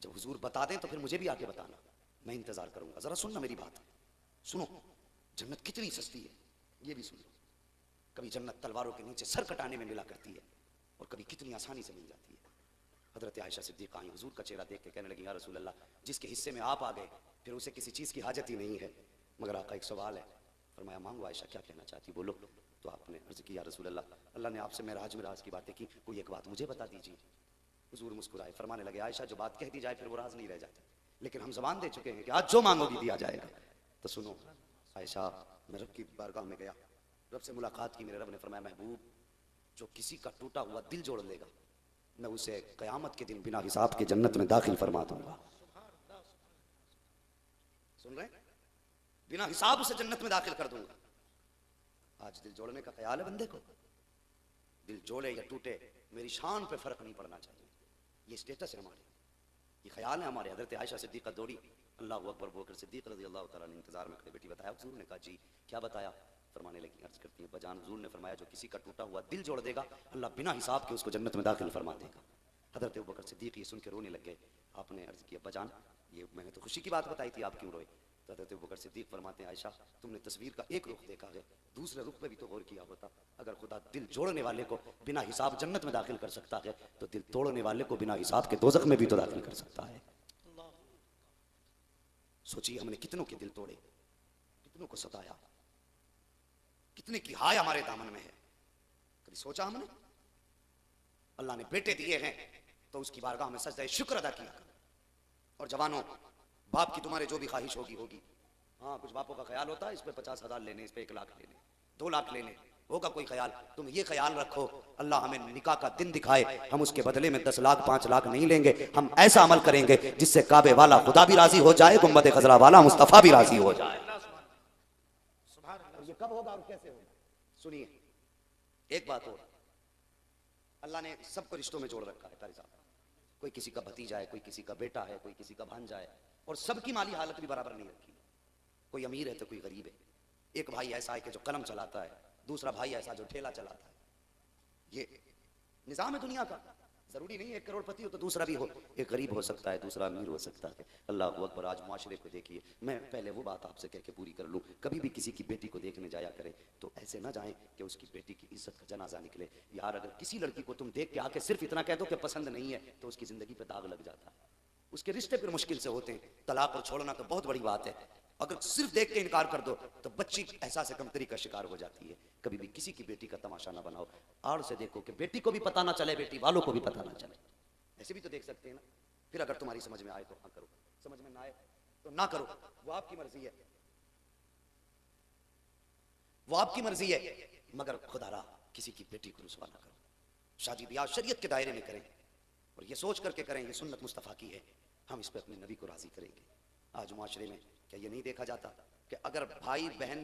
जब हुजूर बता दें तो फिर मुझे भी आके बताना, मैं इंतजार करूंगा। जरा सुनना मेरी बात, सुनो जन्नत कितनी सस्ती है ये भी सुन लो। कभी जन्नत तलवारों के नीचे सर कटाने में मिला करती है और कभी कितनी आसानी से मिल जाती है। हजरत आयशा सिद्दीक़ा आई, हुजूर का चेहरा देख के कहने लगी या रसूल अल्लाह, जिसके हिस्से में आप आ गए फिर उसे किसी चीज़ की हाजत ही नहीं है, मगर आपका एक सवाल है। फरमाया मांगो आयशा क्या कहना चाहती बोलो। तो आपने अर्ज किया रसूल अल्लाह, अल्लाह ने आपसे मेराज में राज की बातें की, कोई एक बात मुझे बता दीजिए। हुजूर मुस्कुराए, फरमाने लगे आयशा जो बात कह दी जाए फिर वो राज नहीं रह जाता, लेकिन हम जबान दे चुके हैं कि आज जो मांगोगी दिया जाएगा। तो सुनो आयशा, मैं रब की बारगाह में गया, रब से मुलाकात की, मेरे रब ने फरमाया महबूब जो किसी का टूटा हुआ दिल जोड़ लेगा मैं उसे कयामत के दिन बिना हिसाब के जन्नत में दाखिल फरमा दूंगा। सुन रहे? बिना हिसाब उसे जन्नत में दाखिल कर दूंगा। आज दिल जोड़ने का ख्याल है बंदे को? दिल जोड़े या टूटे मेरी शान पे फर्क नहीं पड़ना चाहिए, ये स्टेटस है हमारे, ये ख्याल है हमारे। हजरत आयशा सिद्दीक़ा दौड़ी, अल्लाह अकबर, बकर सिद्दीक़ रज़ी अल्लाह तआला ने इंतजार में खड़े, बेटी बताया? हुजूर ने कहा जी। क्या बताया? फरमाने लगी, अर्ज करती है बजान हुजूर ने फरमाया जो किसी का टूटा हुआ दिल जोड़ देगा अल्लाह बिना हिसाब के उसको जन्नत में दाखिल फरमा देगा। हजरत अबू बकर सिद्दीक़ ये सुन के रोने लग गए। आपने अर्ज किया बजान ये मैंने तो खुशी की बात बताई थी, आप क्यों रोए? तो हजरत अबू बकर सिद्दीक़ फरमाते हैं आयशा तुमने तस्वीर का एक रुख देखा है, दूसरे रुख पे भी तो गौर किया होता। अगर खुदा दिल जोड़ने वाले को बिना हिसाब जन्नत में दाखिल कर सकता है तो दिल तोड़ने वाले को बिना हिसाब के दोज़ख में भी तो दाखिल कर सकता है। सोचिए हमने कितनों के दिल तोड़े, कितनों को सताया, कितने की हाय हमारे दामन में है। सोचा हमने? अल्लाह ने बेटे दिए हैं तो उसकी बारगाह में सजदा शुक्र अदा किया करो। और जवानों, बाप की तुम्हारे जो भी ख्वाहिश होगी होगी। हाँ, कुछ बापों का ख्याल होता है इस पे 50,000 लेने, इस पे 1 लाख लेने, 2 लाख लेने, होगा कोई ख्याल? तुम ये ख्याल रखो, अल्लाह हमें निकाह का दिन दिखाए, हम उसके बदले में 10 लाख 5 लाख नहीं लेंगे। हम ऐसा अमल करेंगे जिससे काबे वाला खुदा भी राजी हो जाए, गुंबद खजरा वाला मुस्तफा भी राजी हो जाए। ये कब होगा और कैसे होगा? सुनिए एक बात और, अल्लाह ने सबको रिश्तों में जोड़ रखा है कारी साहब। कोई किसी का भतीजा है, कोई किसी का बेटा है, कोई किसी का भांजा है, और सबकी माली हालत भी बराबर नहीं रखी। कोई अमीर है तो कोई गरीब है। एक भाई ऐसा है कि जो कलम चलाता है, दूसरा भाई ऐसा जो ठेला चलाता है। ये निजाम है दुनिया का। जरूरी नहीं 1 करोड़पति हो तो दूसरा भी हो, एक गरीब हो सकता है, दूसरा अमीर हो सकता है। अल्लाह अकबर। आज माशरे को देखिए, मैं पहले वो बात आपसे कह के पूरी कर लूँ, कभी भी किसी की बेटी को देखने जाया करें तो ऐसे ना जाएं कि उसकी बेटी की इज्जत का जनाजा निकले। यार, अगर किसी लड़की को तुम देख के आके सिर्फ इतना कह दो कि पसंद नहीं है तो उसकी जिंदगी पे दाग लग जाता है, उसके रिश्ते फिर मुश्किल से होते हैं। तलाक और छोड़ना तो बहुत बड़ी बात है, अगर सिर्फ देख के इनकार कर दो तो बच्ची एहसास कमतरी का शिकार हो जाती है। कभी भी किसी की बेटी का तमाशा ना बनाओ, आड़ से देखो कि बेटी को भी पता ना चले, बेटी वालों को भी पता ना चले। ऐसे भी तो देख सकते हैं ना। फिर अगर तुम्हारी समझ में आए तो हाँ करो, समझ में ना आए तो ना करो, वो आपकी मर्जी है, वो आपकी मर्जी है। मगर खुदारा किसी की बेटी को रुसवा ना करो। शादी ब्याह शरीयत के दायरे में करें और ये सोच करके करें ये सुन्नत मुस्तफ़ा की है, हम इस पर अपने नबी को राजी करेंगे। आज माशरे में क्या ये नहीं देखा जाता कि अगर भाई बहन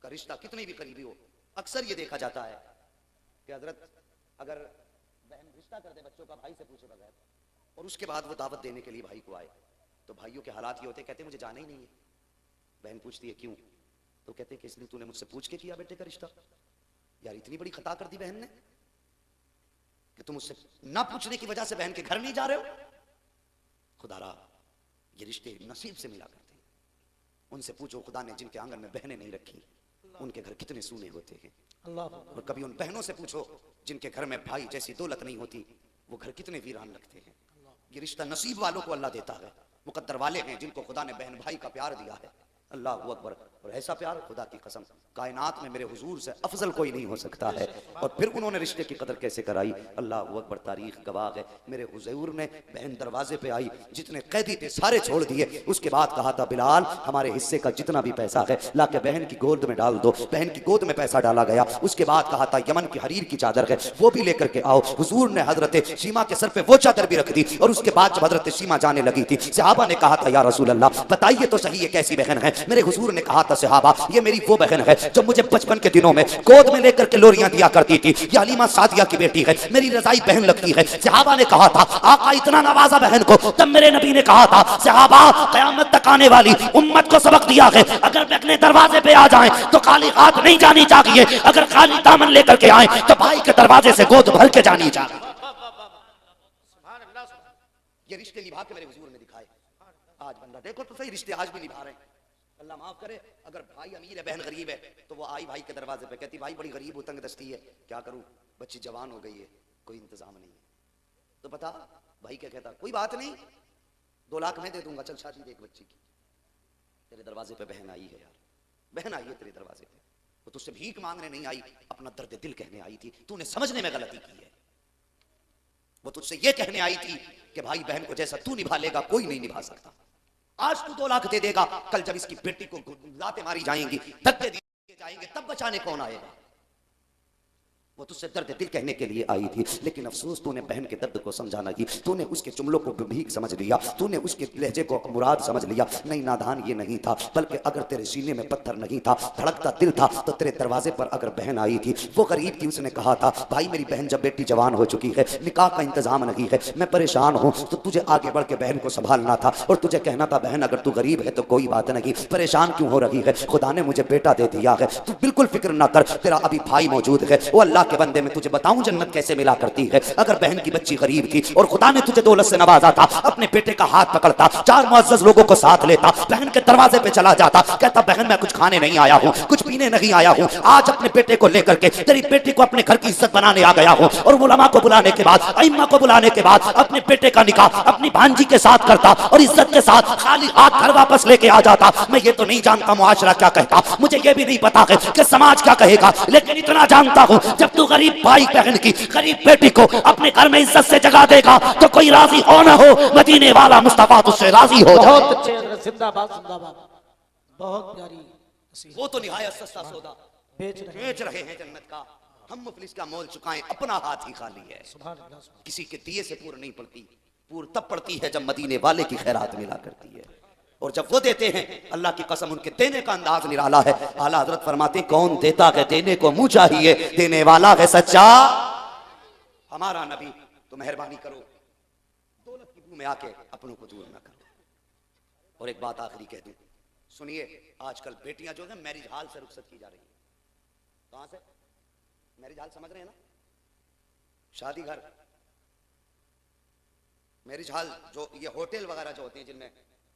का रिश्ता कितनी भी करीबी हो, अक्सर ये देखा जाता है कि हजरत अगर बहन रिश्ता कर दे बच्चों का भाई से पूछे बगैर और उसके बाद वो दावत देने के लिए भाई को आए तो भाइयों के हालात ये होते, कहते मुझे जाना ही नहीं है। बहन पूछती है क्यों, तो कहते कि इसलिए तूने मुझसे पूछ के किया बेटे का रिश्ता। यार, इतनी बड़ी खता कर दी बहन ने कि तुम मुझसे ना पूछने की वजह से बहन के घर नहीं जा रहे हो। खुदारा, ये रिश्ते नसीब से मिला करते हैं। उनसे पूछो खुदा ने जिनके आंगन में बहनें नहीं रखी उनके घर कितने सूने होते हैं। और कभी उन बहनों से पूछो जिनके घर में भाई जैसी दौलत नहीं होती, वो घर कितने वीरान लगते हैं। ये रिश्ता नसीब वालों को अल्लाह देता है, मुकद्दर वाले हैं जिनको खुदा ने बहन भाई का प्यार दिया है। अल्लाह अकबर। और ऐसा प्यार खुदा की कसम कायनात में मेरे हुजूर से अफजल कोई नहीं हो सकता है। और फिर उन्होंने रिश्ते की कदर कैसे कराई, अल्लाह अकबर। तारीख गवाह है, मेरे हुजूर ने बहन दरवाजे पे आई, जितने कैदी थे सारे छोड़ दिए। उसके बाद कहा था बिलाल हमारे हिस्से का जितना भी पैसा है लाके बहन की गोद में डाल दो। बहन की गोद में पैसा डाला गया। उसके बाद कहा था यमन की हरीर की चादर है वो भी लेकर के आओ। हुजूर ने हजरत शीमा के सर पे वो चादर भी रख दी। और उसके बाद जब हजरत शीमा जाने लगी थी, सहाबा ने कहा था या रसूल अल्लाह बताइए तो सही ये कैसी बहन है। मेरे हुजूर ने कहा था सहाबा ये मेरी वो बहन है जो मुझे बचपन के दिनों में गोद में लेकर के लोरियां दिया करती थी। ये हलीमा सादिया की बेटी है, मेरी रजाई बहन लगती है। सहाबा ने कहा था आका इतना नवाजा बहन को। तब मेरे नबी ने कहा था सहाबा क़यामत तक आने वाली उम्मत को सबक दिया है, अगर वे अपने दरवाजे पे आ जाएं तो खाली हाथ नहीं जानी चाहिए, अगर खाली दामन लेकर के आए तो भाई के दरवाजे से गोद भर के जानी चाहिए। ये रिश्ते निभा के मेरे हुजूर ने दिखाए। आज बंदा देखो तो सही रिश्ते आज भी निभा रहे हैं। अल्लाह माफ करे, अगर भाई अमीर है बहन गरीब है तो वो आई भाई के दरवाजे पे कहती भाई बड़ी गरीब हो, तंग दस्ती है, क्या करूं, बच्ची जवान हो गई है, कोई इंतजाम नहीं है। तो बता भाई क्या कहता, कोई बात नहीं 2 लाख मैं दे दूंगा, चल शादी देख बच्ची की। तेरे दरवाजे पे बहन आई है यार, बहन आई है तेरे दरवाजे पे, वो तुझसे भीख मांगने नहीं आई, अपना दर्द दिल कहने आई थी। तूने समझने में गलती की है। वो तुझसे ये कहने आई थी कि भाई बहन को जैसा तू निभा लेगा कोई नहीं निभा सकता। आज तू 2 लाख दे देगा, कल जब इसकी बेटी को लातें मारी जाएंगी, धक्के दिए जाएंगे, तब बचाने कौन आएगा। वो तुझसे दर्द दिल कहने के लिए आई थी, लेकिन अफसोस तूने बहन के दर्द को समझा नहीं। तूने उसके जुमलों को भीख समझ लिया, तूने उसके लहजे को मुराद समझ लिया। नहीं, नादान ये नहीं था, बल्कि अगर तेरे सीने में पत्थर नहीं था, धड़कता दिल था, तो तेरे दरवाजे पर अगर बहन आई थी, वो गरीब थी, उसने कहा था भाई मेरी बहन जब बेटी जवान हो चुकी है, निकाह का इंतजाम नहीं है, मैं परेशान हूँ, तो तुझे आगे बढ़ के बहन को संभालना था और तुझे कहना था बहन अगर तू गरीब है तो कोई बात नहीं, परेशान क्यों हो रही है, खुदा ने मुझे बेटा दे दिया है, तू बिल्कुल फिक्र ना कर, तेरा अभी भाई मौजूद है। वो अल्लाह के बंदे में तुझे बताऊं जन्नत कैसे मिला करती है। अगर बहन की बच्ची गरीब थी और खुदा ने तुझे दौलत से नवाजा था, अपने बेटे का हाथ पकड़ता, 4 मुअज़्ज़ज़ लोगों को साथ लेता, बहन के दरवाजे पे चला जाता, कहता बहन मैं कुछ खाने नहीं आया हूँ, कुछ पीने नहीं आया हूँ, आज अपने बेटे को लेकर के तेरी बेटी को अपने घर की इज्जत बनाने आ गया हूँ। और उलमा को बुलाने के बाद, अइम्मा को बुलाने के बाद अपने बेटे का निकाह अपनी भांजी के साथ करता और इज्जत के साथ खाली हाथ घर वापस लेके आ जाता। मैं ये तो नहीं जानता मुआशरा क्या कहता, मुझे ये भी नहीं पता है कि समाज क्या कहेगा, लेकिन इतना जानता हूँ जब जब तू गरीब भाई बहन की, गरीब बेटी को अपने घर में इज्जत से जगा देगा तो कोई राजी हो ना हो, मदीने वाला मुस्तफा तुझसे राजी हो जाए। बहुत अच्छे हजरत, जिंदाबाद जिंदाबाद, बहुत प्यारी। वो तो निहायत सस्ता सौदा बेच रहे हैं जन्नत का, हम मुफलिस का मोल चुकाएं, अपना हाथ ही खाली है। किसी के दिए से पूर नहीं पड़ती, पूर तब पड़ती है जब मदीने वाले की खैरात मिला करती है। और जब वो देते हैं, अल्लाह की कसम उनके देने का अंदाज निराला है। आला हजरत फरमाते हैं, कौन देता है देने को मुंह चाहिए, देने वाला है सच्चा हमारा नबी। तो मेहरबानी करो, दौलत की मुंह में आके अपनों को दूर न करो। और एक बात आखिरी कह दूं, सुनिए, आजकल बेटियां जो है मैरिज हॉल से रुखसत की जा रही है। कहां से? मैरिज हॉल समझ रहे हैं ना, शादी घर, मैरिज हॉल जो ये होटल वगैरह जो होते हैं जिनमें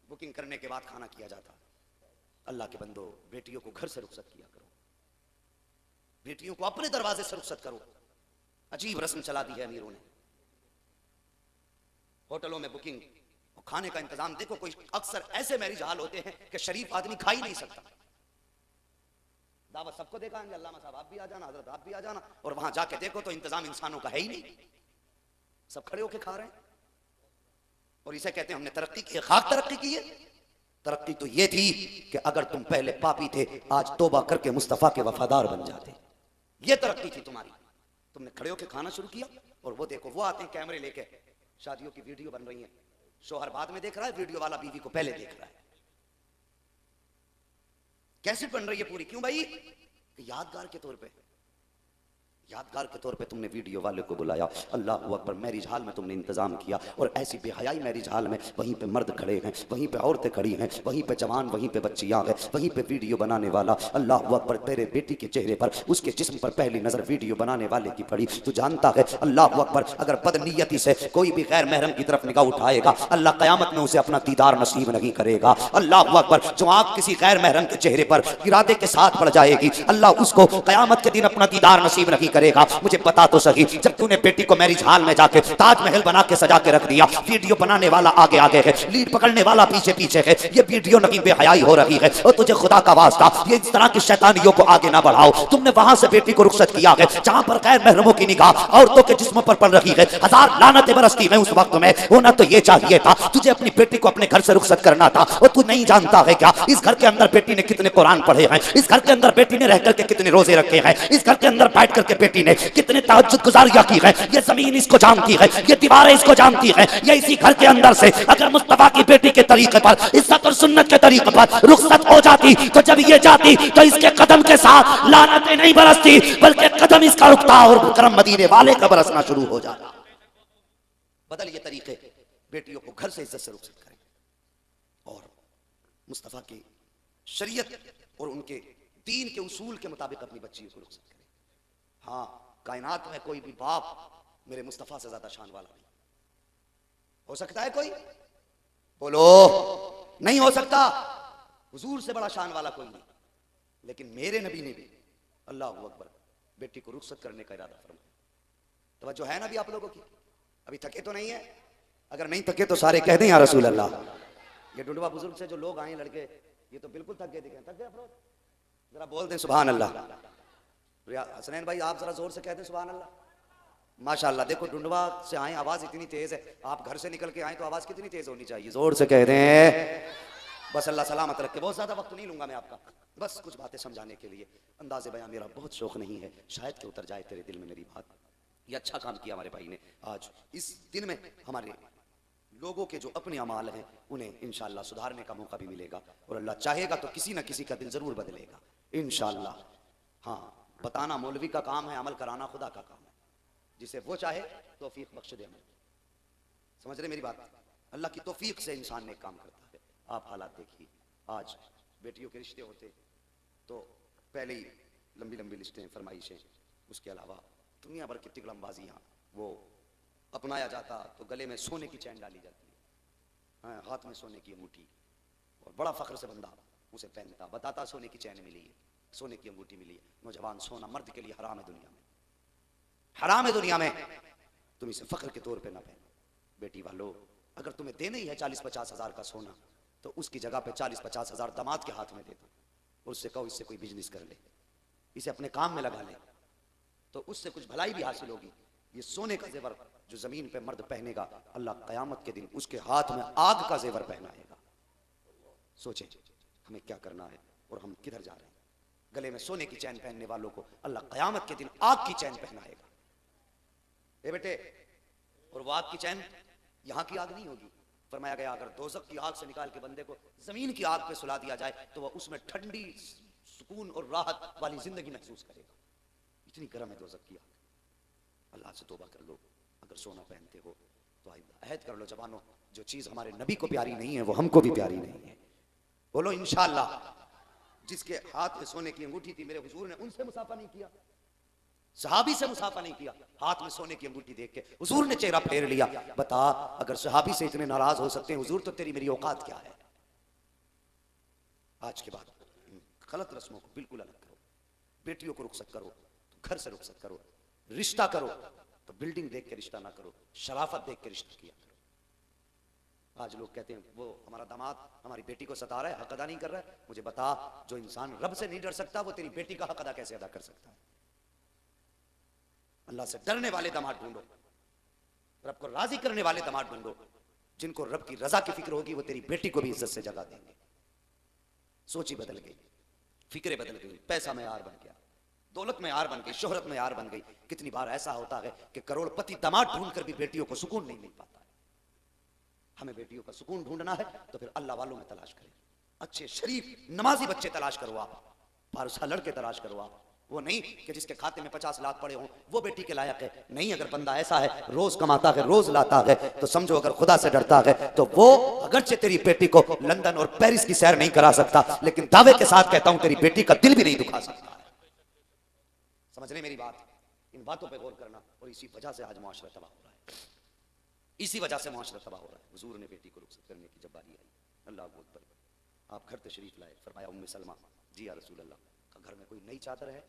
बुकिंग करने के बाद खाना किया जाता। अल्लाह के बंदो, बेटियों को घर से रुखसत किया करो, बेटियों को अपने दरवाजे से रुखसत करो। अजीब रस्म चला दी है अमीरों ने, होटलों में बुकिंग और खाने का इंतजाम। देखो, कोई अक्सर ऐसे मैरिज हॉल होते हैं कि शरीफ आदमी खा ही नहीं सकता। दावत सबको देखाएंगे, अल्लामा साहब आप भी आ जाना, हजरत आप भी आ जाना, और वहां जाके देखो तो इंतजाम इंसानों का है ही नहीं, सब खड़े होके खा रहे हैं। और इसे कहते हैं हमने तरक्की की। खाक तरक्की की है? तरक्की तो ये थी कि अगर तुम पहले पापी थे, आज तौबा करके मुस्तफा के वफादार बन जाते। ये तरक्की थी तुम्हारी। तुमने खड़े होके खाना शुरू किया, और वो देखो वो आते हैं कैमरे लेके, शादियों की वीडियो बन रही है, शोहर बाद में देख रहा है, वीडियो वाला बीवी को पहले देख रहा है। कैसे बन रही है पूरी? क्यों भाई? यादगार के तौर पे, यादगार के तौर पे तुमने वीडियो वाले को बुलाया। अल्लाह अकबर, मैरिज हॉल में तुमने इंतजाम किया, और ऐसी बेहयाई मैरिज हॉल में, वहीं पे मर्द खड़े हैं, वहीं पे औरतें खड़ी हैं, वहीं पे जवान, वहीं पे बच्चियां हैं, वहीं पे वीडियो बनाने वाला। अल्लाह अकबर, तेरे बेटी के चेहरे पर, उसके जिस्म पर पहली नजर वीडियो बनाने वाले की पड़ी। तू जानता है अल्लाह अकबर, अगर बदनीयती से कोई भी गैर महरम की तरफ निगाह उठाएगा, अल्लाह कयामत में उसे अपना दीदार नसीब नहीं करेगा। अल्लाह अकबर, जो आंख किसी गैर महरम के चेहरे पर इरादे के साथ पड़ जाएगी, अल्लाह उसको कयामत के दिन अपना दीदार नसीब नहीं करेगा। मुझे पता तो सही, जब तूने बेटी को मैरिज हॉल में जाके ताजमहल बना के सजा के रख दिया, वीडियो बनाने वाला आगे आगे है, लीड पकड़ने वाला पीछे पीछे है, ये वीडियो नहीं बेहयाई हो रही है। और तुझे खुदा का वास्ता, ये इस तरह की शैतानियों को आगे ना बढ़ाओ। तुमने वहां से बेटी को रुखसत किया है जहां पर गैर महरमों की निगाह औरतों के जिस्मों पर पड़ रही है, हजार लानतें बरसती हैं। उस वक्त में होना तो ये चाहिए था, तुझे अपनी बेटी को अपने घर से रुखसत करना था। और तू नहीं जानता है क्या, इस घर के अंदर बेटी ने कितने कुरान पढ़े हैं, इस घर के अंदर बेटी ने रह करके कितने रोजे रखे हैं, इस घर के अंदर बैठ करके बेटी ने कितने तहज्जुद गुजारियां की है। ये जमीन इसको जानती है, ये दीवारें इसको जानती है। ये इसी घर के अंदर से अगर मुस्तफा की बेटी के तरीके पर, इज्जत और सुन्नत के तरीके पर रुखसत हो जाती, तो जब ये जाती तो इसके कदम के साथ लानतें नहीं बरसती, बल्कि कदम इसका रुकता और करम मदीने वाले का बरसना शुरू हो जाता। बदलिए तरीके, बेटियों को घर से इज्जत से रुखसत करें, और मुस्तफा की शरीयत और उनके दीन के उसूल के मुताबिक अपनी बच्चियों को रुखसत करें। हाँ, कायनात में कोई भी बाप मेरे मुस्तफा से ज्यादा शान वाला नहीं हो सकता है। कोई बोलो, नहीं हो सकता। हुजूर से बड़ा शान वाला कोई नहीं, लेकिन मेरे नबी ने भी, अल्लाह अकबर, बेटी को रुखसत करने का इरादा फरमाया। तवज्जो है ना भी आप लोगों की? अभी थके तो नहीं है? अगर नहीं थके तो सारे कह दें या रसूल अल्लाह। ये डुडवा बुजुर्ग से जो लोग आए लड़के, ये तो बिल्कुल थक गए दिखे। थक गए अफरोज? जरा बोल दें सुभान अल्लाह। हसनैन भाई आप जरा जोर से कहते हैं सुभान अल्लाह। माशाअल्लाह, देखो डुंडवा से आए, आवाज इतनी तेज है, आप घर से निकल के आए तो आवाज कितनी तेज होनी चाहिए? जोर से कह दें। बस अल्लाह सलामत रखे। बहुत ज्यादा वक्त नहीं लूंगा मैं आपका, बस कुछ बातें समझाने के लिए। अंदाज़े बयां मेरा बहुत शौक नहीं है, शायद कि उतर जाए तेरे दिल में मेरी बात। ये अच्छा काम किया हमारे भाई ने। आज इस दिन में हमारे लोगों के जो अपने अमाल हैं उन्हें इंशाअल्लाह सुधारने का मौका भी मिलेगा, और अल्लाह चाहेगा तो किसी न किसी का दिल जरूर बदलेगा इंशाअल्लाह। हाँ, बताना मौलवी का काम है, अमल कराना खुदा का काम है। जिसे वो चाहे तौफीक बख्श दे अमल। समझ रहे मेरी बात? अल्लाह की तौफीक से इंसान ने काम करता है। आप हालात देखिए, आज बेटियों के रिश्ते होते तो पहले ही लंबी लंबी लिस्टें, फरमाइशें, उसके अलावा दुनिया भर की तिकड़मबाजियाँ, वो अपनाया जाता तो गले में सोने की चैन डाली जाती है, हाथ में सोने की अंगूठी, और बड़ा फख्र से बंदा उसे पहनता, बताता सोने की चैन मिली है, सोने की अंगूठी मिली है। नौजवान, सोना मर्द के लिए हराम है दुनिया में, हराम है दुनिया में। तुम इसे फख्र के तौर पे ना पहनो। बेटी वालों, अगर तुम्हें देना ही है 40-50 हज़ार का सोना, तो उसकी जगह पे 40-50 हज़ार दामाद के हाथ में दे दो, और उससे कहो इससे कोई बिजनेस कर ले, इसे अपने काम में लगा ले। तो उससे कुछ भलाई भी हासिल होगी। ये सोने का जेवर जो जमीन पे मर्द पहनेगा, अल्लाह कयामत के दिन उसके हाथ में आग का जेवर पहनाएगा। सोचें हमें क्या करना है और हम किधर जा रहे हैं। गले में सोने की चैन पहनने वालों को अल्लाह कयामत के दिन आग की चैन पहनाएगा। ए बेटे, और वो आग की चैन यहां की आग नहीं होगी। फरमाया गया अगर दोज़ख की आग से निकाल के बंदे को जमीन की आग पे सुला दिया जाए तो वह उसमें ठंडी सुकून और राहत वाली जिंदगी महसूस करेगा। इतनी गर्म है दोज़ख की आग। अल्लाह से तौबा कर लो। अगर सोना पहनते हो तो अहद कर लो जवानों, जो चीज हमारे नबी को प्यारी नहीं है वो हमको भी प्यारी नहीं है। बोलो इंशाअल्लाह। जिसके हाथ में सोने की अंगूठी थी, मेरे हुजूर ने उनसे मुसाफा नहीं किया, सहाबी से मुसाफा नहीं किया। हाथ में सोने की अंगूठी देख के हुजूर ने चेहरा फेर लिया। बता, अगर सहाबी से इतने नाराज हो सकते हैं हुजूर, तो तेरी मेरी औकात क्या है। आज के बाद गलत रस्मों को बिल्कुल अलग करो। बेटियों को रुखसत करो तो घर से रुखसत करो। रिश्ता करो तो बिल्डिंग देख के रिश्ता ना करो, शराफत देख के रिश्ता किया करो। आज लोग कहते हैं वो हमारा दामाद हमारी बेटी को सता रहा है, हक अदा नहीं कर रहा है। मुझे बता, जो इंसान रब से नहीं डर सकता वो तेरी बेटी का हक अदा कैसे अदा कर सकता है। अल्लाह से डरने वाले दामाद ढूंढो, रब को राजी करने वाले दामाद ढूंढो। जिनको रब की रजा की फिक्र होगी वो तेरी बेटी को भी इज्जत से जगह देंगे। सोची बदल गई, फिक्रें बदल गई, पैसा में यार बन गया, दौलत में यार बन गई, शोहरत में यार बन गई। कितनी बार ऐसा होता है कि करोड़पति दामाद ढूंढकर भी बेटियों को सुकून नहीं मिल पाता है। हमें बेटियों का सुकून ढूंढना है तो फिर अल्लाह वालों में तलाश करें। अच्छे शरीफ नमाजी बच्चे तलाश करो आप, पारसा लड़के तलाश करो आप। वो नहीं कि जिसके खाते में 50 लाख पड़े हों वो बेटी के लायक है। नहीं, अगर बंदा ऐसा है, रोज कमाता है, रोज लाता है, तो समझो अगर खुदा से डरता है तो वो अगरचे तेरी बेटी को लंदन और पेरिस की सैर नहीं करा सकता, लेकिन दावे के साथ कहता हूं तेरी बेटी का दिल भी नहीं दुखा सकता है। समझ रहे मेरी बात? इन बातों पे गौर करना। और इसी वजह से आज मुआशरा तबाह हो रहा है, इसी वजह से मुआशरा तबाह हो रहा है। हुजूर ने बेटी को रुखसत करने की जब बारी आई, अल्लाह अकबर, आप घर तशरीफ लाए। फरमाया उम्मे सलमा, जी या रसूल अल्लाह, का घर में कोई नई चादर है?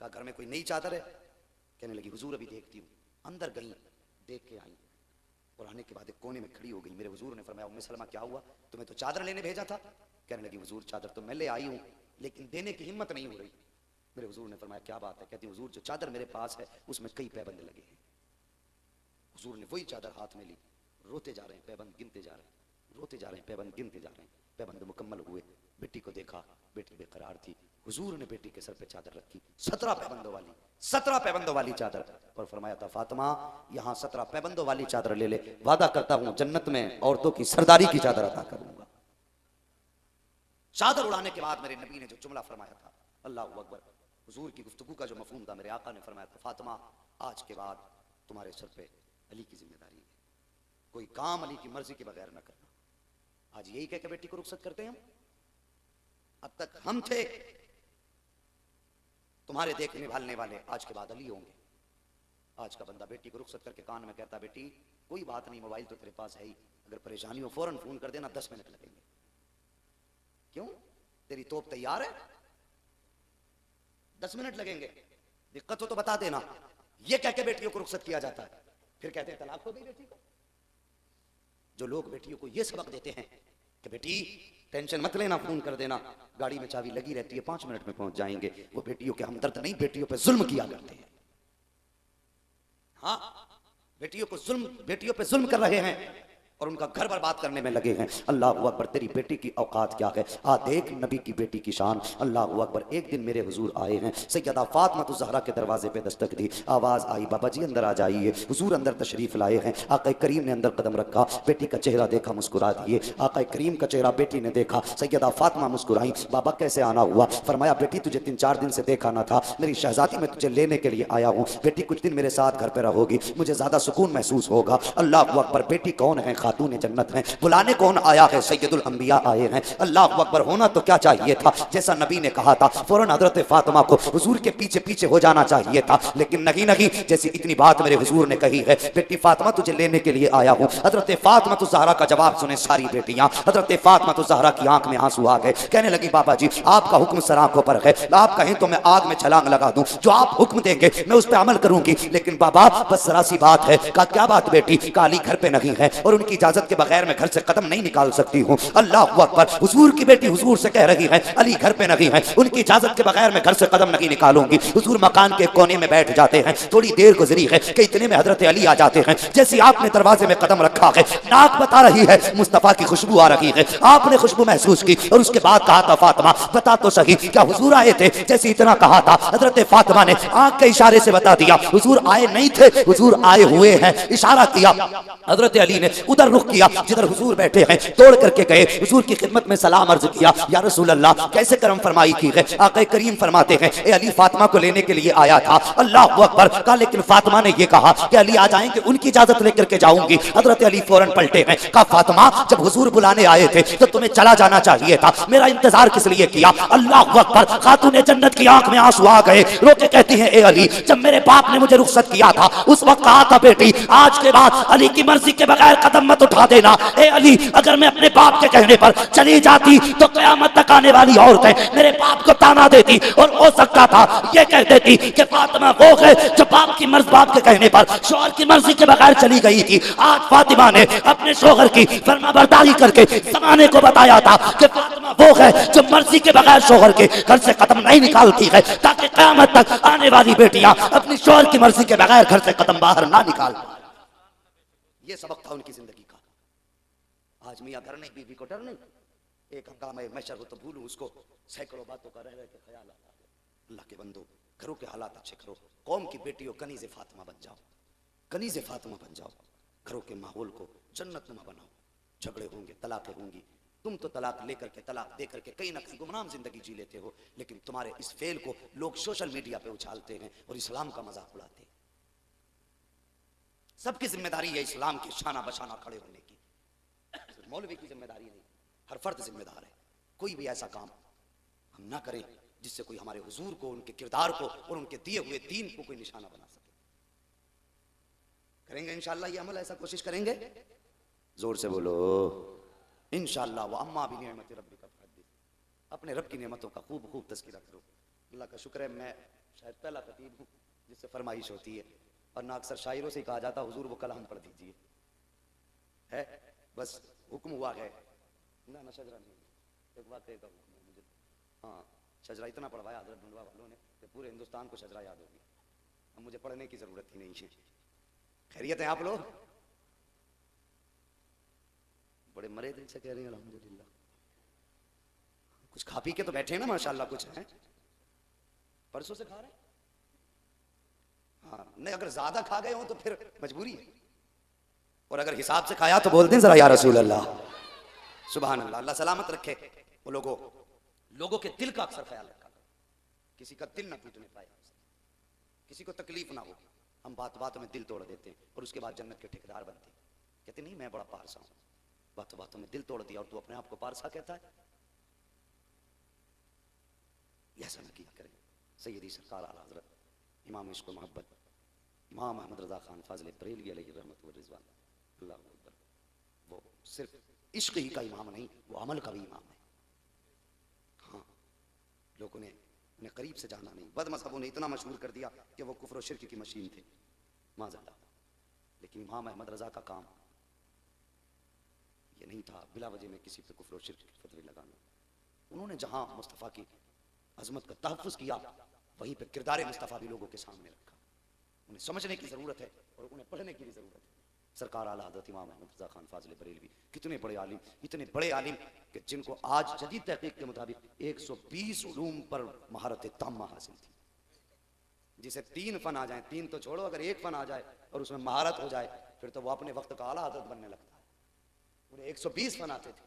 का घर में कोई नई चादर है? कहने लगी हुजूर अभी देखती हूँ। अंदर गई, देख के आई और आने के बाद एक कोने में खड़ी हो गई। मेरे हुजूर ने फरमाया उम्मे सलमा क्या हुआ, तुम्हें तो चादर लेने भेजा था। कहने लगी हुजूर चादर तो मैं ले आई हूँ लेकिन देने की हिम्मत नहीं हो रही। मेरे हुजूर ने फरमाया क्या बात है? कहती हुजूर जो चादर मेरे पास है उसमें कई पैबंद लगे हैं। हुजूर ने वही चादर हाथ में ली, रोते जा रहे हैं, पैबंद गिनते जा रहे हैं, रोते जा रहे हैं, पैबंद गिनते जा रहे हैं। पैबंद मुकम्मल हुए, बेटी को देखा, बेटी बेकरार थी। हुजूर ने बेटी के सर पे चादर रखी, 17 पैबंदों वाली, 17 पैबंदों वाली चादर, और फरमाया था फातिमा यहाँ 17 पैबंदों वाली चादर ले ले, वादा करता हूं जन्नत में औरतों की सरदारी की चादर अता करूंगा। चादर उड़ाने के बाद मेरे नबी ने जो जुमला फरमाया था, अल्लाह अकबर, हुजूर की गुफ्तगू का जो मफहूम था, मेरे आका ने फरमाया था फातिमा आज के बाद तुम्हारे सर पे अली की जिम्मेदारी है, कोई काम अली की मर्जी के बगैर न करना। आज यही कह के बेटी को रुखसत करते हैं हम। अब तक हम थे तुम्हारे देखने भालने वाले, आज के बाद अली होंगे। आज का बंदा बेटी को रुखसत करके कान में कहता बेटी कोई बात नहीं, मोबाइल तो तेरे पास है ही, अगर परेशानी हो फौरन फोन कर देना, 10 मिनट लगेंगे। क्यों? तेरी तोप तैयार है, 10 मिनट लगेंगे, दिक्कत हो तो बता देना। ये कह के बेटियों को रुखसत किया जाता है, फिर कहते हैं तलाक हो गई बेटी को। जो लोग बेटियों को ये सबक देते हैं कि बेटी टेंशन मत लेना, फोन कर देना, गाड़ी में चाबी लगी रहती है, 5 मिनट में पहुंच जाएंगे, वो बेटियों के हमदर्द नहीं, बेटियों पे जुल्म किया करते हैं। हाँ, बेटियों पे जुल्म कर रहे हैं और उनका घर बर्बाद करने में लगे हैं। अल्लाह अकबर, तेरी बेटी की औकात क्या है? आ देख नबी की बेटी की शान। अल्लाह अकबर, एक दिन मेरे हुजूर आए हैं, सैयदा फातिमा ज़हरा के दरवाजे पे दस्तक दी, आवाज़ आई बाबा जी अंदर आ जाइए। हुजूर अंदर तशरीफ लाए हैं। आका करीम ने अंदर कदम रखा, बेटी का चेहरा देखा, मुस्कुरा दिए। आका करीम का चेहरा बेटी ने देखा, सैयदा फातिमा मुस्कुराई। बाबा कैसे आना हुआ? फरमाया बेटी तुझे 3-4 दिन से देखा ना था, मेरी शहजादी मैं तुझे लेने के लिए आया हूँ, बेटी कुछ दिन मेरे साथ घर पे रहोगी, मुझे ज्यादा सुकून महसूस होगा। अल्लाह अकबर, बेटी कौन है? खातून जन्नत है। बुलाने कौन आया है? सैयदुल अंबिया आए हैं। अल्लाह अकबर, होना तो क्या चाहिए था, जैसा नबी ने कहा था, फौरन हजरत फातिमा को हुजूर के पीछे पीछे हो जाना चाहिए था, लेकिन नहीं, जैसी इतनी बात मेरे हुजूर ने कही है, बेटी फातिमा तुझे लेने के लिए आया हूँ। हजरत फातिमा ज़हरा का जवाब सुने सारी बेटियां। हजरत फातिमा ज़हरा की आंख में आंसू आ गए, कहने लगी बाबा जी आपका हुक्म सर आंखों पर है, आप कहें तो मैं आग में छलांग लगा दूं, जो आप हुक्म देंगे मैं उस पर अमल करूंगी, लेकिन बाबा बस जरा सी बात है। क्या बात बेटी? काली घर पे नहीं है और उनकी इजाजत के बगैर मैं घर से कदम नहीं निकाल सकती हूँ। अल्लाह अकबर। हुजूर की बेटी हुजूर से कह रही है अली घर पे नहीं है, उनकी इजाजत के बगैर मैं घर से कदम नहीं निकालूंगी। हुजूर मकान के कोने में बैठ जाते हैं। थोड़ी देर गुजरी है कि इतने में हजरत अली आ जाते हैं। जैसे आपने दरवाजे में कदम रखा है, नाक बता रही है मुस्तफा की खुशबू आ रही है। आपने खुशबू महसूस की और उसके बाद कहा था फातिमा बता तो सही क्या हुजूर आए थे? जैसे इतना कहा था हजरत फातिमा ने आंख के इशारे से बता दिया हुजूर आए नहीं थे, हुजूर आए हुए हैं। इशारा किया। हजरत अली ने उधर रुख किया जिधर हुजूर बैठे हैं, तोड़ करके गए हुजूर की खिदमत में सलाम अर्ज किया, या रसूल अल्लाह कैसे करम फरमाई की है? आका करीम फरमाते हैं ए अली फातिमा को लेने के लिए आया था। अल्लाह अकबर। कहा लेकिन फातिमा ने यह कहा कि अली आ जाएंगे उनकी इजाजत लेकर के जाऊंगी। हजरत अली फौरन पलटे हैं। कहा फातिमा जब हुजूर बुलाने आए थे तो तुम्हें चला जाना चाहिए था, मेरा इंतजार किस लिए किया? अल्लाह अकबर। खातून जन्नत की आंख में आंसू आ गए, रोके कहती हैं ए अली जब मेरे बाप ने मुझे रुखसत किया था उस वक्त कहा था बेटी आज के बाद अली की मर्जी के बगैर कदम मत उठा देना। ए अली अगर मैं अपने बाप के कहने पर चली जाती तो कयामत तक आने वाली औरतें मेरे बाप को ताना देती और हो सकता था ये कह देती कि फातिमा वो है जो बाप की मर्जी बाप के कहने पर शौहर की मर्जी के बगैर चली गई थी। आज फातिमा ने अपने शौहर की फरमाबरदारी करके जमाने को बताया था कि फातिमा वो है जो मर्जी के बगैर शौहर के घर से कदम नहीं निकालती है, ताकि कयामत तक आने वाली बेटियां अपनी शौहर की मर्जी के बगैर घर से कदम बाहर ना निकाल पाए। ये सबक था उनकी जिंदगी का। आज मियां घर नहीं बीवी को डर नहीं, एक हंगामा मैशर हो तो भूलूं उसको, सैकड़ों बातों का रह रह के ख्याल आता है। अल्लाह के बंदो घरों के हालात अच्छे करो, कौम की बेटियों कनीज़े फातिमा बन जाओ, कनीज़े फातिमा बन जाओ, घरों के माहौल को जन्नतनुमा बनाओ। झगड़े होंगे, तलाकें होंगी, तुम तो तलाक लेकर के तलाक दे करके कहीं ना कहीं गुमनाम जिंदगी जी लेते हो, लेकिन तुम्हारे इस फेल को लोग सोशल मीडिया पे उछालते हैं और इस्लाम का मजाक उड़ाते हैं। सबकी जिम्मेदारी है इस्लाम के शाना बशाना खड़े होने की, मौलवी की जिम्मेदारी नहीं, हर फर्द जिम्मेदार है। कोई भी ऐसा काम हम ना करें जिससे कोई हमारे हुजूर को, उनके किरदार को और उनके दिए हुए दीन को कोई निशाना बना सके। करेंगे इंशाअल्लाह ये अमल, ऐसा कोशिश करेंगे, जोर से बोलो इंशाअल्लाह। व अम्मा भी नेमत रब्बी का फहदिस, अपने रब की नेमतों का खूब खूब तज़किरा करो। अल्लाह का शुक्र है मैं शायद पहला खतीब हूँ जिससे फरमाइश होती है, और ना अक्सर शायरों से कहा जाता हुजूर वो कलाम पढ़ दीजिए, है बस हुक्म हुआ है ना ना शजरा नहीं। एक बात है मुझे, हाँ शजरा इतना पढ़वाया हजरत ढूंढवा वालों ने कि पूरे हिंदुस्तान को शजरा याद होगी। अब मुझे पढ़ने की जरूरत ही नहीं है। खैरियत है आप लोग? बड़े मरे दिल से कह रहे हैं अल्हम्दुलिल्लाह। कुछ खा पी के तो बैठे हैं ना माशाल्लाह, कुछ है परसों से खा रहे हैं। हाँ नहीं, अगर ज्यादा खा गए हो तो फिर मजबूरी है, और अगर हिसाब से खाया तो बोल दें जरा या रसूल अल्लाह, सुभान अल्लाह। अल्लाह सलामत रखे वो लोगों के दिल का अक्सर ख्याल रखा, किसी का दिल ना टूटने पाए, किसी को तकलीफ ना हो। हम बात बातों में दिल तोड़ देते हैं और उसके बाद जन्नत के ठेकेदार बनते हैं, कहते नहीं मैं बड़ा पारसा हूं, बातों बातों में दिल तोड़ दिया और तू अपने आप को पारसा कहता है। ऐसा न किया करें। सैयदी सरकार आला हज़रत इमाम इश्क़ व मोहब्बत इमाम अहमद रज़ा खान फाज़िल बरेलवी अलैहि रहमत व रिज़वान, अल्लाह अकबर, वो सिर्फ इश्क़ ही का इमाम नहीं, वो अमल का भी इमाम है। हाँ लोगों ने उन्हें करीब से जाना नहीं, बद मज़हबों ने इतना मशहूर कर दिया कि वो कुफ्र व शिर्क की मशीन थे माज़अल्लाह। लेकिन इमाम अहमद रज़ा का काम ये नहीं था बिला वजह में किसी पे कुफ्र व शिर्क के फतवे लगाना। उन्होंने जहां मुस्तफ़ा की अजमत का तहफ़्फ़ुज़ किया, वहीं पे किरदार मुस्तफ़ा भी लोगों के सामने रखा। उन्हें समझने की ज़रूरत है और उन्हें पढ़ने की भी ज़रूरत है। सरकार आला हज़रत इमाम अहमद रज़ा खान फाज़िल बरेलवी कितने बड़े आलिम, इतने बड़े आलिम कि जिनको आज जदीद तहक़ीक़ के मुताबिक 120 उलूम पर महारत ताम्मा हासिल थी। जिसे 3 फ़न आ जाए, 3 तो छोड़ो, अगर 1 फ़न आ जाए और उसमें महारत हो जाए फिर तो वो अपने वक्त का आला हज़रत बनने लगता है। उन्हें 120 फ़न आते थे,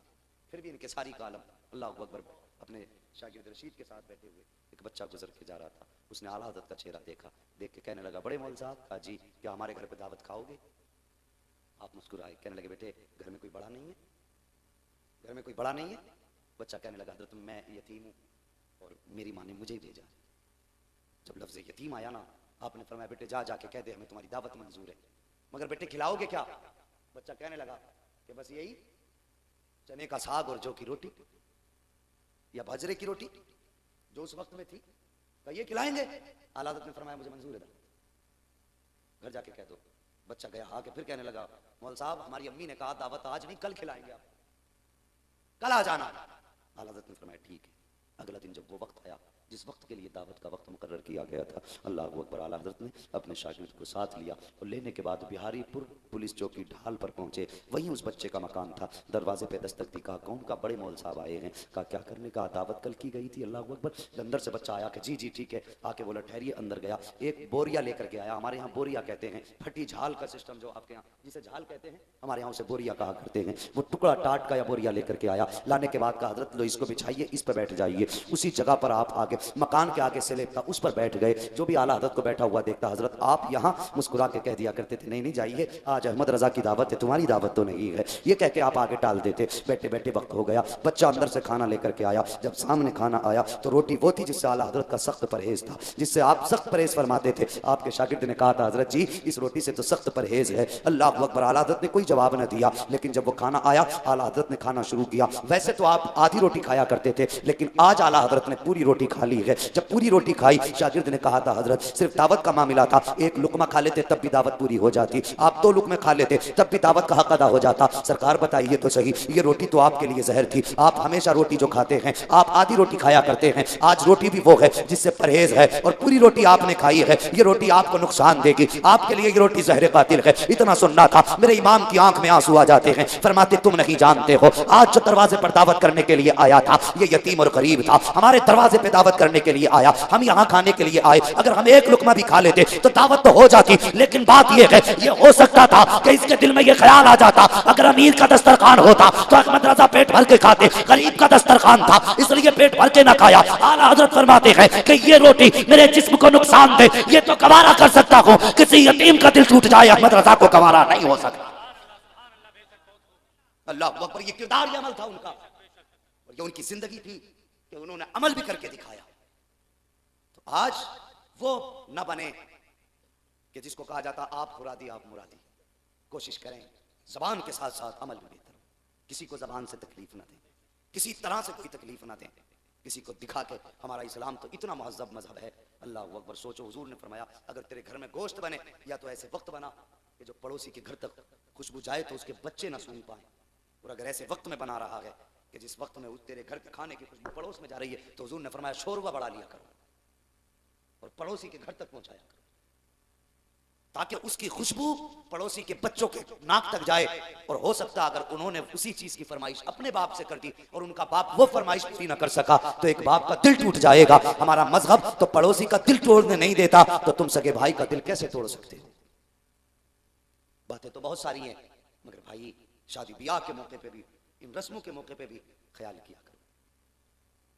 फिर भी इनके सारी का आलम। अल्लाह अकबर। अपने शागिर्द रशीद के साथ बैठे हुए एक बच्चा गुजर के जा रहा था, उसने आला हज़रत का चेहरा देखा, देख के कहने लगा बड़े मौलवी साहब, कहा जी क्या हमारे घर पे दावत खाओगे? आप मुस्कुराए, कहने लगे बेटे घर में कोई बड़ा नहीं है, घर में कोई बड़ा नहीं है। बच्चा कहने लगा हज़रत मैं यतीम हूँ और मेरी माँ ने मुझे ही भेजा। जब लफ्ज़ यतीम आया ना, आपने फरमाया बेटे जा जाके कह दे हमें तुम्हारी दावत मंजूर है, मगर बेटे खिलाओगे क्या? बच्चा कहने लगा कि बस यही चने का साग और जौ की रोटी या बाजरे की रोटी जो उस वक्त में थी, कहिए खिलाएंगे। आला हज़रत ने फरमाया मुझे मंजूर है, घर जाके कह दो बच्चा गया आके फिर कहने लगा, मौल साहब हमारी अम्मी ने कहा दावत आज नहीं कल खिलाएंगे आप, कल आ जाना। आला हज़रत ने फरमाया ठीक है। अगला दिन जब वो वक्त आया जिस वक्त के लिए दावत का वक्त मुकर्रर किया गया था, अल्लाह अकबर, आला हज़रत ने अपने शागिर्द को साथ लिया और लेने के बाद बिहारीपुर पुलिस चौकी ढाल पर पहुंचे। वहीं उस बच्चे का मकान था। दरवाजे पे दस्तक दी, कहा कौन? का बड़े मौल साहब आए हैं। कहा क्या करने? कहा दावत कल की गई थी। अल्लाह अकबर। अंदर से बच्चा आया कि जी जी ठीक है। आके बोला ठहरिए। अंदर गया, एक बोरिया लेकर के आया। हमारे यहाँ बोरिया कहते हैं फटी झाल का सिस्टम, जो आपके यहाँ जिसे झाल कहते हैं, हमारे यहाँ उसे बोरिया कहा करते हैं। वो टुकड़ा टाट का या बोरिया लेकर के आया। लाने के बाद कहा हज़रत लो इसको बिछाइए, इस पर बैठ जाइए। उसी जगह पर आप आगे मकान के आगे से लेता उस पर बैठ गए। जो भी आला हज़रत को बैठा हुआ देखता, हज़रत आप यहाँ, मुस्कुरा के कह दिया करते थे नहीं नहीं जाइए, आज अहमद रजा की दावत है, तुम्हारी दावत तो नहीं है। ये कह के आप आगे टाल देते। बैठे बैठे वक्त हो गया। बच्चा अंदर से खाना लेकर के आया। जब सामने खाना आया तो रोटी वो थी जिससे आला हज़रत का सख्त परहेज था, जिससे आप सख्त परहेज फरमाते थे। आपके शागिर्द ने कहा था हज़रत जी इस रोटी से तो सख्त परहेज है। अल्लाह अकबर। आला हज़रत ने कोई जवाब न दिया, लेकिन जब वो खाना आया आला हज़रत ने खाना शुरू किया। वैसे तो आप आधी रोटी खाया करते थे, लेकिन आज आला हज़रत ने पूरी रोटी खा ली है। जब पूरी रोटी खाई, शागिर्द ने कहा था हज़रत सिर्फ दावत का मामला था, एक लुकमा खा लेते तब भी दावत पूरी हो जाती, आप 2 लुकमे खा लेते तब भी दावत का हक अदा हो जाता। सरकार बताइए तो सही, ये रोटी तो आपके लिए जहर थी। आप हमेशा रोटी जो खाते हैं, आप आधी रोटी खाया करते हैं, आज रोटी भी वो है जिससे परहेज है, और पूरी रोटी आपने खाई है। ये रोटी आपको नुकसान देगी, आपके लिए ये रोटी जहर कातिल है। इतना सुनना था, मेरे इमाम की आंख में आंसू आ जाते हैं। फरमाते तुम नहीं जानते हो, आज जो दरवाजे पर दावत करने के लिए आया था ये यतीम और गरीब था, हमारे दरवाजे पे दावत करने के लिए आया, हम यहाँ खाने के लिए आए। अगर हम एक लुकमा भी खा लेते तो दावत तो हो जाती, लेकिन बात यह है ये हो सकता था कि इसके दिल में ये ख्याल आ जाता अगर अमीर का दस्तरखान होता तो अहमद रजा पेट भर के खाते, गरीब का दस्तरखान था इसलिए पेट भर के ना खाया। आला हज़रत फरमाते हैं कि ये रोटी मेरे जिस्म को नुकसान दे, ये तो गवारा कर सकता हूँ, किसी यतीम का दिल टूट जाए, अहमद रजा को गवारा नहीं हो सकता। अल्लाह अकबर। ये किरदार अमल था उनका, और ये उनकी जिंदगी थी कि उन्होंने अमल भी करके दिखाया। तो आज वो न बने कि जिसको कहा जाता आप मुरादी आप मुरादी। कोशिश करें जबान के साथ साथ अमल भी बेहतर हो। किसी को जबान से तकलीफ ना दें, किसी तरह से कोई तकलीफ ना दें, किसी को दिखा के। हमारा इस्लाम तो इतना महज़ब मजहब है। अल्लाह अकबर। सोचो हुजूर ने फरमाया अगर तेरे घर में गोश्त बने या तो ऐसे वक्त बना कि जो पड़ोसी के घर तक खुशबू जाए तो उसके बच्चे ना सूंघ पाए, और अगर ऐसे वक्त में बना रहा है कि जिस वक्त में तेरे घर के खाने की खुशबू पड़ोस में जा रही है तो हुजूर ने फरमाया शोरबा बढ़ा लिया करो और पड़ोसी के घर तक पहुंचाया करो, ताकि उसकी खुशबू पड़ोसी के बच्चों के नाक तक जाए। और हो सकता अगर उन्होंने उसी चीज की फरमाइश अपने बाप से कर दी और उनका बाप वो फरमाइश पूरी ना कर सका तो एक बाप का दिल टूट जाएगा। हमारा मजहब तो पड़ोसी का दिल तोड़ने नहीं देता, तो तुम सगे भाई का दिल कैसे तोड़ सकते हो? बातें तो बहुत सारी हैं, मगर भाई शादी ब्याह के मौके पे भी, इन रस्मों के मौके पे भी ख्याल किया करो।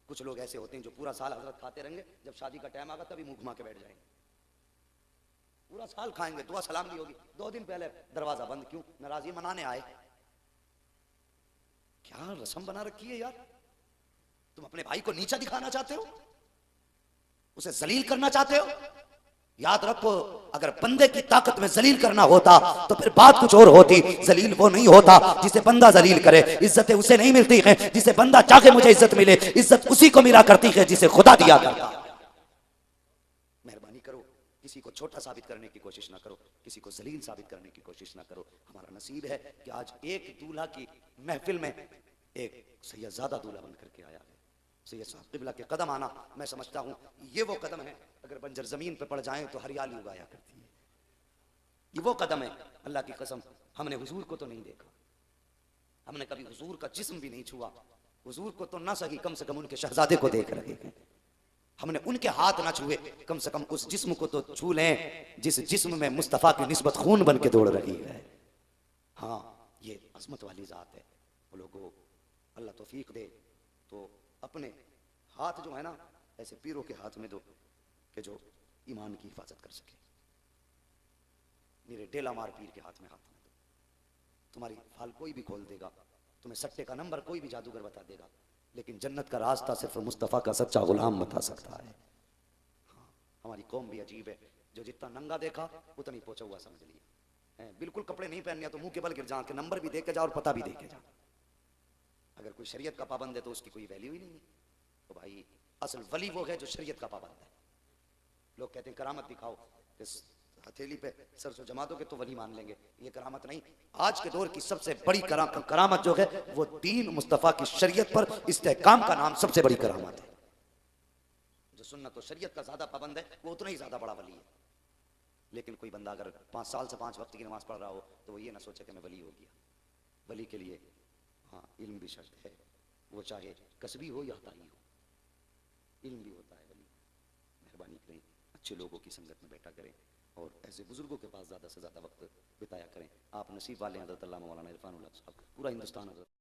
कुछ लोग ऐसे होते हैं जो पूरा साल हजरत खाते रहेंगे, जब शादी का टाइम आगा तभी मुंह घुमा के बैठ जाएंगे। पूरा साल खाएंगे, दुआ सलाम भी होगी, 2 दिन पहले दरवाजा बंद, क्यों? नाराजी मनाने आए। क्या रस्म बना रखी है यार? तुम अपने भाई को नीचा दिखाना चाहते हो, उसे जलील करना चाहते हो? याद रखो अगर बंदे की ताकत में जलील करना होता तो फिर बात कुछ और होती। जलील वो नहीं होता जिसे बंदा जलील करे, इज्जतें उसे नहीं मिलती हैं जिसे बंदा चाहे मुझे इज्जत मिले, इज्जत उसी को मिला करती है जिसे खुदा दिया करता। मेहरबानी करो, किसी को छोटा साबित करने की कोशिश ना करो, किसी को जलील साबित करने की कोशिश ना करो। हमारा नसीब है कि आज एक दूल्हा की महफिल में एक सैयदजादा दूल्हा बन करके आया है। सैयद साहब क़िबला के कदम आना, मैं समझता हूँ ये वो कदम है अगर बंजर जमीन पे पड़ जाएं तो हरियाली उगाया करती है। ये वो कदम है, अल्लाह की कसम हमने हुजूर को तो नहीं देखा, हमने कभी हुजूर का जिस्म भी नहीं छुआ, हुजूर को तो ना सही कम से कम उनके शहजादे को देख रहे हैं। हमने उनके हाथ ना छुए, कम से कम उस जिस्म को तो छू लें जिस जिस्म में मुस्तफ़ा की निस्बत खून बन के दौड़ रही है। हाँ, ये अजमत वाली ज़ात है। वो लोगों अल्लाह तौफीक दे तो अपने हाथ जो है ना ऐसे पीरों के हाथ में दो कि जो ईमान की हिफाजत कर सके। मेरे डेला मार पीर के हाथ में हाथ में दो, तुम्हारी फाल कोई भी खोल देगा, तुम्हें सट्टे का नंबर कोई भी जादूगर बता देगा, लेकिन जन्नत का रास्ता सिर्फ मुस्तफ़ा का सच्चा गुलाम बता सकता है। हाँ, हमारी कौम भी अजीब है, जो जितना नंगा देखा उतना ही पहुंचा हुआ समझ लिया। बिल्कुल कपड़े नहीं पहनने तो मुंह के बल गिर जा के नंबर भी देके जा और पता भी देके जा। अगर कोई शरीयत का पाबंद है तो उसकी कोई वैल्यू ही नहीं है। तो भाई असल वली वो है जो शरीयत का पाबंद है। लोग कहते हैं करामत दिखाओ, हथेली पे सरसों जमा दोगे तो वली मान लेंगे, ये करामत नहीं। आज के दौर की सबसे बड़ी करामत जो है वो दीन मुस्तफ़ा की शरीयत पर इस्तेहकाम का नाम सबसे बड़ी करामत है। जो सुन्नत और शरीयत का ज्यादा पाबंद है वो उतना ही ज्यादा बड़ा वली है। लेकिन कोई बंदा अगर 5 साल से 5 वक्त की नमाज पढ़ रहा हो तो वो ये ना सोचे कि मैं वली हो गया। वली के लिए हाँ इल्म भी शर्त है, वो चाहे कसबी हो या ताई हो, इल्म भी होता है वली। मेहरबानी करें, अच्छे लोगों की संगत में बैठा करें और ऐसे बुजुर्गों के पास ज़्यादा से ज़्यादा वक्त बिताया करें। आप नसीब वाले हैं, हज़रत अल्लामा मौलाना इरफानुल्लाह साहब, पूरा हिंदुस्तान हज़रत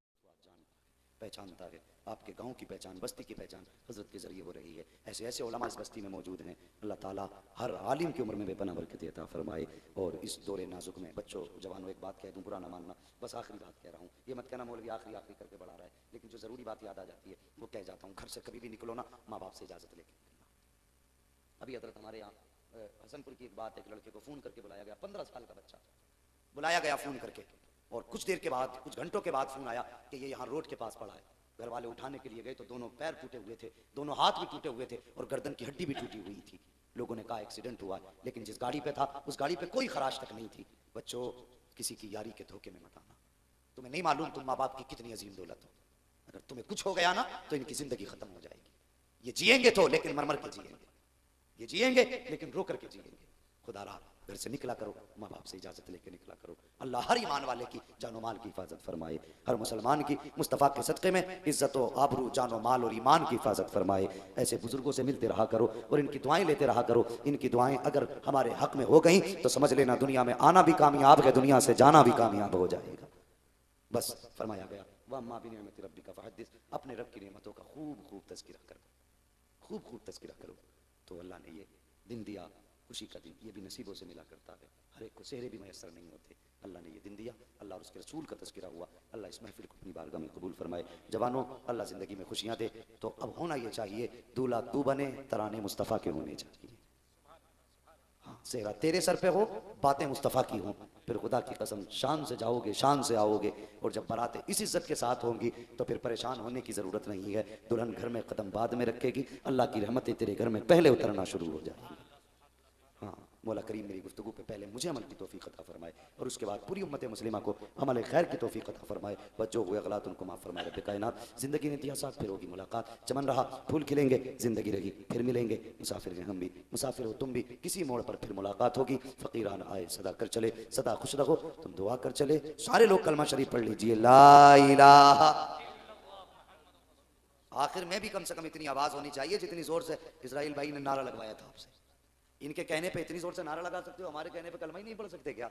पहचानता है। आपके गांव की पहचान, बस्ती की पहचान हज़रत के ज़रिए हो रही है। ऐसे ऐसे उलमा इस बस्ती में मौजूद हैं। अल्लाह ताला हर आलिम की उम्र में बेपनाह बरकत अता फरमाए। और इस दौरे नाजुक में बच्चों जवानों एक बात कह दूँ, बुरा ना मानना, बस आखिरी बात कह रहा हूँ। ये मत कहना मौलवी आखिरी आखिरी करके बढ़ा रहा है, लेकिन जो ज़रूरी बात याद आ जाती है वो कह जाता हूँ। घर से कभी भी निकलो ना, माँ बाप से इजाज़त लेके निकलना। अभी हज़रत हमारे यहाँ हसनपुर की एक बात, एक लड़के को फ़ोन करके बुलाया गया, 15 साल का बच्चा बुलाया गया फ़ोन करके, और कुछ देर के बाद, कुछ घंटों के बाद फ़ोन आया कि ये यहाँ रोड के पास पड़ा है। घर वाले उठाने के लिए गए तो दोनों पैर टूटे हुए थे, दोनों हाथ भी टूटे हुए थे और गर्दन की हड्डी भी टूटी हुई थी। लोगों ने कहा एक्सीडेंट हुआ, लेकिन जिस गाड़ी पे था उस गाड़ी पे कोई खराश तक नहीं थी। बच्चों, किसी की यारी के धोखे में मत आना। तुम्हें नहीं मालूम तुम माँ बाप की कितनी अजीम दौलत हो। अगर तुम्हें कुछ हो गया ना तो इनकी जिंदगी खत्म हो जाएगी। ये जिएंगे तो लेकिन मर के जिएंगे, ये जिएंगे लेकिन रो करके जिएंगे। खुदा रहा घर से निकला करो, माँ बाप से इजाजत लेके निकला करो। अल्लाह हर ईमान वाले की जानो माल की हिफाजत फरमाए, हर मुसलमान की मुस्तफ़ा के सदक़े में इज्जत व आबरू, जानो माल और ईमान की हिफाजत फरमाए। ऐसे बुजुर्गों से मिलते रहा करो और इनकी दुआएं लेते रहा करो। इनकी दुआएं अगर हमारे हक में हो गई तो समझ लेना दुनिया में आना भी कामयाब है, दुनिया से जाना भी कामयाब हो जाएगा। बस फरमाया गया वम्मा बिनिअमति रब्बिका फहद्दिस, अपने रब की नेमतों का खूब खूब तज़किरा करो, खूब खूब तज़किरा करो। तो अल्लाह ने ये दिन दिया, खुशी का दिन, ये भी नसीबों से मिला करता है, हर एक को सेहरे भी मैसर नहीं होते। अल्लाह ने ये दिन दिया, अल्लाह और उसके रसूल का तज़किरा हुआ। अल्लाह इस महफिल को अपनी बारगाह में कबूल फरमाए। जवानों, अल्लाह ज़िंदगी में खुशियाँ दे। तो अब होना ये चाहिए, दूल्हा तू बने, तराने मुस्तफ़ा के होने चाहिए। हाँ, सेहरा तेरे सर पे हो, बातें मुस्तफ़ा की हों, फिर खुदा की कसम शान से जाओगे, शान से आओगे। और जब बारातें इस इज्जत के साथ होंगी तो फिर परेशान होने की ज़रूरत नहीं है। दुल्हन घर में कदम बाद में रखेगी, अल्लाह की रहमतें तेरे घर में पहले उतरना शुरू हो जाएगी। हाँ, मौला करीम मेरी गुफ्तगू पे पहले मुझे अमल की तौफीक अता फरमाए और उसके बाद पूरी उम्मत मुस्लिमा को अमल खैर की तौफीक अता फरमाए। बच्चों हुए गलत उनको माफ़ फरमाए। रब्बे कायनात, ज़िंदगी ने दिया साथ, फिर होगी मुलाकात। चमन रहा फूल खिलेंगे, ज़िंदगी रही फिर मिलेंगे। मुसाफिर हैं हम भी, मुसाफिर हो तुम भी, किसी मोड़ पर फिर मुलाकात होगी। फ़कीरान आए सदा कर चले, सदा खुश रहो तुम दुआ कर चले। सारे लोग कलमा शरीफ पढ़ लीजिए, ला इलाहा। आखिर में भी कम से कम इतनी आवाज़ होनी चाहिए जितनी ज़ोर से इस्राइल भाई ने नारा लगवाया था आपसे। इनके कहने पे इतनी जोर से नारा लगा सकते हो, हमारे कहने पे कलमा ही नहीं पढ़ सकते क्या?